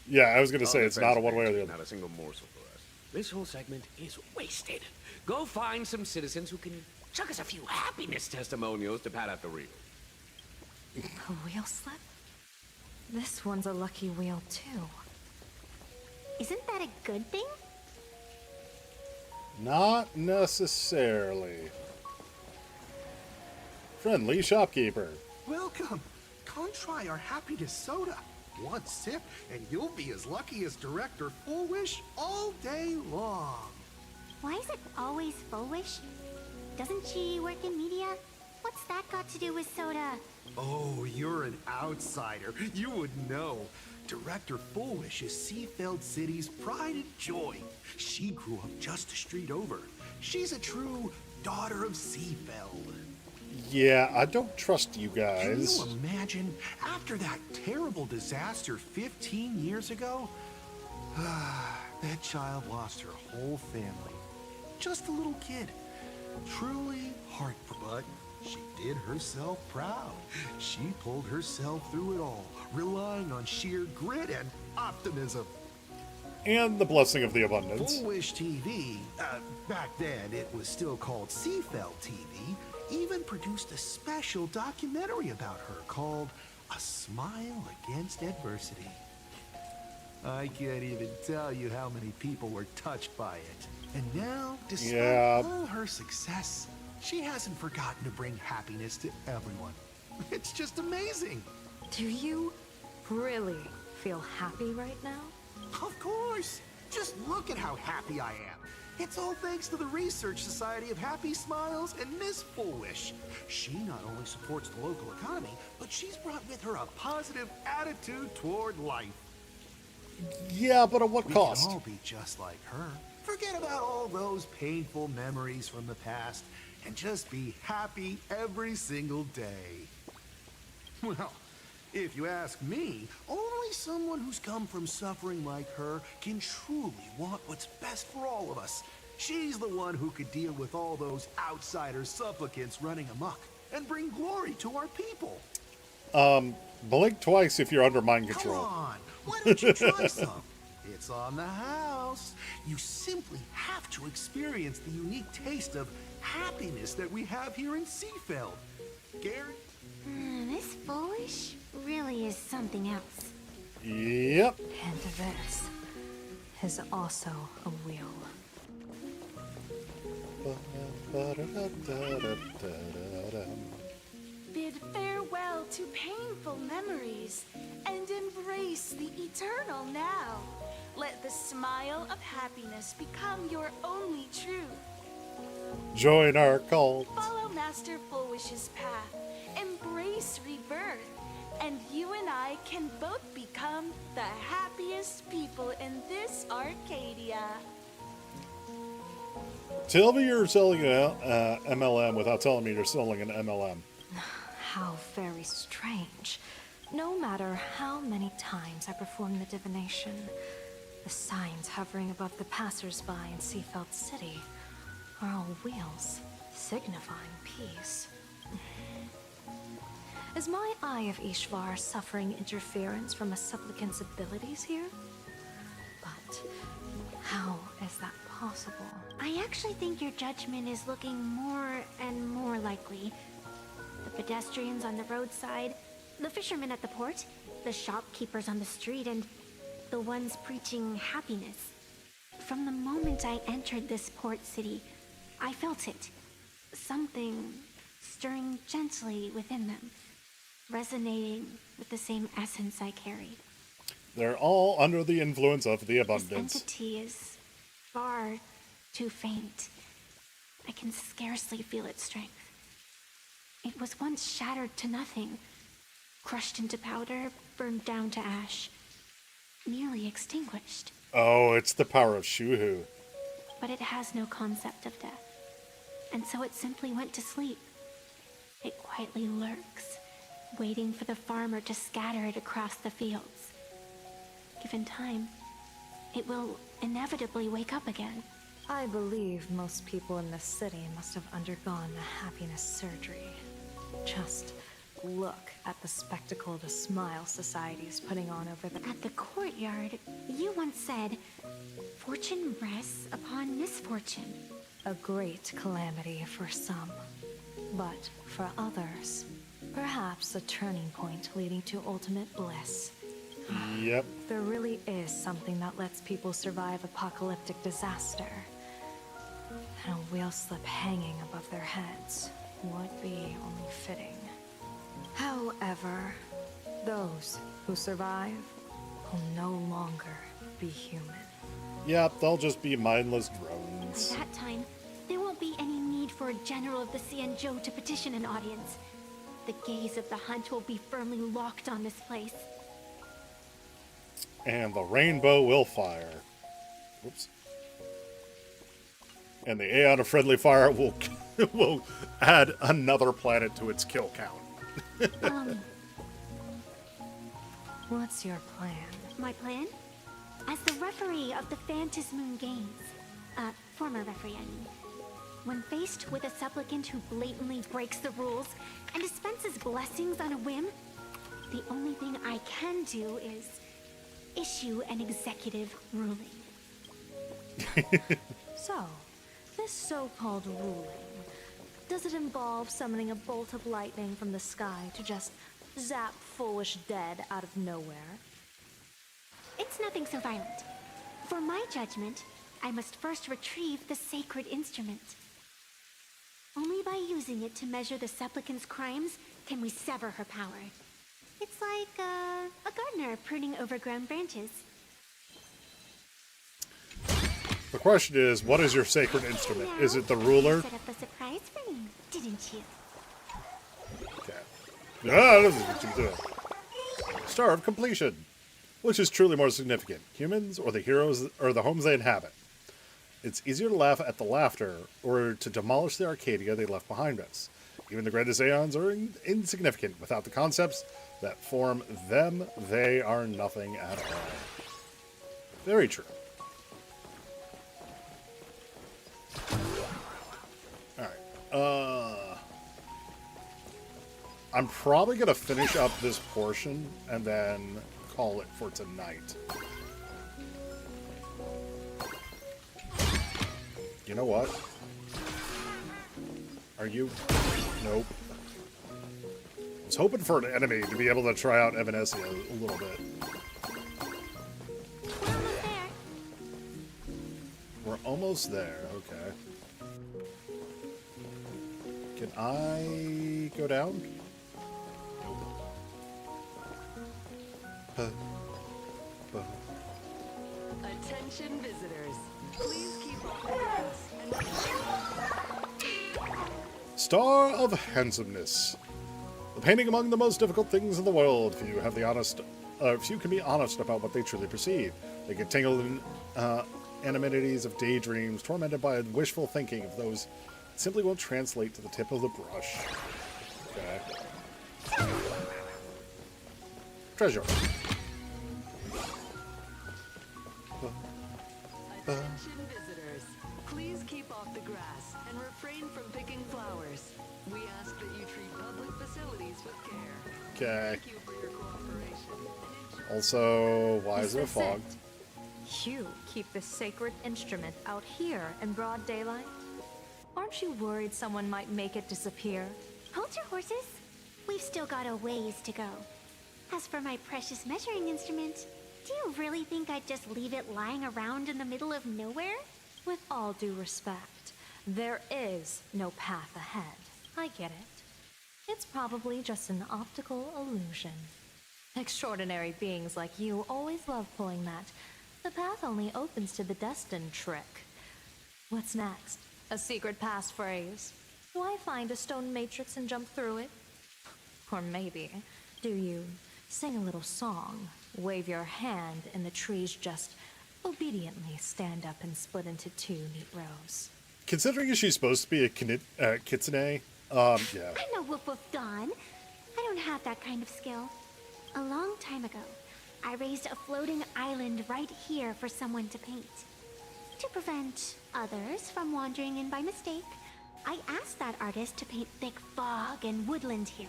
Yeah, I was going to say, it's not a one way or the other. Not a single morsel for us. This whole segment is wasted. Go find some citizens who can chuck us a few happiness testimonials to pad out the reel. A wheel slip? This one's a lucky wheel, too. Isn't that a good thing? Not necessarily. Friendly shopkeeper. Welcome. Come try our happiness soda. One sip, and you'll be as lucky as Director Fullwish all day long. Why is it always Fullwish? Doesn't she work in media? What's that got to do with soda? Oh, you're an outsider. You wouldn't know. Director Fullwish is Seafeld City's pride and joy. She grew up just a street over. She's a true daughter of Seafeld. Yeah, I don't trust you guys. Can you imagine, after that terrible disaster 15 years ago, that child lost her whole family. Just a little kid. Truly heartbreaking, but she did herself proud. She pulled herself through it all, relying on sheer grit and optimism. And the blessing of the abundance. Full Wish TV, back then it was still called Seafeld TV, even produced a special documentary about her called A Smile Against Adversity. I can't even tell you how many people were touched by it. And now, despite all her success, she hasn't forgotten to bring happiness to everyone. It's just amazing. Do you really feel happy right now? Of course. Just look at how happy I am. It's all thanks to the Research Society of Happy Smiles and Miss Foolish. She not only supports the local economy, but she's brought with her a positive attitude toward life. Yeah, but at what cost? We can all be just like her. Forget about all those painful memories from the past and just be happy every single day. Well, if you ask me, only someone who's come from suffering like her can truly want what's best for all of us. She's the one who could deal with all those outsider supplicants running amok and bring glory to our people. Blink twice if you're under mind control. Come on, why don't you try some? It's on the house. You simply have to experience the unique taste of happiness that we have here in Seafeld. Gary? This Foolish really is something else. Yep. And this is also a wheel. Bid farewell to painful memories and embrace the eternal now. Let the smile of happiness become your only truth. Join our cult. Follow Master Foolwish's path. Embrace rebirth. And you and I can both become the happiest people in this Arcadia. Tell me you're selling an MLM without telling me you're selling an MLM. How very strange. No matter how many times I perform the divination, the signs hovering above the passers-by in Seafeld City are all wheels, signifying peace. Is my Eye of Ishvar suffering interference from a supplicant's abilities here? But how is that possible? I actually think your judgment is looking more and more likely. The pedestrians on the roadside, the fishermen at the port, the shopkeepers on the street, and the ones preaching happiness. From the moment I entered this port city, I felt it. Something stirring gently within them, resonating with the same essence I carried. They're all under the influence of the abundance. This entity is far too faint. I can scarcely feel its strength. It was once shattered to nothing, crushed into powder, burned down to ash, nearly extinguished. Oh, it's the power of Shuhu. But it has no concept of death, and so it simply went to sleep. It quietly lurks, waiting for the farmer to scatter it across the fields. Given time, it will inevitably wake up again. I believe most people in this city must have undergone the happiness surgery. Just look at the spectacle the Smile Society is putting on over there. At the courtyard, you once said, "Fortune rests upon misfortune." A great calamity for some, but for others, perhaps a turning point leading to ultimate bliss. Yep. There really is something that lets people survive apocalyptic disaster. And a wheel slip hanging above their heads would be only fitting. However, those who survive will no longer be human. Yep, they'll just be mindless By drones. that time, there won't be any need for a general of the Cianzhou to petition an audience. The gaze of the hunt will be firmly locked on this place. And the rainbow will fire. Whoops. And the Aeon of Friendly Fire will will add another planet to its kill count. What's your plan? My plan? As the referee of the Phantasmoon Games, former referee, I mean, When faced with a supplicant who blatantly breaks the rules and dispenses blessings on a whim, the only thing I can do is issue an executive ruling. So, this so-called ruling, does it involve summoning a bolt of lightning from the sky to just zap foolish dead out of nowhere? It's nothing so violent. For my judgment, I must first retrieve the sacred instrument. Only by using it to measure the supplicant's crimes can we sever her power. It's like a gardener pruning overgrown branches. The question is, what is your sacred instrument? Is it the ruler? Set up a surprise for me, didn't you? Okay. Ah, this is what you do. Star of completion. Which is truly more significant, humans or the heroes or the homes they inhabit? It's easier to laugh at the laughter or to demolish the Arcadia they left behind us. Even the greatest Aeons are insignificant without the concepts that form them. They are nothing at all. Very true. Alright. I'm probably going to finish up this portion and then call it for tonight. You know what? Are you? Nope. I was hoping for an enemy to be able to try out Evanescia a little bit. We're almost there. Okay. Can I go down? Attention visitors. Please keep off Star of handsomeness. The painting among the most difficult things in the world. Few can be honest about what they truly perceive. They get tangled in anonymity of daydreams, tormented by wishful thinking of those that simply won't translate to the tip of the brush. Okay. Treasure. Attention visitors. Please keep off the grass and refrain from picking flowers. We ask that you treat public facilities with care. Okay. Thank you for your cooperation. Also, why is there a This fog? You keep this sacred instrument out here in broad daylight? Aren't you worried someone might make it disappear? Hold your horses. We've still got a ways to go. As for my precious measuring instrument, do you really think I'd just leave it lying around in the middle of nowhere? With all due respect, there is no path ahead. I get it. It's probably just an optical illusion. Extraordinary beings like you always love pulling that. The path only opens to the destined trick. What's next? A secret passphrase? Do I find a stone matrix and jump through it? Or maybe, do you sing a little song, wave your hand, and the trees just obediently stand up and split into two neat rows? Considering she's supposed to be a kitsune, yeah. I'm no Woof Woof Dawn. I don't have that kind of skill. A long time ago, I raised a floating island right here for someone to paint. To prevent others from wandering in by mistake, I asked that artist to paint thick fog and woodland here,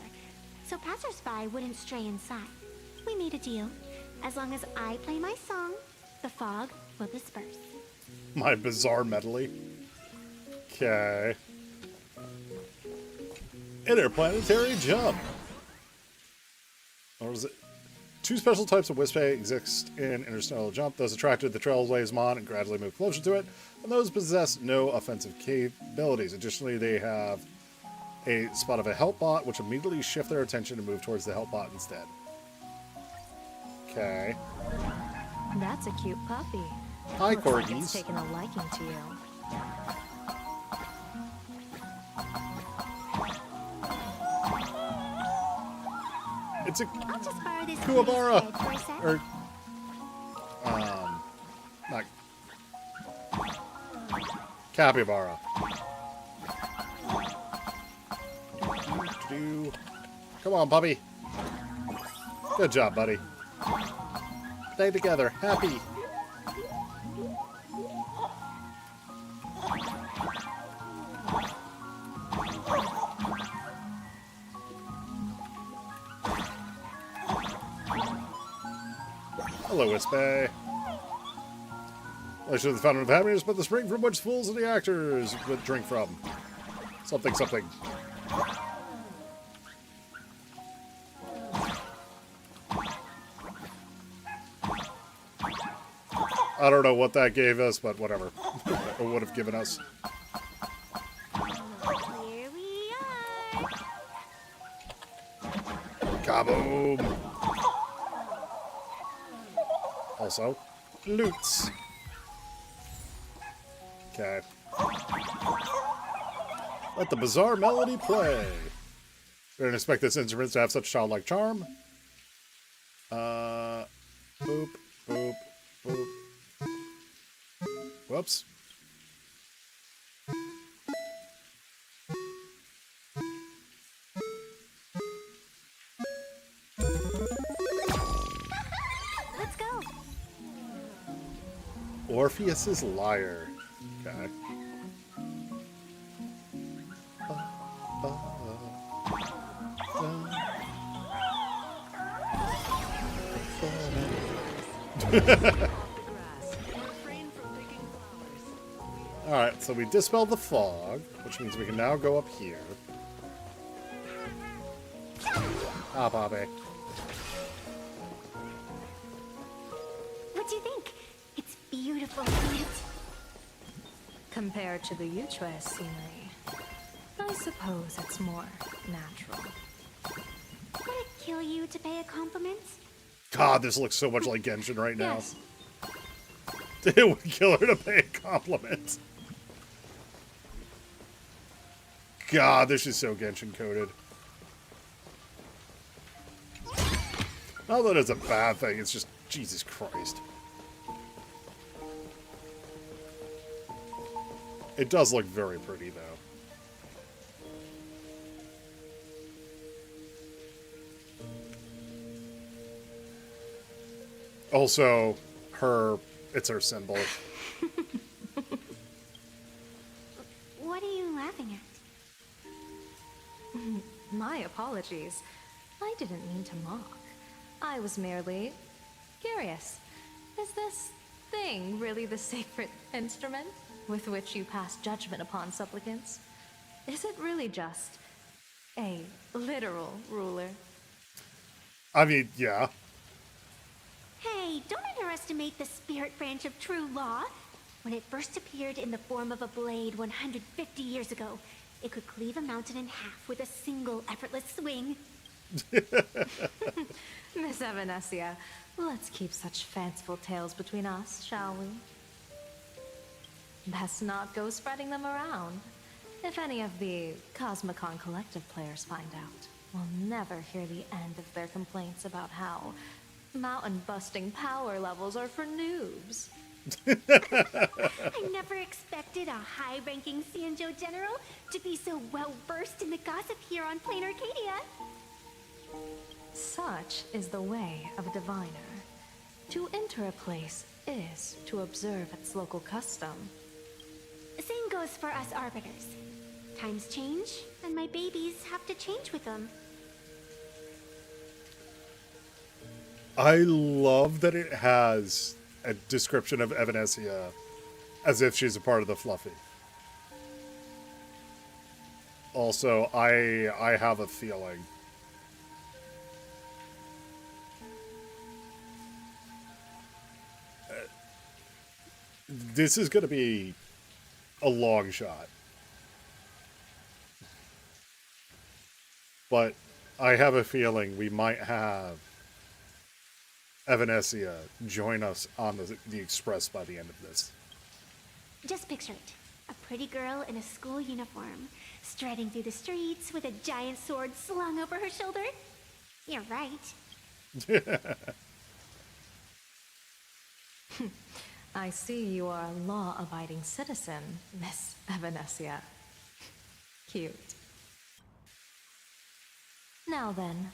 so passersby wouldn't stray inside. We made a deal. As long as I play my song, the fog will disperse. My bizarre medley. Okay. Interplanetary jump. Or was it? Two special types of Wispy exist in interstellar jump. Those attracted to the trailways mon and gradually move closer to it, and those possess no offensive capabilities. Additionally, they have a spot of a help bot, which immediately shift their attention and move towards the help bot instead. Okay. That's a cute puppy. Hi, Looks like corgis. it's taken a liking to you. It's a I'll just borrow this Kuwabara. kitty's head for a sec. Or, not capybara. Come on, puppy. Good job, buddy. Stay together. Happy. Hello, Wispy. Elation is the fountain of happiness, but the spring from which fools and the actors would drink from. Something, something. I don't know what that gave us, but whatever. It would have given us. Here we are. Kaboom! Also, loots. Okay. Let the bizarre melody play. We didn't expect this instrument to have such childlike charm. Boop, boop, boop. Whoops. Let's go. Orpheus's Lyre. Okay. Alright, so we dispelled the fog, which means we can now go up here. Ah, Bobby. What do you think? It's beautiful, isn't it? Compared to the Yuchue scenery, I suppose it's more natural. Would it kill you to pay a compliment? God, this looks so much like Genshin right now. Yes. It would kill her to pay a compliment. God, this is so Genshin coded. Not that it's a bad thing, it's just, Jesus Christ. It does look very pretty, though. Also, it's her symbol. What are you laughing at? My apologies. I didn't mean to mock. I was merely curious. Is this thing really the sacred instrument with which you pass judgment upon supplicants? Is it really just a literal ruler? I mean, yeah. Hey, don't underestimate the spirit branch of true law. When it first appeared in the form of a blade 150 years ago, it could cleave a mountain in half with a single effortless swing. Miss Evanesia, let's keep such fanciful tales between us, shall we? Best not go spreading them around. If any of the Cosmicon Collective players find out, we'll never hear the end of their complaints about how mountain-busting power levels are for noobs. I never expected a high-ranking Sanjo general to be so well-versed in the gossip here on Plain Arcadia. Such is the way of a diviner. To enter a place is to observe its local custom. Same goes for us arbiters. Times change, and my babies have to change with them. I love that it has a description of Evanesia as if she's a part of the Fluffy. Also, I have a feeling. This is going to be a long shot. But I have a feeling we might have Evanesia join us on the Express by the end of this. Just picture it. A pretty girl in a school uniform, striding through the streets with a giant sword slung over her shoulder. You're right. I see you are a law-abiding citizen, Miss Evanesia. Cute. Now then,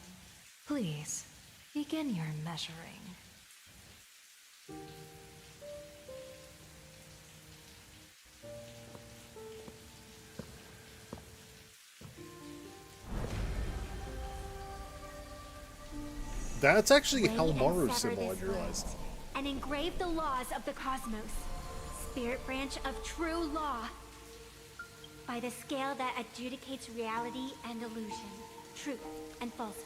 please, begin your measuring. That's actually Weigh Halmaru's and sever symbol, I this realized. world, and engrave the laws of the cosmos. Spirit branch of true law. By the scale that adjudicates reality and illusion, truth and falsehood.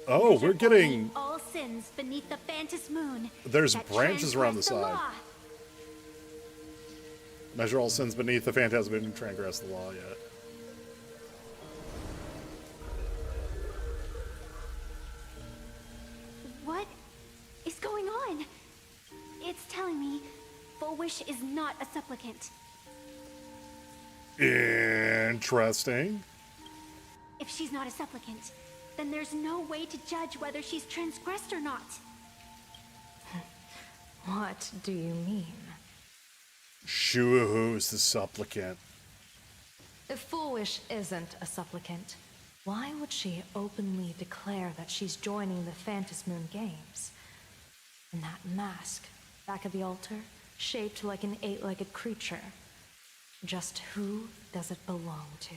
Oh, Measure we're getting... all sins beneath the Phantom moon. There's that branches around the transgress side. law. Measure all sins beneath the phantasm and transgress the law, yeah. What is going on? It's telling me Full Wish is not a supplicant. Interesting. If she's not a supplicant, then there's no way to judge whether she's transgressed or not. What do you mean? Shuhu's the supplicant. If Foolish isn't a supplicant, why would she openly declare that she's joining the Phantasmoon Games? And that mask, back of the altar, shaped like an 8-legged creature. Just who does it belong to?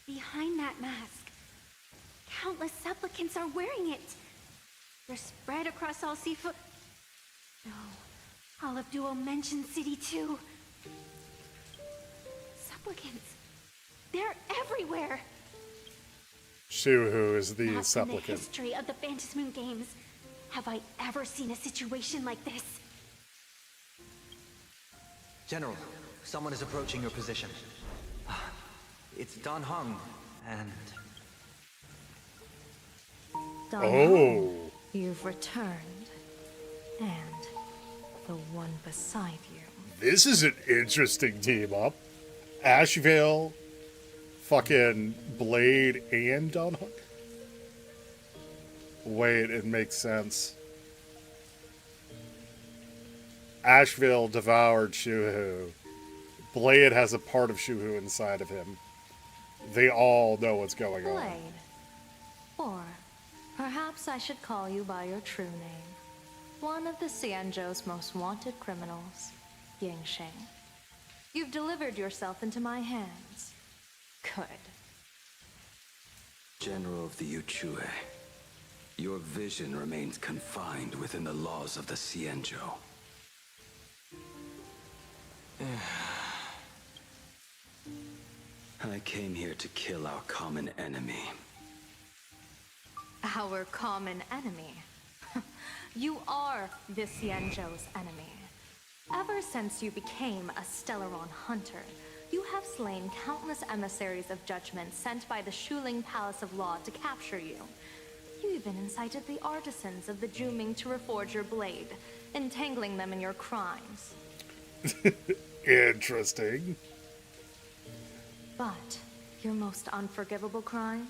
Behind that mask, countless supplicants are wearing it. They're spread across all seafood. No, all of Duo mentioned City too. Supplicants, they're everywhere. Shuhu is the Not in the supplicant. history of the Phantasmoon Games have I ever seen a situation like this. General, someone is approaching your position. It's Dan Heng, and... Oh. You've returned. And the one beside you. This is an interesting team up. Ashvale, fucking Blade, and Don Hook. Wait, it makes sense. Ashvale devoured Shuhu. Blade has a part of Shuhu inside of him. They all know what's going on. Blade. Or perhaps I should call you by your true name. One of the Xianzhou's most wanted criminals, Yingxing. You've delivered yourself into my hands. Good. General of the Yuchue, your vision remains confined within the laws of the Xianzhou. I came here to kill our common enemy. Our common enemy. You are the Xianzhou's enemy. Ever since you became a Stellaron hunter, you have slain countless emissaries of judgment sent by the Shuling Palace of Law to capture you. You even incited the artisans of the Juming to reforge your blade, entangling them in your crimes. Interesting. But your most unforgivable crime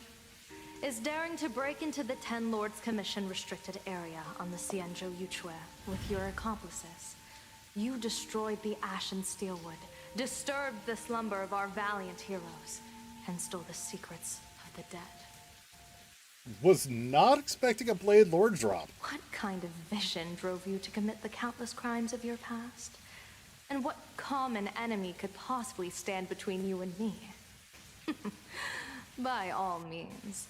is daring to break into the Ten Lords Commission restricted area on the Xianzhou Yuchue with your accomplices. You destroyed the Ashen Steelwood, disturbed the slumber of our valiant heroes, and stole the secrets of the dead. Was not expecting a Blade Lord drop. What kind of vision drove you to commit the countless crimes of your past? And what common enemy could possibly stand between you and me? By all means,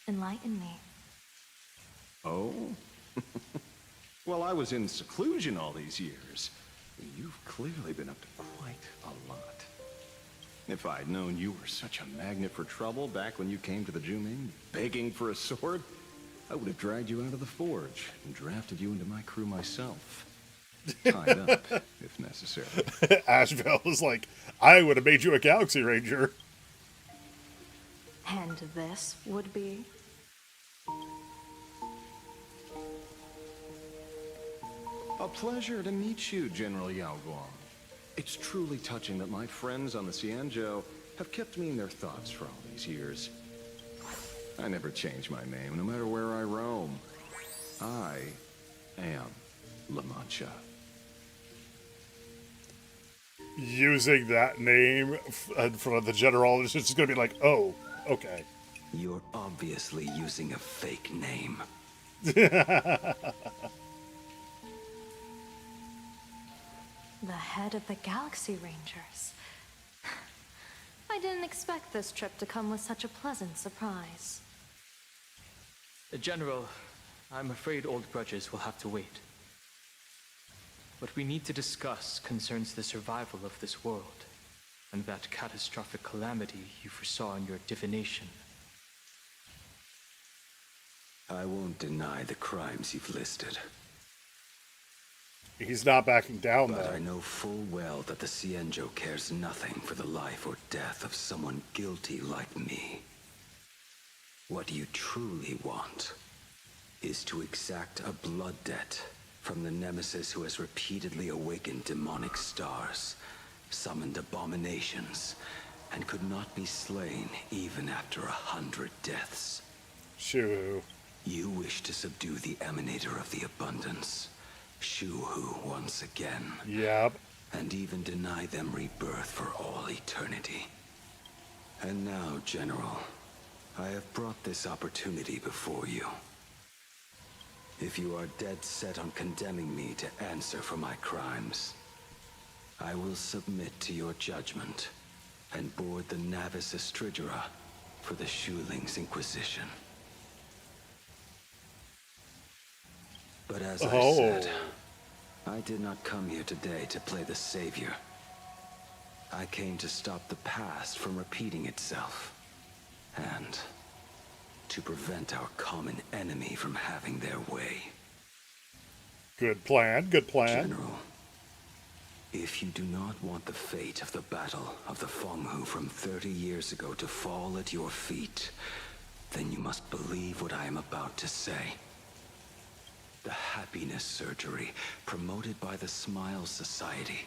enlighten me. Oh? Well, I was in seclusion all these years. You've clearly been up to quite a lot. If I'd known you were such a magnet for trouble back when you came to the Juming, begging for a sword, I would have dragged you out of the forge and drafted you into my crew myself. Tied up, if necessary. Ashvale was like, I would have made you a Galaxy Ranger. And this would be? A pleasure to meet you, General Yao Guang. It's truly touching that my friends on the Xianzhou have kept me in their thoughts for all these years. I never change my name, no matter where I roam. I am La Mancha. Using that name in front of the general is just going to be like, oh, okay. You're obviously using a fake name. The head of the Galaxy Rangers. I didn't expect this trip to come with such a pleasant surprise. General, I'm afraid old grudges will have to wait. What we need to discuss concerns the survival of this world, and that catastrophic calamity you foresaw in your divination. I won't deny the crimes you've listed. He's not backing down, But though. I know full well that the Cienjo cares nothing for the life or death of someone guilty like me. What you truly want is to exact a blood debt from the nemesis who has repeatedly awakened demonic stars, summoned abominations, and could not be slain even after 100 deaths. Shoo. You wish to subdue the emanator of the abundance, Shu-Hu, once again. Yep. And even deny them rebirth for all eternity. And now, General, I have brought this opportunity before you. If you are dead set on condemning me to answer for my crimes, I will submit to your judgment and board the Navis Astridra for the Shuling's Inquisition. But as I said, I did not come here today to play the savior. I came to stop the past from repeating itself, and to prevent our common enemy from having their way. Good plan, good plan. General, if you do not want the fate of the Battle of the Fenghu from 30 years ago to fall at your feet, then you must believe what I am about to say. The happiness surgery, promoted by the Smile Society,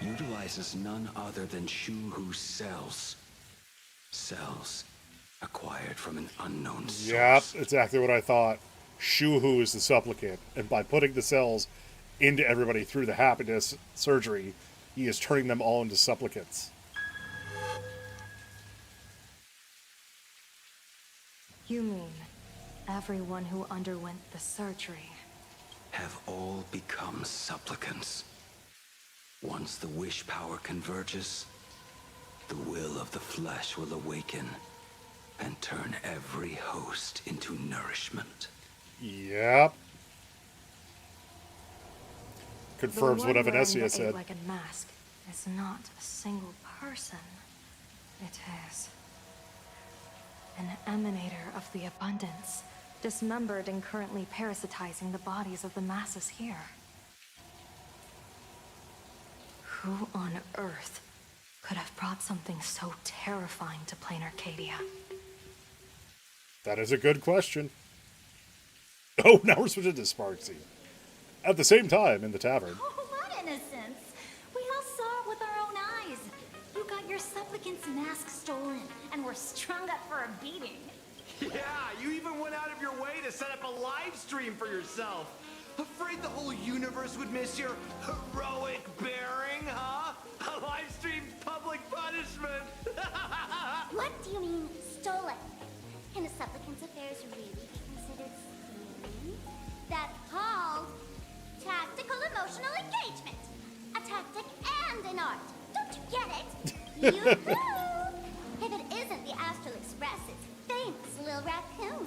utilizes none other than Shu-Hu's cells. Cells acquired from an unknown source. Yep, exactly what I thought. Shu-Hu is the supplicant, and by putting the cells into everybody through the happiness surgery, he is turning them all into supplicants. You mean everyone who underwent the surgery have all become supplicants. Once the wish power converges, the will of the flesh will awaken and turn every host into nourishment. Yep. Confirms the what one wearing Evanesia the said. eight-legged mask is not a single person. It is an emanator of the abundance, dismembered and currently parasitizing the bodies of the masses here. Who on earth could have brought something so terrifying to plain Arcadia? That is a good question. Oh, now we're switching to Sparksy. At the same time, in the tavern. Oh, what innocence! We all saw it with our own eyes. You got your supplicant's mask stolen, and were strung up for a beating. Yeah, you even went out of your way to set up a live stream for yourself. Afraid the whole universe would miss your heroic bearing, huh? A live stream's public punishment. What do you mean, stolen? Can a supplicant's affairs really be considered stealing? That's called tactical emotional engagement. A tactic and an art. Don't you get it? Yoo-hoo! If it isn't the Astral Express's famous Lil Raccoon.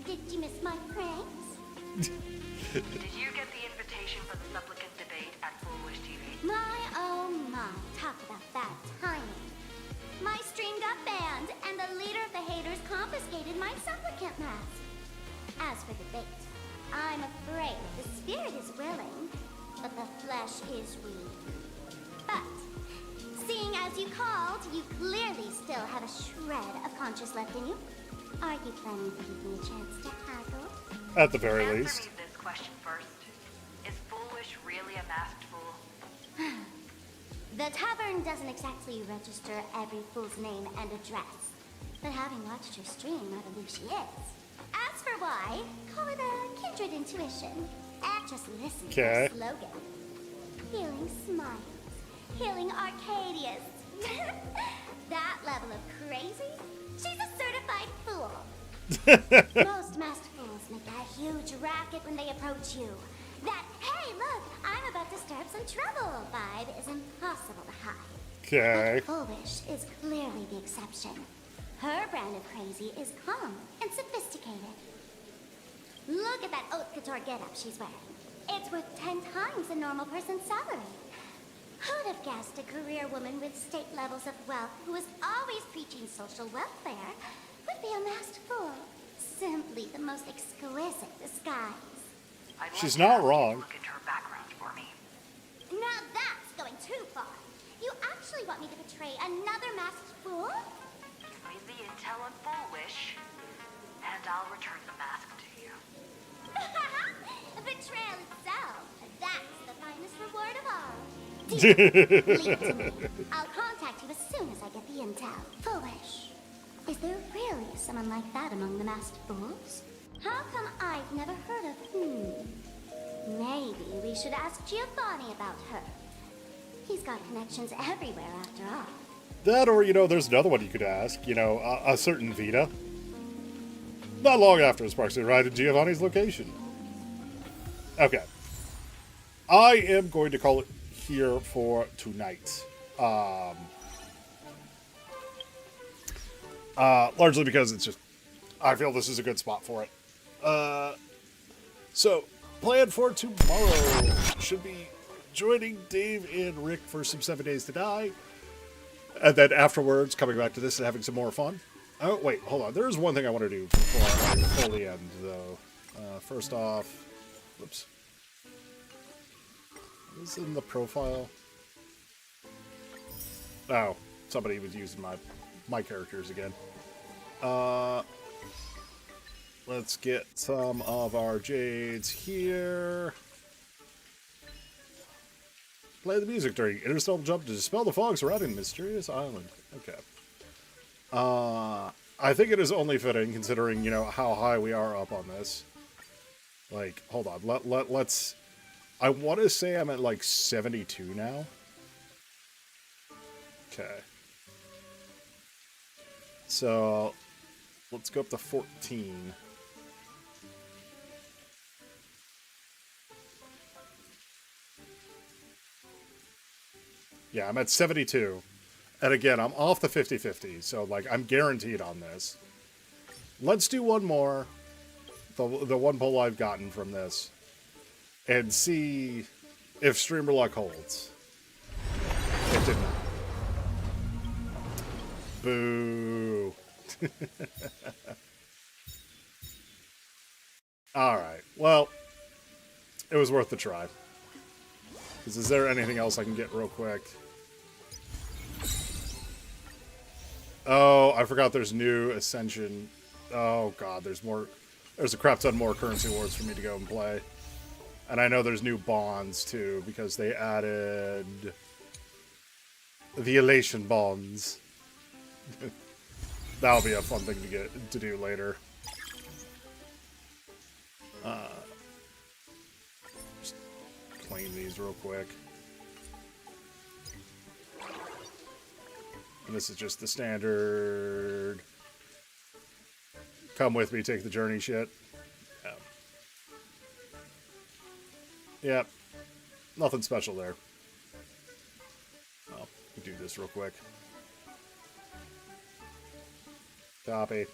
Did you miss my pranks? Did you get the invitation for the supplicant debate at Foolish TV? My, oh my, talk about bad timing. My stream got banned, and the leader of the haters confiscated my supplicant mask. As for debate, I'm afraid the spirit is willing, but the flesh is weak. But, seeing as you called, you clearly still have a shred of conscience left in you. Are you planning to give me a chance to haggle? At the very Answer least. me this question first. Is Foolish really a masked fool? The tavern doesn't exactly register every fool's name and address, but having watched her stream, I believe she is. As for why, call it a kindred intuition. And just listen to her slogan. Healing smiles. Healing Arcadias. That level of crazy? She's a certified fool. Most masked fools make a huge racket when they approach you. That, hey, look, I'm about to stir up some trouble vibe is impossible to hide. Okay. But Foolish is clearly the exception. Her brand of crazy is calm and sophisticated. Look at that haute couture getup she's wearing. It's worth 10 times a normal person's salary. Who'd have guessed a career woman with state levels of wealth who was always preaching social welfare would be a masked fool? Simply the most exquisite disguise. She's not wrong. Look into her background for me. Now that's going too far. You actually want me to betray another masked fool? Give me the intel on Full Wish, and I'll return the mask to you. Betrayal itself. That's the finest reward of all. Leave it to me. I'll contact you as soon as I get the intel. Foolish. Is there really someone like that among the masked fools? How come I've never heard of Maybe we should ask Giovanni about her. He's got connections everywhere after all. That, or, there's another one you could ask. A certain Vita. Not long after Sparks arrived at Giovanni's location. Okay. I am going to call it here for tonight. Largely because it's just, I feel this is a good spot for it. So, plan for tomorrow should be joining Dave and Rick for some 7 Days to Die. And then afterwards, coming back to this and having some more fun. Oh, wait, hold on. There is one thing I want to do before I fully end, though. First off, whoops. What is in the profile? Oh, somebody was using my characters again. Let's get some of our jades here. Play the music during interstellar jump to dispel the fog surrounding Mysterious Island. Okay. I think it is only fitting, considering, how high we are up on this. Like, hold on. Let's... I want to say I'm at, 72 now. Okay. So, let's go up to 14. Yeah, I'm at 72. And again, I'm off the 50-50, so, I'm guaranteed on this. Let's do one more. The one pull I've gotten from this. And see if streamer luck holds. It did not. Boo. Alright, well, it was worth the try. Is there anything else I can get real quick? Oh, I forgot there's new Ascension. Oh god, there's a crap ton more currency awards for me to go and play. And I know there's new bonds too, because they added the Elation bonds. That'll be a fun thing to do later. Just claim these real quick. And this is just the standard come with me, take the journey shit. Yeah. Yep. Nothing special there. Well, we do this real quick. Copy.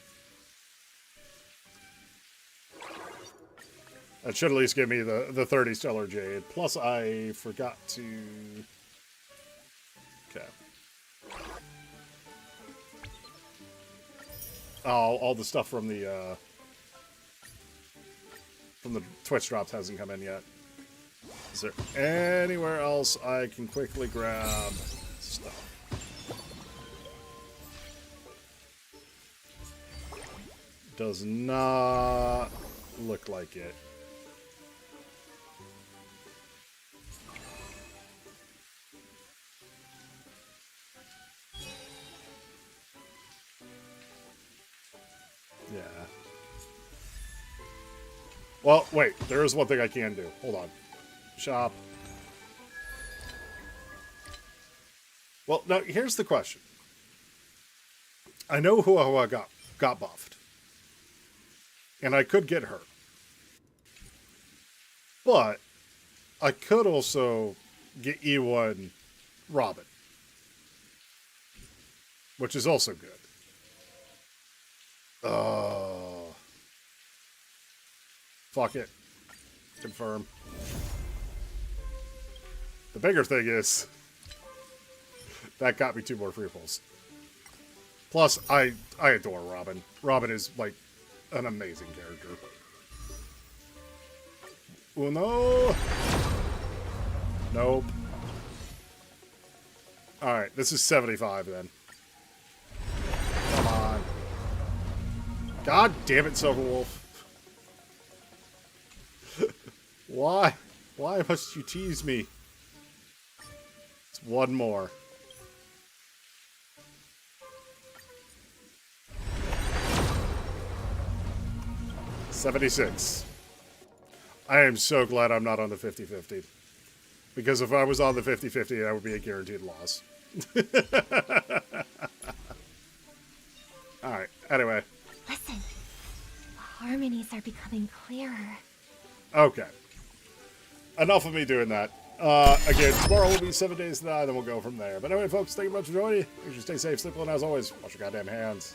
That should at least give me the 30 Stellar Jade. Plus, I forgot to... Okay. Oh, all the stuff from the Twitch drops hasn't come in yet. Is there anywhere else I can quickly grab stuff? Does not look like it. Yeah. Well, wait. There is one thing I can do. Hold on. Shop. Well, now, here's the question. I know who got buffed. And I could get her. But I could also get E1 Robin. Which is also good. Fuck it. Confirm. The bigger thing is, that got me 2 more free pulls. Plus, I adore Robin. Robin is, like, an amazing character. Uno. Nope. Alright, this is 75 then. Come on. God damn it, Silverwolf. Why? Why must you tease me? It's 1 more. $76. I am so glad I'm not on the 50-50. Because if I was on the 50-50, that would be a guaranteed loss. Alright, anyway. Listen, the harmonies are becoming clearer. Okay. Enough of me doing that. Again, tomorrow will be 7 days to die, then we'll go from there. But anyway, folks, thank you much for joining. Make sure you stay safe, sleep well, and as always, wash your goddamn hands.